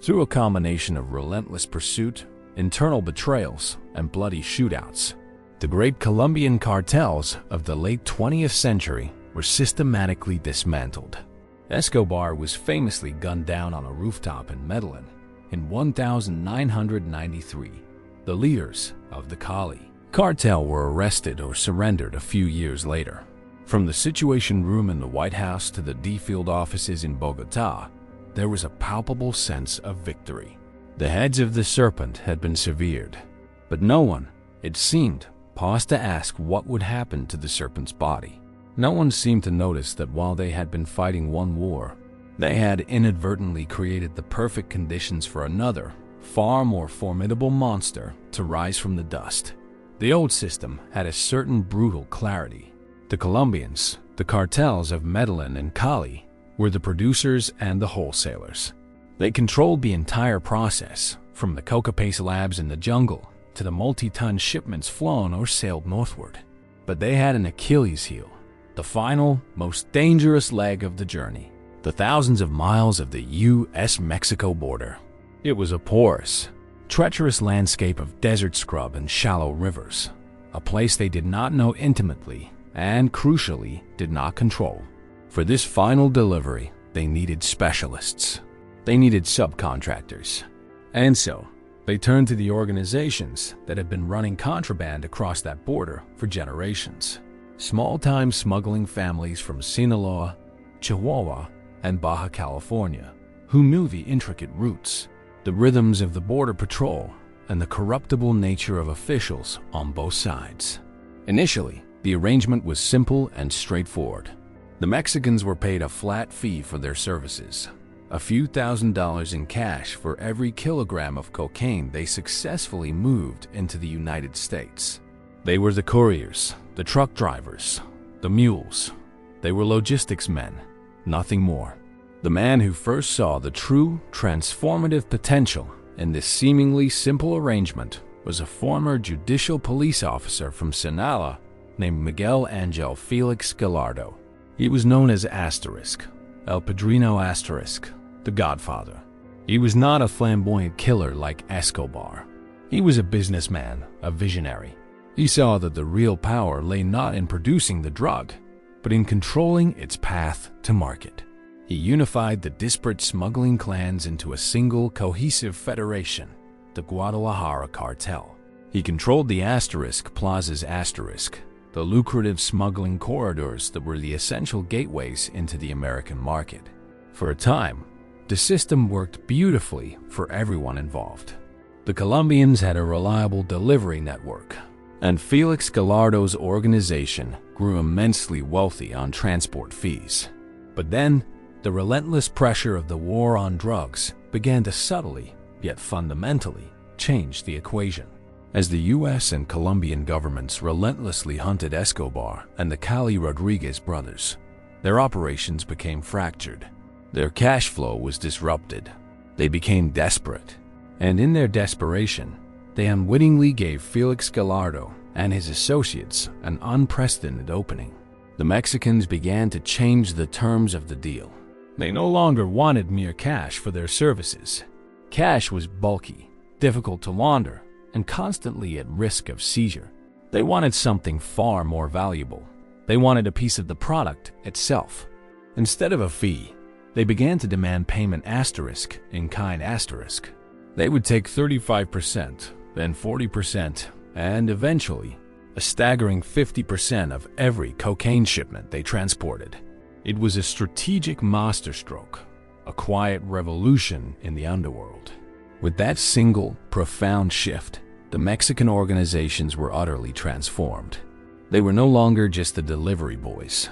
Through a combination of relentless pursuit, internal betrayals, and bloody shootouts, the great Colombian cartels of the late 20th century were systematically dismantled. Escobar was famously gunned down on a rooftop in Medellin in 1993. The leaders of the Cali cartel were arrested or surrendered a few years later. From the Situation Room in the White House to the D-Field offices in Bogota, there was a palpable sense of victory. The heads of the serpent had been severed, but no one, it seemed, paused to ask what would happen to the serpent's body. No one seemed to notice that while they had been fighting one war, they had inadvertently created the perfect conditions for another, far more formidable monster to rise from the dust. The old system had a certain brutal clarity. The Colombians, the cartels of Medellin and Cali, were the producers and the wholesalers. They controlled the entire process, from the coca paste labs in the jungle to the multi-ton shipments flown or sailed northward. But they had an Achilles heel, the final, most dangerous leg of the journey, the thousands of miles of the U.S.-Mexico border. It was a porous, treacherous landscape of desert scrub and shallow rivers, a place they did not know intimately and, crucially, did not control. For this final delivery, they needed specialists. They needed subcontractors. And so, they turned to the organizations that had been running contraband across that border for generations. Small-time smuggling families from Sinaloa, Chihuahua, and Baja California, who knew the intricate routes, the rhythms of the border patrol, and the corruptible nature of officials on both sides. Initially, the arrangement was simple and straightforward. The Mexicans were paid a flat fee for their services, a few $1,000s in cash for every kilogram of cocaine they successfully moved into the United States. They were the couriers, the truck drivers, the mules. They were logistics men, nothing more. The man who first saw the true, transformative potential in this seemingly simple arrangement was a former judicial police officer from Sinaloa named Miguel Angel Felix Gallardo. He was known as Asterisk, El Padrino Asterisk, the Godfather. He was not a flamboyant killer like Escobar. He was a businessman, a visionary. He saw that the real power lay not in producing the drug, but in controlling its path to market. He unified the disparate smuggling clans into a single cohesive federation, the Guadalajara Cartel. He controlled the Asterisk Plaza's Asterisk, the lucrative smuggling corridors that were the essential gateways into the American market. For a time, the system worked beautifully for everyone involved. The Colombians had a reliable delivery network, and Felix Gallardo's organization grew immensely wealthy on transport fees. But then, the relentless pressure of the war on drugs began to subtly, yet fundamentally, change the equation. As the U.S. and Colombian governments relentlessly hunted Escobar and the Cali Rodriguez brothers, their operations became fractured. Their cash flow was disrupted. They became desperate. And in their desperation, they unwittingly gave Felix Gallardo and his associates an unprecedented opening. The Mexicans began to change the terms of the deal. They no longer wanted mere cash for their services. Cash was bulky, difficult to launder, and constantly at risk of seizure. They wanted something far more valuable. They wanted a piece of the product itself. Instead of a fee, they began to demand payment asterisk in kind asterisk. They would take 35%, then 40%, and eventually, a staggering 50% of every cocaine shipment they transported. It was a strategic masterstroke, a quiet revolution in the underworld. With that single, profound shift, the Mexican organizations were utterly transformed. They were no longer just the delivery boys.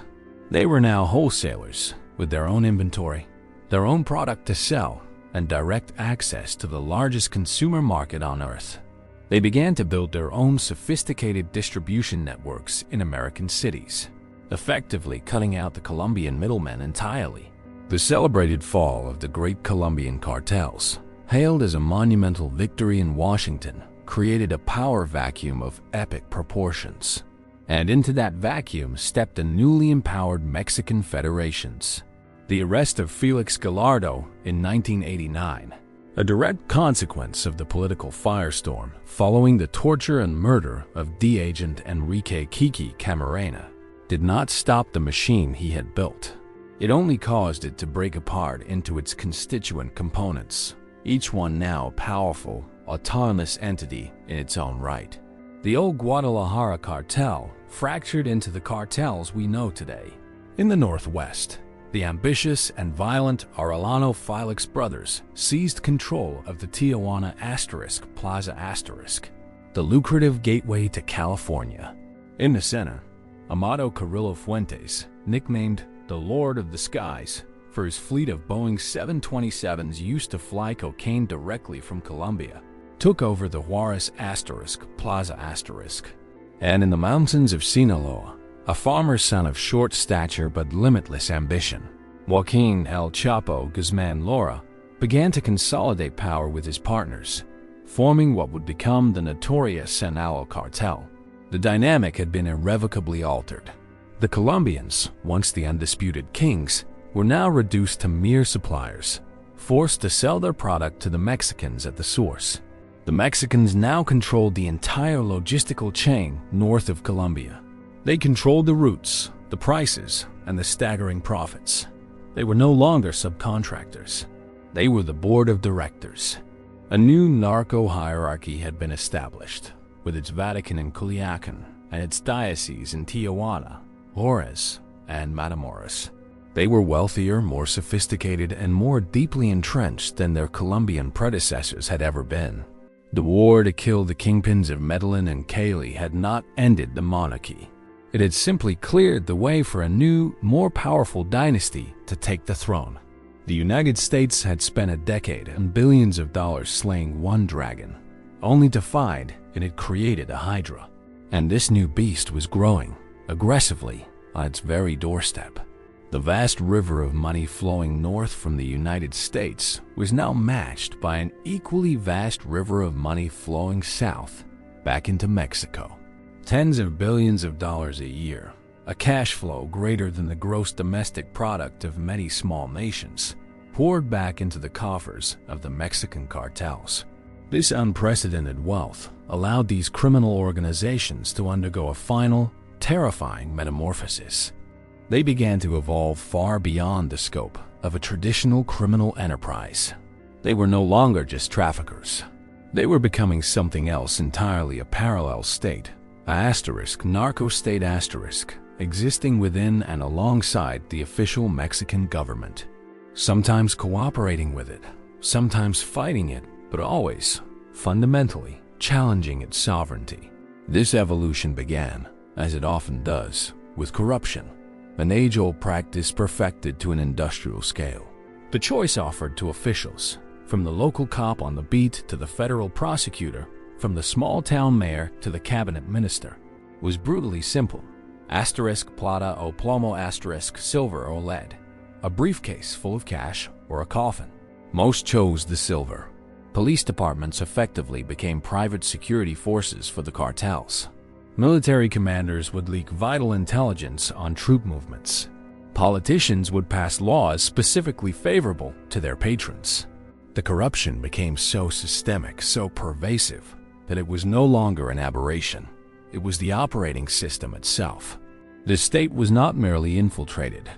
They were now wholesalers with their own inventory, their own product to sell, and direct access to the largest consumer market on earth. They began to build their own sophisticated distribution networks in American cities, effectively cutting out the Colombian middlemen entirely. The celebrated fall of the great Colombian cartels, hailed as a monumental victory in Washington, created a power vacuum of epic proportions. And into that vacuum stepped the newly empowered Mexican federations. The arrest of Felix Gallardo in 1989, a direct consequence of the political firestorm following the torture and murder of D-Agent Enrique Kiki Camarena, did not stop the machine he had built. It only caused it to break apart into its constituent components, each one now a powerful, autonomous entity in its own right. The old Guadalajara cartel fractured into the cartels we know today. In the Northwest, the ambitious and violent Arellano Felix brothers seized control of the Tijuana Plaza, the lucrative gateway to California. In the center, Amado Carrillo Fuentes, nicknamed the Lord of the Skies for his fleet of Boeing 727s used to fly cocaine directly from Colombia, took over the Juarez Plaza. And in the mountains of Sinaloa, a farmer's son of short stature but limitless ambition, Joaquin El Chapo Guzman Lora, began to consolidate power with his partners, forming what would become the notorious Sinaloa cartel. The dynamic had been irrevocably altered. The Colombians, once the undisputed kings, were now reduced to mere suppliers, forced to sell their product to the Mexicans at the source. The Mexicans now controlled the entire logistical chain north of Colombia. They controlled the routes, the prices, and the staggering profits. They were no longer subcontractors. They were the board of directors. A new narco-hierarchy had been established, with its Vatican in Culiacan and its diocese in Tijuana, Juarez, and Matamoros. They were wealthier, more sophisticated, and more deeply entrenched than their Colombian predecessors had ever been. The war to kill the kingpins of Medellin and Cali had not ended the monarchy. It had simply cleared the way for a new, more powerful dynasty to take the throne. The United States had spent a decade and billions of dollars slaying one dragon, only to find it had created a hydra. And this new beast was growing, aggressively, on its very doorstep. The vast river of money flowing north from the United States was now matched by an equally vast river of money flowing south, back into Mexico. Tens of billions of dollars a year, a cash flow greater than the gross domestic product of many small nations, poured back into the coffers of the Mexican cartels. This unprecedented wealth allowed these criminal organizations to undergo a final, terrifying metamorphosis. They began to evolve far beyond the scope of a traditional criminal enterprise. They were no longer just traffickers. They were becoming something else entirely, a parallel state, narco-state, existing within and alongside the official Mexican government. Sometimes cooperating with it, sometimes fighting it, but always, fundamentally, challenging its sovereignty. This evolution began, as it often does, with corruption, an age-old practice perfected to an industrial scale. The choice offered to officials, from the local cop on the beat to the federal prosecutor, from the small-town mayor to the cabinet minister, was brutally simple. Plata o plomo, silver or lead. A briefcase full of cash or a coffin. Most chose the silver. Police departments effectively became private security forces for the cartels. Military commanders would leak vital intelligence on troop movements. Politicians would pass laws specifically favorable to their patrons. The corruption became so systemic, so pervasive, that it was no longer an aberration. It was the operating system itself. The state was not merely infiltrated.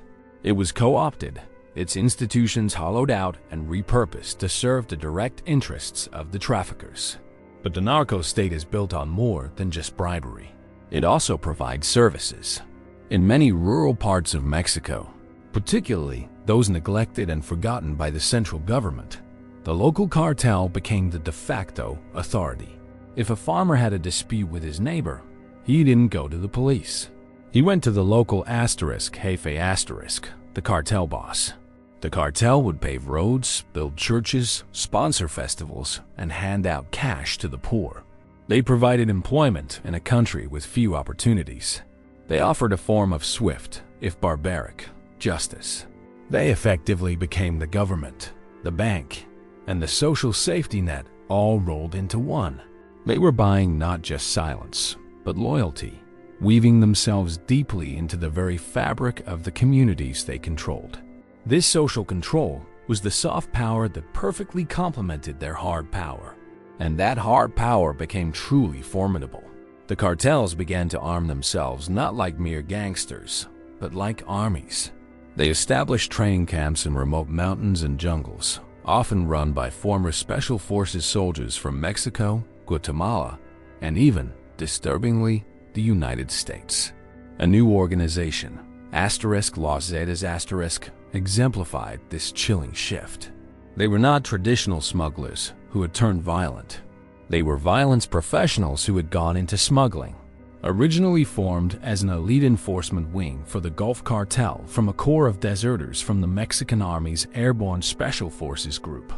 It was co-opted, its institutions hollowed out and repurposed to serve the direct interests of the traffickers. But the narco-state is built on more than just bribery. It also provides services. In many rural parts of Mexico, particularly those neglected and forgotten by the central government, the local cartel became the de facto authority. If a farmer had a dispute with his neighbor, he didn't go to the police. He went to the local Jefe, the cartel boss. The cartel would pave roads, build churches, sponsor festivals, and hand out cash to the poor. They provided employment in a country with few opportunities. They offered a form of swift, if barbaric, justice. They effectively became the government, the bank, and the social safety net all rolled into one. They were buying not just silence, but loyalty, weaving themselves deeply into the very fabric of the communities they controlled. This social control was the soft power that perfectly complemented their hard power. And that hard power became truly formidable. The cartels began to arm themselves not like mere gangsters, but like armies. They established training camps in remote mountains and jungles, often run by former Special Forces soldiers from Mexico, Guatemala, and even, disturbingly, the United States. A new organization, Los Zetas exemplified this chilling shift. They were not traditional smugglers who had turned violent. They were violence professionals who had gone into smuggling. Originally formed as an elite enforcement wing for the Gulf Cartel from a corps of deserters from the Mexican Army's Airborne Special Forces Group,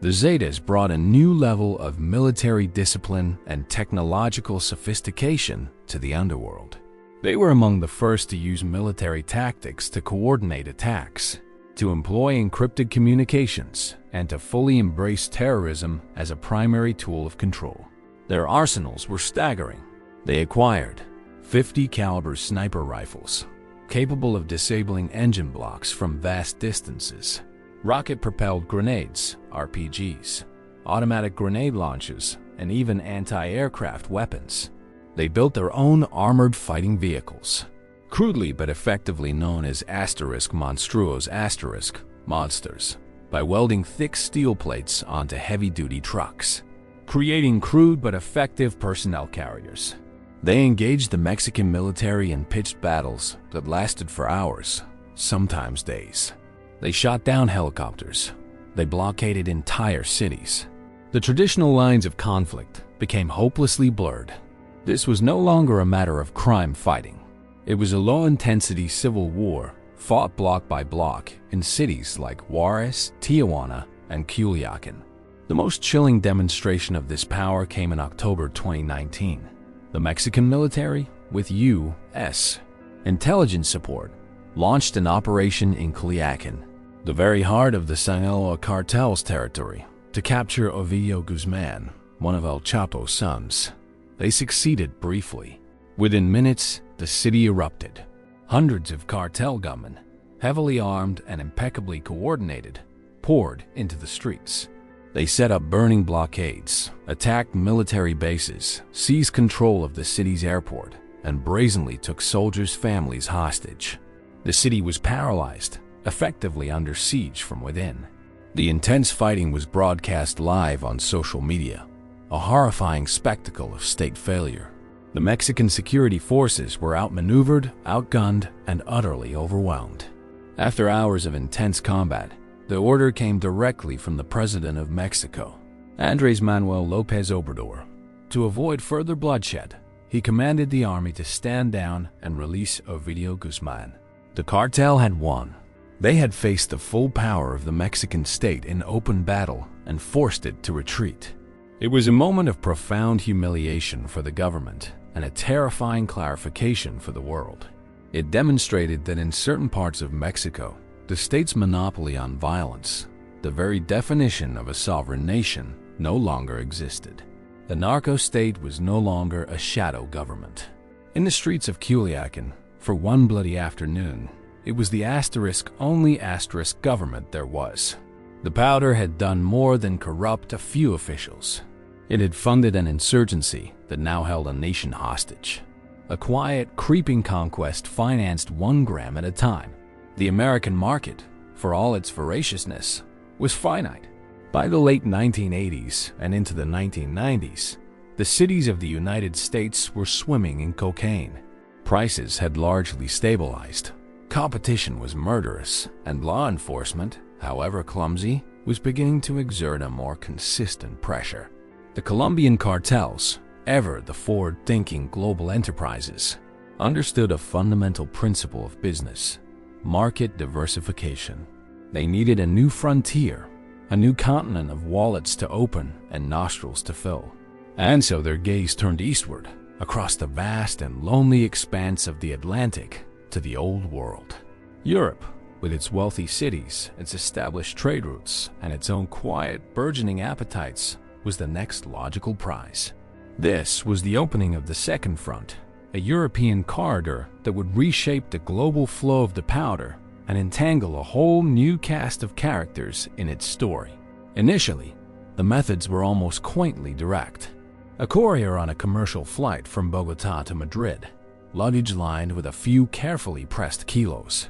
the Zetas brought a new level of military discipline and technological sophistication to the underworld. They were among the first to use military tactics to coordinate attacks, to employ encrypted communications, and to fully embrace terrorism as a primary tool of control. Their arsenals were staggering. They acquired 50 caliber sniper rifles, capable of disabling engine blocks from vast distances, rocket-propelled grenades, RPGs, automatic grenade launchers, and even anti-aircraft weapons. They built their own armored fighting vehicles, crudely but effectively known as monsters, by welding thick steel plates onto heavy-duty trucks, creating crude but effective personnel carriers. They engaged the Mexican military in pitched battles that lasted for hours, sometimes days. They shot down helicopters. They blockaded entire cities. The traditional lines of conflict became hopelessly blurred. This was no longer a matter of crime fighting. It was a low-intensity civil war fought block by block in cities like Juarez, Tijuana, and Culiacan. The most chilling demonstration of this power came in October 2019. The Mexican military, with U.S. intelligence support, launched an operation in Culiacan, the very heart of the Sinaloa cartel's territory, to capture Ovidio Guzman, one of El Chapo's sons. They succeeded briefly. Within minutes, the city erupted. Hundreds of cartel gunmen, heavily armed and impeccably coordinated, poured into the streets. They set up burning blockades, attacked military bases, seized control of the city's airport, and brazenly took soldiers' families hostage. The city was paralyzed, effectively under siege from within. The intense fighting was broadcast live on social media, a horrifying spectacle of state failure. The Mexican security forces were outmaneuvered, outgunned, and utterly overwhelmed. After hours of intense combat, the order came directly from the President of Mexico, Andrés Manuel López Obrador. To avoid further bloodshed, he commanded the army to stand down and release Ovidio Guzman. The cartel had won. They had faced the full power of the Mexican state in open battle and forced it to retreat. It was a moment of profound humiliation for the government and a terrifying clarification for the world. It demonstrated that in certain parts of Mexico, the state's monopoly on violence, the very definition of a sovereign nation, no longer existed. The narco-state was no longer a shadow government. In the streets of Culiacan, for one bloody afternoon, it was the only government there was. The powder had done more than corrupt a few officials. It had funded an insurgency that now held a nation hostage. A quiet, creeping conquest financed 1 gram at a time. The American market, for all its voraciousness, was finite. By the late 1980s and into the 1990s, the cities of the United States were swimming in cocaine. Prices had largely stabilized. Competition was murderous, and law enforcement, however clumsy, was beginning to exert a more consistent pressure. The Colombian cartels, However, the forward-thinking global enterprises understood a fundamental principle of business: market diversification. They needed a new frontier, a new continent of wallets to open and nostrils to fill. And so their gaze turned eastward, across the vast and lonely expanse of the Atlantic to the Old World. Europe, with its wealthy cities, its established trade routes, and its own quiet, burgeoning appetites, was the next logical prize. This was the opening of the second front, a European corridor that would reshape the global flow of the powder and entangle a whole new cast of characters in its story. Initially, the methods were almost quaintly direct. A courier on a commercial flight from Bogota to Madrid, luggage lined with a few carefully pressed kilos.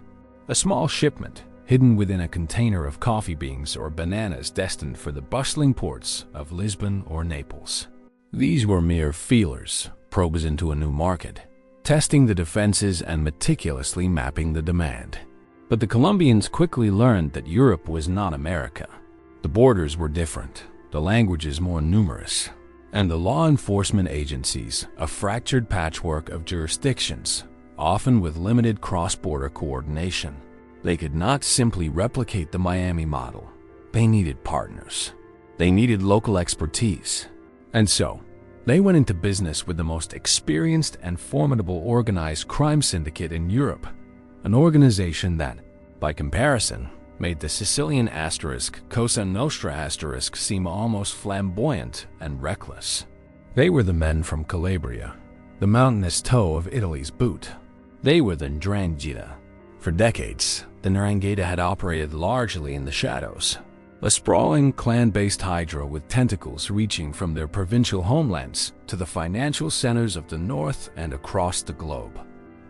A small shipment hidden within a container of coffee beans or bananas destined for the bustling ports of Lisbon or Naples. These were mere feelers, probes into a new market, testing the defenses and meticulously mapping the demand. But the Colombians quickly learned that Europe was not America. The borders were different, the languages more numerous, and the law enforcement agencies a fractured patchwork of jurisdictions, often with limited cross-border coordination. They could not simply replicate the Miami model. They needed partners. They needed local expertise. And so, they went into business with the most experienced and formidable organized crime syndicate in Europe, an organization that, by comparison, made the Sicilian Cosa Nostra seem almost flamboyant and reckless. They were the men from Calabria, the mountainous toe of Italy's boot. They were the 'Ndrangheta. For decades, the 'Ndrangheta had operated largely in the shadows, a sprawling clan-based hydra with tentacles reaching from their provincial homelands to the financial centers of the north and across the globe.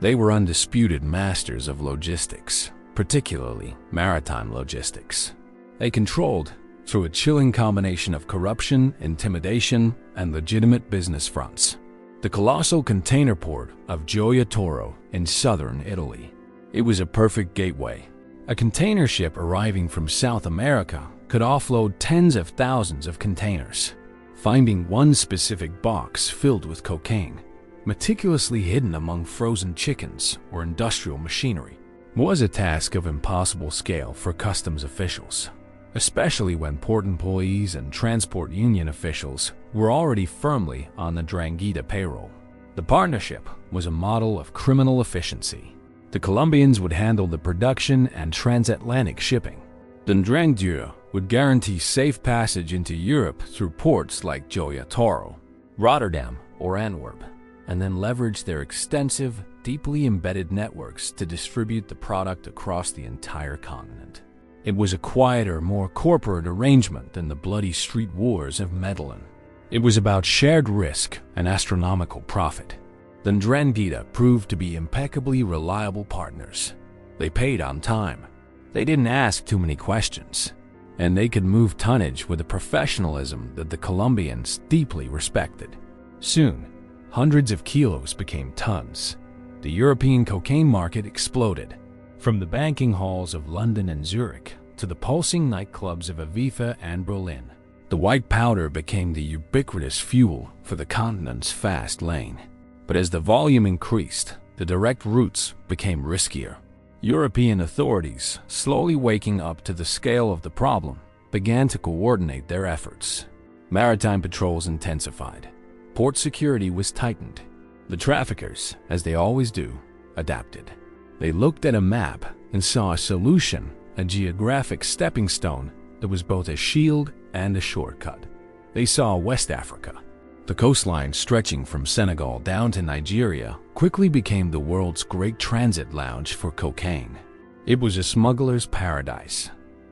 They were undisputed masters of logistics, particularly maritime logistics. They controlled, through a chilling combination of corruption, intimidation, and legitimate business fronts, the colossal container port of Gioia Tauro in southern Italy. It was a perfect gateway. A container ship arriving from South America could offload tens of thousands of containers. Finding one specific box filled with cocaine, meticulously hidden among frozen chickens or industrial machinery, was a task of impossible scale for customs officials, especially when port employees and transport union officials were already firmly on the 'Ndrangheta payroll. The partnership was a model of criminal efficiency. The Colombians would handle the production and transatlantic shipping. The 'Ndrangheta would guarantee safe passage into Europe through ports like Gioia Tauro, Rotterdam, or Antwerp, and then leverage their extensive, deeply embedded networks to distribute the product across the entire continent. It was a quieter, more corporate arrangement than the bloody street wars of Medellin. It was about shared risk and astronomical profit. The 'Ndrangheta proved to be impeccably reliable partners. They paid on time. They didn't ask too many questions. And they could move tonnage with a professionalism that the Colombians deeply respected. Soon, hundreds of kilos became tons. The European cocaine market exploded. From the banking halls of London and Zurich to the pulsing nightclubs of Ibiza and Berlin, the white powder became the ubiquitous fuel for the continent's fast lane. But as the volume increased, the direct routes became riskier. European authorities, slowly waking up to the scale of the problem, began to coordinate their efforts. Maritime patrols intensified. Port security was tightened. The traffickers, as they always do, adapted. They looked at a map and saw a solution, a geographic stepping stone that was both a shield and a shortcut. They saw West Africa. The coastline stretching from Senegal down to Nigeria quickly became the world's great transit lounge for cocaine. It was a smuggler's paradise,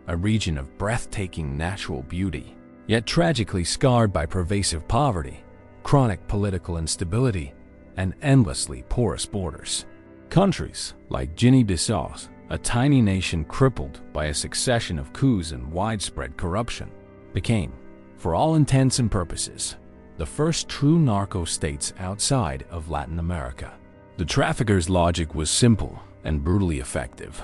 a region of breathtaking natural beauty, yet tragically scarred by pervasive poverty, chronic political instability, and endlessly porous borders. Countries like Guinea-Bissau, a tiny nation crippled by a succession of coups and widespread corruption, became, for all intents and purposes, the first true narco-states outside of Latin America. The traffickers' logic was simple and brutally effective.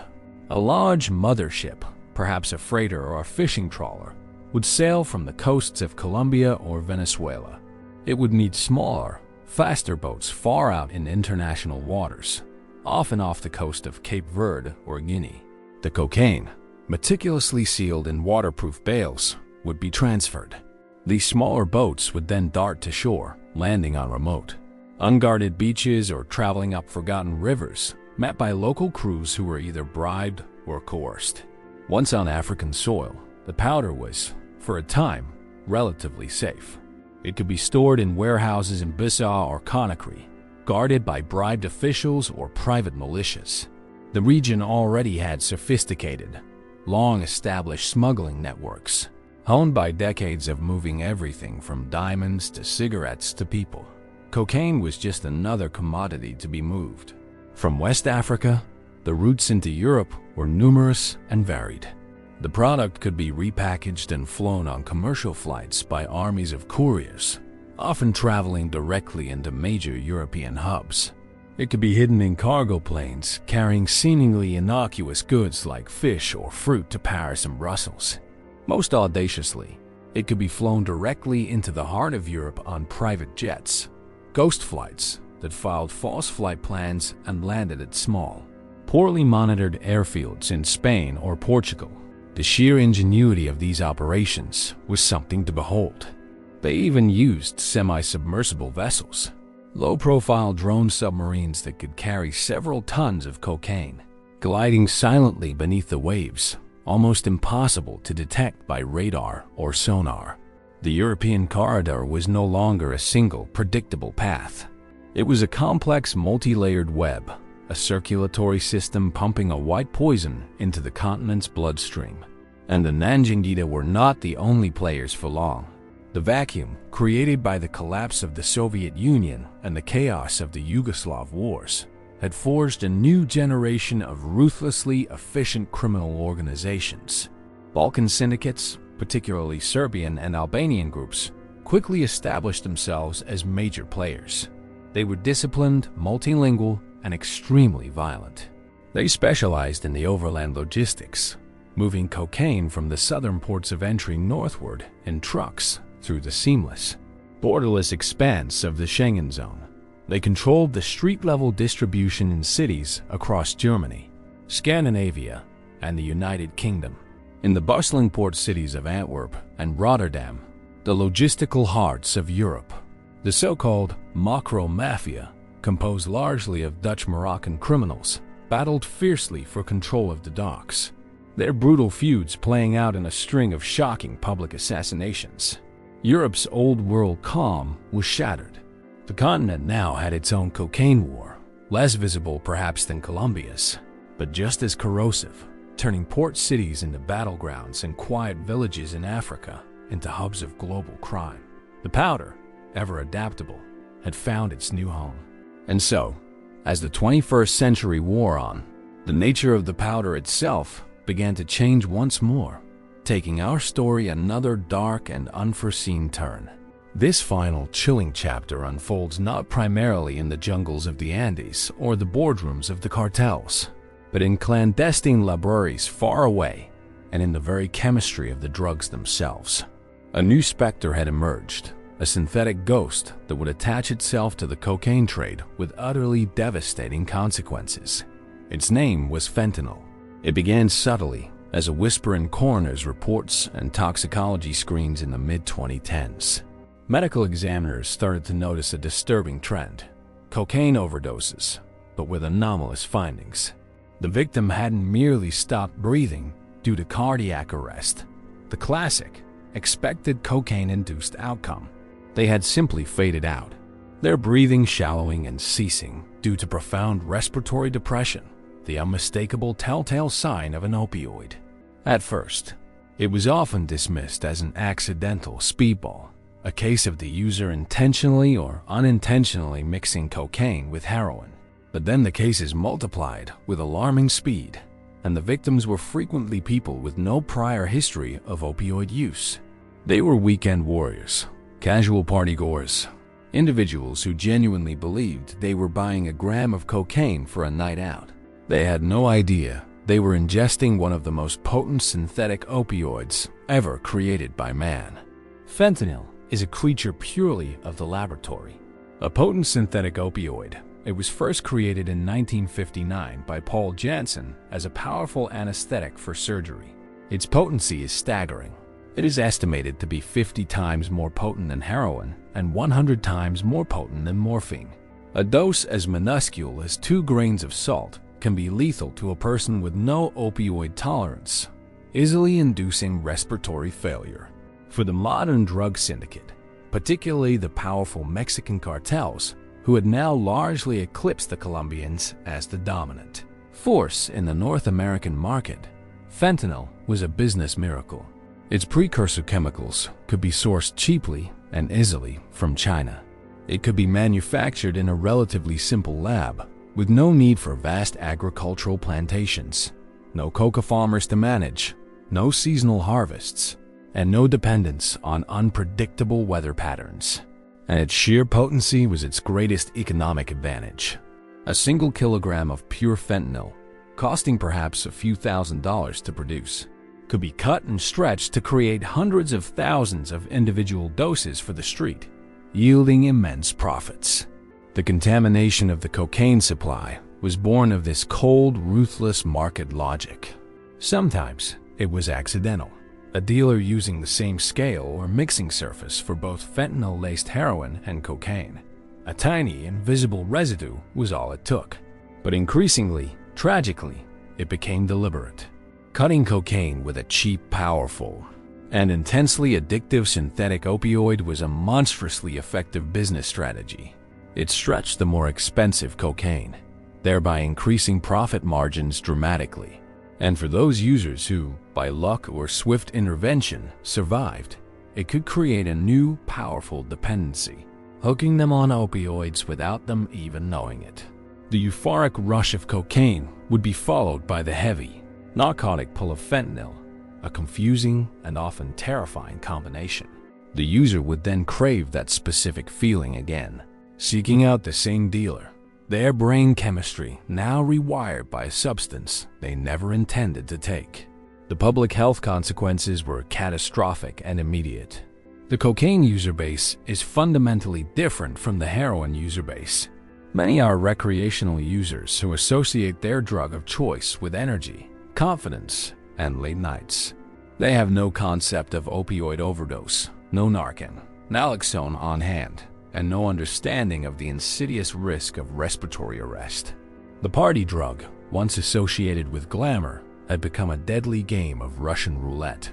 A large mothership, perhaps a freighter or a fishing trawler, would sail from the coasts of Colombia or Venezuela. It would need smaller, faster boats far out in international waters, often off the coast of Cape Verde or Guinea. The cocaine, meticulously sealed in waterproof bales, would be transferred. These smaller boats would then dart to shore, landing on remote, unguarded beaches or traveling up forgotten rivers, met by local crews who were either bribed or coerced. Once on African soil, the powder was, for a time, relatively safe. It could be stored in warehouses in Bissau or Conakry, guarded by bribed officials or private militias. The region already had sophisticated, long-established smuggling networks, honed by decades of moving everything from diamonds to cigarettes to people. Cocaine was just another commodity to be moved. From West Africa, the routes into Europe were numerous and varied. The product could be repackaged and flown on commercial flights by armies of couriers, often traveling directly into major European hubs. It could be hidden in cargo planes, carrying seemingly innocuous goods like fish or fruit to Paris and Brussels. Most audaciously, it could be flown directly into the heart of Europe on private jets, ghost flights that filed false flight plans and landed at small, poorly monitored airfields in Spain or Portugal. The sheer ingenuity of these operations was something to behold. They even used semi-submersible vessels, low-profile drone submarines that could carry several tons of cocaine, gliding silently beneath the waves, almost impossible to detect by radar or sonar. The European corridor was no longer a single, predictable path. It was a complex, multi-layered web, a circulatory system pumping a white poison into the continent's bloodstream. And the Nanjingita were not the only players for long. The vacuum, created by the collapse of the Soviet Union and the chaos of the Yugoslav wars, had forged a new generation of ruthlessly efficient criminal organizations. Balkan syndicates, particularly Serbian and Albanian groups, quickly established themselves as major players. They were disciplined, multilingual, and extremely violent. They specialized in the overland logistics, moving cocaine from the southern ports of entry northward in trucks through the seamless, borderless expanse of the Schengen zone. They controlled the street-level distribution in cities across Germany, Scandinavia, and the United Kingdom. In the bustling port cities of Antwerp and Rotterdam, the logistical hearts of Europe, the so-called macro-mafia, composed largely of Dutch-Moroccan criminals, battled fiercely for control of the docks, their brutal feuds playing out in a string of shocking public assassinations. Europe's old-world calm was shattered. The continent now had its own cocaine war, less visible perhaps than Colombia's, but just as corrosive, turning port cities into battlegrounds and quiet villages in Africa into hubs of global crime. The powder, ever adaptable, had found its new home. And so, as the 21st century wore on, the nature of the powder itself began to change once more, taking our story another dark and unforeseen turn. This final chilling chapter unfolds not primarily in the jungles of the Andes or the boardrooms of the cartels, but in clandestine libraries far away and in the very chemistry of the drugs themselves. A new specter had emerged, a synthetic ghost that would attach itself to the cocaine trade with utterly devastating consequences. Its name was fentanyl. It began subtly as a whisper in coroner's reports and toxicology screens in the mid-2010s. Medical examiners started to notice a disturbing trend: cocaine overdoses, but with anomalous findings. The victim hadn't merely stopped breathing due to cardiac arrest, the classic, expected cocaine-induced outcome. They had simply faded out, their breathing shallowing and ceasing due to profound respiratory depression, the unmistakable telltale sign of an opioid. At first, it was often dismissed as an accidental speedball, a case of the user intentionally or unintentionally mixing cocaine with heroin. But then the cases multiplied with alarming speed, and the victims were frequently people with no prior history of opioid use. They were weekend warriors, casual partygoers, individuals who genuinely believed they were buying a gram of cocaine for a night out. They had no idea they were ingesting one of the most potent synthetic opioids ever created by man. Fentanyl is a creature purely of the laboratory. A potent synthetic opioid, it was first created in 1959 by Paul Janssen as a powerful anesthetic for surgery. Its potency is staggering. It is estimated to be 50 times more potent than heroin and 100 times more potent than morphine. A dose as minuscule as 2 grains of salt can be lethal to a person with no opioid tolerance, easily inducing respiratory failure. For the modern drug syndicate, particularly the powerful Mexican cartels, who had now largely eclipsed the Colombians as the dominant force in the North American market, fentanyl was a business miracle. Its precursor chemicals could be sourced cheaply and easily from China. It could be manufactured in a relatively simple lab, with no need for vast agricultural plantations, no coca farmers to manage, no seasonal harvests, and no dependence on unpredictable weather patterns. And its sheer potency was its greatest economic advantage. A single kilogram of pure fentanyl, costing perhaps a few $1,000s to produce, could be cut and stretched to create hundreds of thousands of individual doses for the street, yielding immense profits. The contamination of the cocaine supply was born of this cold, ruthless market logic. Sometimes it was accidental. A dealer using the same scale or mixing surface for both fentanyl-laced heroin and cocaine. A tiny, invisible residue was all it took. But increasingly, tragically, it became deliberate. Cutting cocaine with a cheap, powerful, and intensely addictive synthetic opioid was a monstrously effective business strategy. It stretched the more expensive cocaine, thereby increasing profit margins dramatically. And for those users who, by luck or swift intervention, survived, it could create a new, powerful dependency, hooking them on opioids without them even knowing it. The euphoric rush of cocaine would be followed by the heavy, narcotic pull of fentanyl, a confusing and often terrifying combination. The user would then crave that specific feeling again, seeking out the same dealer, their brain chemistry now rewired by a substance they never intended to take. The public health consequences were catastrophic and immediate. The cocaine user base is fundamentally different from the heroin user base. Many are recreational users who associate their drug of choice with energy, confidence, and late nights. They have no concept of opioid overdose, no Narcan, naloxone on hand, and no understanding of the insidious risk of respiratory arrest. The party drug, once associated with glamour, had become a deadly game of Russian roulette.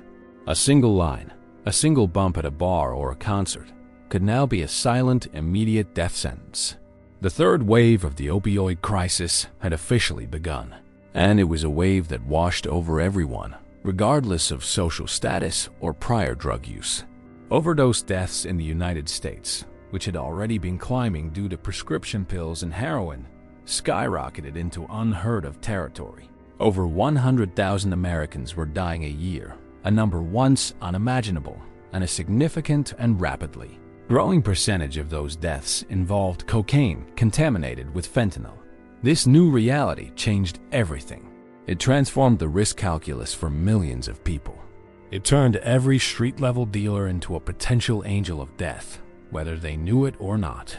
A single line, a single bump at a bar or a concert, could now be a silent, immediate death sentence. The third wave of the opioid crisis had officially begun, and it was a wave that washed over everyone, regardless of social status or prior drug use. Overdose deaths in the United States, which had already been climbing due to prescription pills and heroin, skyrocketed into unheard-of territory. Over 100,000 Americans were dying a year, a number once unimaginable, and a significant and rapidly growing percentage of those deaths involved cocaine contaminated with fentanyl. This new reality changed everything. It transformed the risk calculus for millions of people. It turned every street-level dealer into a potential angel of death, whether they knew it or not.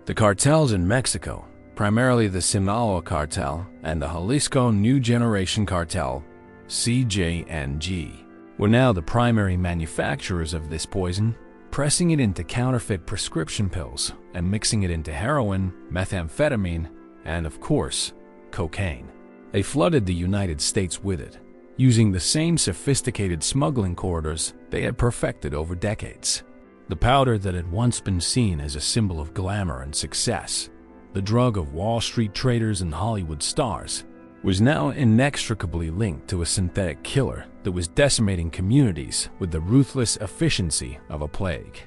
The cartels in Mexico, primarily the Sinaloa cartel and the Jalisco New Generation cartel, CJNG, were now the primary manufacturers of this poison, pressing it into counterfeit prescription pills and mixing it into heroin, methamphetamine, and, of course, cocaine. They flooded the United States with it, using the same sophisticated smuggling corridors they had perfected over decades. The powder that had once been seen as a symbol of glamour and success, the drug of Wall Street traders and Hollywood stars, was now inextricably linked to a synthetic killer that was decimating communities with the ruthless efficiency of a plague.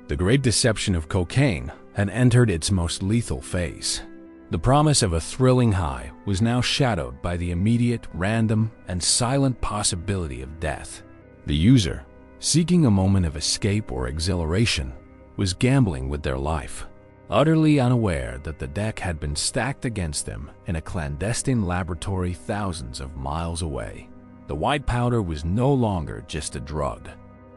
The great deception of cocaine had entered its most lethal phase. The promise of a thrilling high was now shadowed by the immediate, random, and silent possibility of death. The user, seeking a moment of escape or exhilaration, was gambling with their life, utterly unaware that the deck had been stacked against them in a clandestine laboratory thousands of miles away. The white powder was no longer just a drug.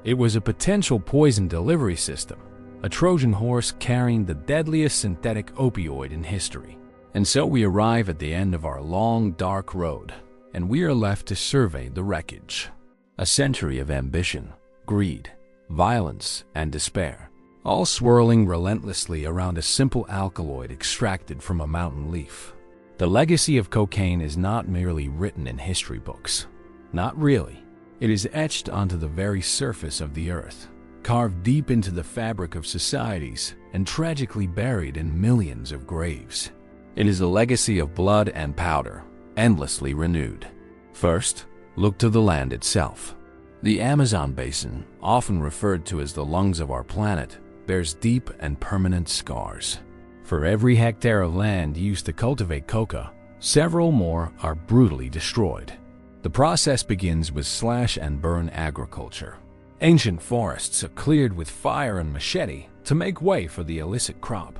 It was a potential poison delivery system, a Trojan horse carrying the deadliest synthetic opioid in history. And so we arrive at the end of our long, dark road, and we are left to survey the wreckage. A century of ambition, greed, violence, and despair, all swirling relentlessly around a simple alkaloid extracted from a mountain leaf. The legacy of cocaine is not merely written in history books. Not really. It is etched onto the very surface of the earth, carved deep into the fabric of societies, and tragically buried in millions of graves. It is a legacy of blood and powder, endlessly renewed. First, look to the land itself. The Amazon basin, often referred to as the lungs of our planet, bears deep and permanent scars. For every hectare of land used to cultivate coca, several more are brutally destroyed. The process begins with slash-and-burn agriculture. Ancient forests are cleared with fire and machete to make way for the illicit crop.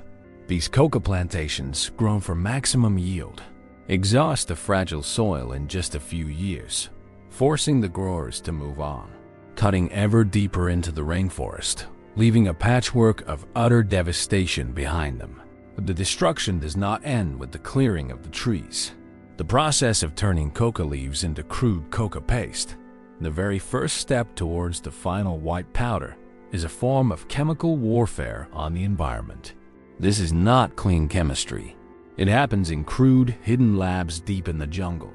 These coca plantations, grown for maximum yield, exhaust the fragile soil in just a few years, forcing the growers to move on, cutting ever deeper into the rainforest, leaving a patchwork of utter devastation behind them. But the destruction does not end with the clearing of the trees. The process of turning coca leaves into crude coca paste, the very first step towards the final white powder, is a form of chemical warfare on the environment. This is not clean chemistry. It happens in crude, hidden labs deep in the jungle,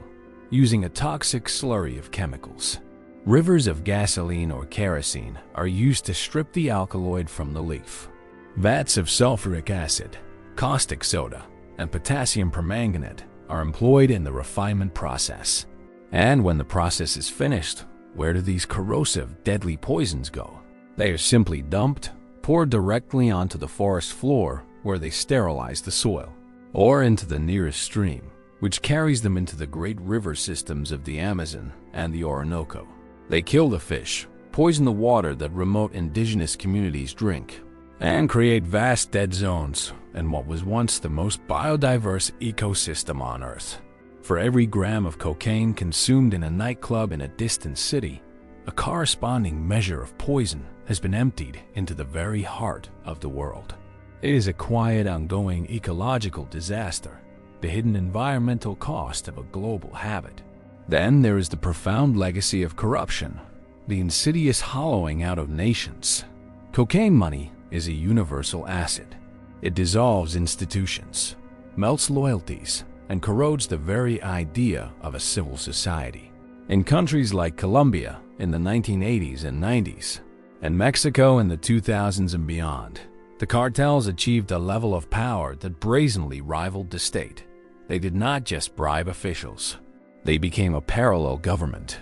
using a toxic slurry of chemicals. Rivers of gasoline or kerosene are used to strip the alkaloid from the leaf. Vats of sulfuric acid, caustic soda, and potassium permanganate are employed in the refinement process. And when the process is finished, where do these corrosive, deadly poisons go? They are simply dumped, poured directly onto the forest floor where they sterilize the soil, or into the nearest stream, which carries them into the great river systems of the Amazon and the Orinoco. They kill the fish, poison the water that remote indigenous communities drink, and create vast dead zones in what was once the most biodiverse ecosystem on Earth. For every gram of cocaine consumed in a nightclub in a distant city, a corresponding measure of poison has been emptied into the very heart of the world. It is a quiet, ongoing ecological disaster, the hidden environmental cost of a global habit. Then there is the profound legacy of corruption, the insidious hollowing out of nations. Cocaine money is a universal acid. It dissolves institutions, melts loyalties, and corrodes the very idea of a civil society. In countries like Colombia in the 1980s and 90s, and Mexico in the 2000s and beyond, the cartels achieved a level of power that brazenly rivaled the state. They did not just bribe officials. They became a parallel government.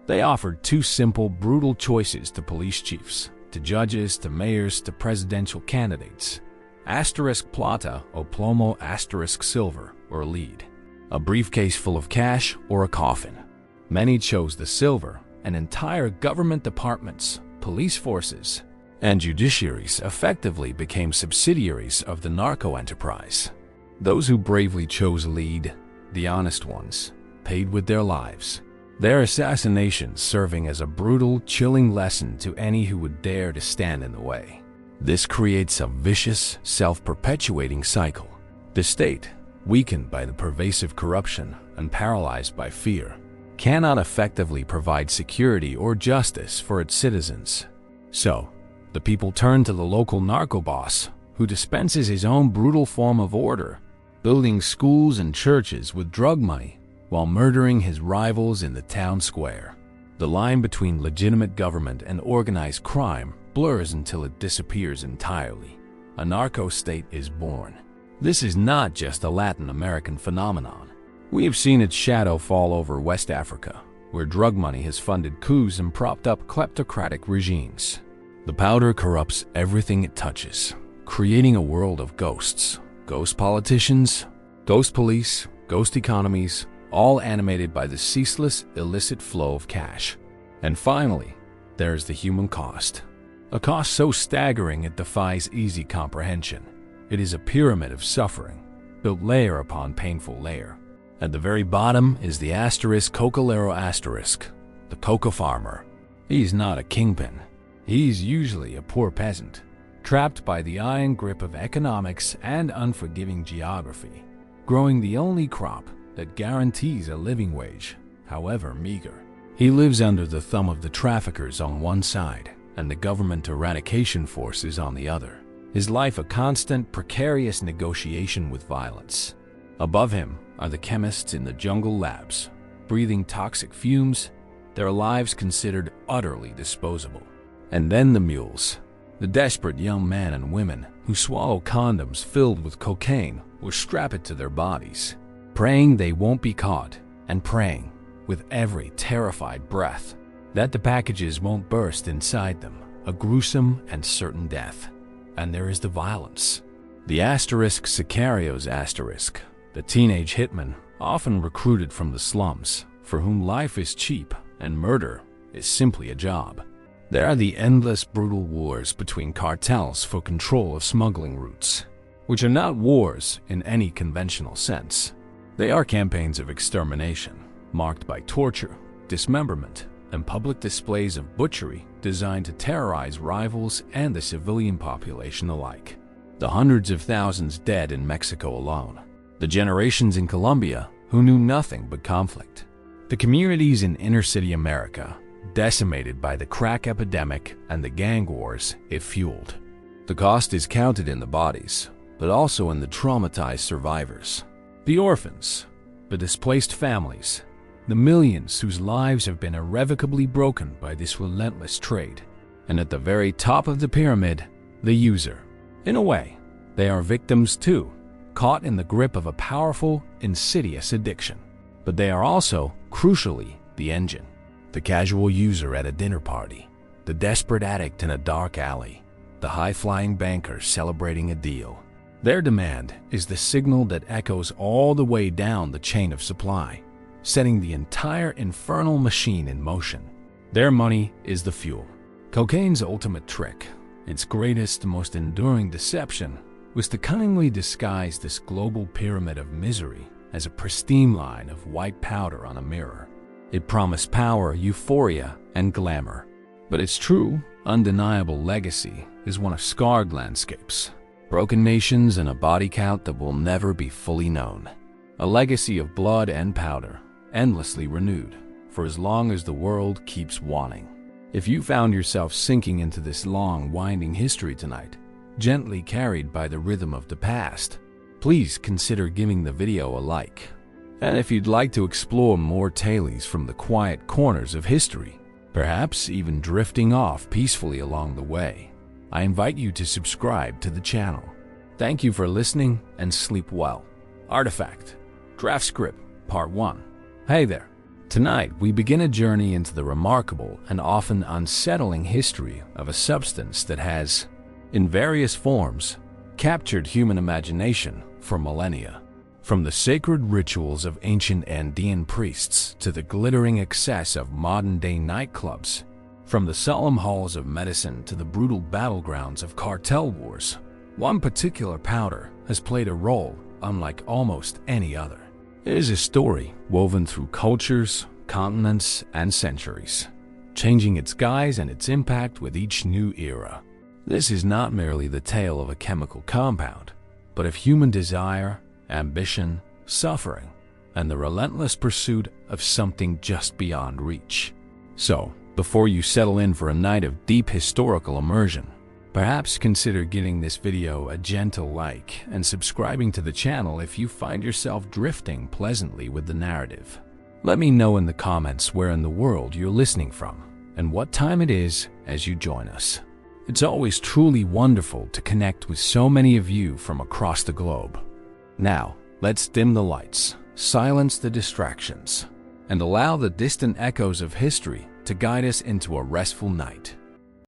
They offered two simple, brutal choices to police chiefs, to judges, to mayors, to presidential candidates. Asterisk plata o plomo asterisk silver or lead. A briefcase full of cash or a coffin. Many chose the silver, and entire government departments, police forces, and judiciaries effectively became subsidiaries of the narco enterprise. Those who bravely chose lead, the honest ones, paid with their lives. Their assassinations serving as a brutal, chilling lesson to any who would dare to stand in the way. This creates a vicious, self-perpetuating cycle. The state, weakened by the pervasive corruption and paralyzed by fear, cannot effectively provide security or justice for its citizens. So, the people turn to the local narco boss, who dispenses his own brutal form of order, building schools and churches with drug money while murdering his rivals in the town square. The line between legitimate government and organized crime blurs until it disappears entirely. A narco-state is born. This is not just a Latin American phenomenon. We have seen its shadow fall over West Africa, where drug money has funded coups and propped up kleptocratic regimes. The powder corrupts everything it touches, creating a world of ghosts. Ghost politicians, ghost police, ghost economies, all animated by the ceaseless, illicit flow of cash. And finally, there is the human cost. A cost so staggering it defies easy comprehension. It is a pyramid of suffering, built layer upon painful layer. At the very bottom is the asterisk cocalero asterisk, the coca farmer. He is not a kingpin. He's usually a poor peasant, trapped by the iron grip of economics and unforgiving geography, growing the only crop that guarantees a living wage, however meager. He lives under the thumb of the traffickers on one side and the government eradication forces on the other. His life a constant, precarious negotiation with violence. Above him are the chemists in the jungle labs, breathing toxic fumes, their lives considered utterly disposable. And then the mules, the desperate young men and women who swallow condoms filled with cocaine or strap it to their bodies, praying they won't be caught and praying with every terrified breath that the packages won't burst inside them, a gruesome and certain death. And there is the violence. The asterisk Sicarios asterisk, the teenage hitman often recruited from the slums, for whom life is cheap and murder is simply a job. There are the endless brutal wars between cartels for control of smuggling routes, which are not wars in any conventional sense. They are campaigns of extermination, marked by torture, dismemberment, and public displays of butchery designed to terrorize rivals and the civilian population alike. The hundreds of thousands dead in Mexico alone, the generations in Colombia who knew nothing but conflict, the communities in inner-city America decimated by the crack epidemic and the gang wars it fueled. The cost is counted in the bodies, but also in the traumatized survivors, the orphans, the displaced families, the millions whose lives have been irrevocably broken by this relentless trade. And at the very top of the pyramid, the user. In a way, they are victims too, caught in the grip of a powerful, insidious addiction. But they are also, crucially, the engine. The casual user at a dinner party, the desperate addict in a dark alley, the high-flying banker celebrating a deal. Their demand is the signal that echoes all the way down the chain of supply, setting the entire infernal machine in motion. Their money is the fuel. Cocaine's ultimate trick, its greatest, most enduring deception, was to cunningly disguise this global pyramid of misery as a pristine line of white powder on a mirror. It promised power, euphoria, and glamour. But its true, undeniable legacy is one of scarred landscapes, broken nations, and a body count that will never be fully known. A legacy of blood and powder, endlessly renewed, for as long as the world keeps wanting. If you found yourself sinking into this long, winding history tonight, gently carried by the rhythm of the past, please consider giving the video a like. And if you'd like to explore more tales from the quiet corners of history, perhaps even drifting off peacefully along the way, I invite you to subscribe to the channel. Thank you for listening and sleep well. Artifact, Draft Script, Part 1. Hey there. Tonight, we begin a journey into the remarkable and often unsettling history of a substance that has, in various forms, captured human imagination for millennia. From the sacred rituals of ancient Andean priests to the glittering excess of modern-day nightclubs, from the solemn halls of medicine to the brutal battlegrounds of cartel wars, one particular powder has played a role unlike almost any other. It is a story woven through cultures, continents, and centuries, changing its guise and its impact with each new era. This is not merely the tale of a chemical compound, but of human desire, ambition, suffering, and the relentless pursuit of something just beyond reach. So, before you settle in for a night of deep historical immersion, perhaps consider giving this video a gentle like and subscribing to the channel if you find yourself drifting pleasantly with the narrative. Let me know in the comments where in the world you're listening from and what time it is as you join us. It's always truly wonderful to connect with so many of you from across the globe. Now, let's dim the lights, silence the distractions, and allow the distant echoes of history to guide us into a restful night.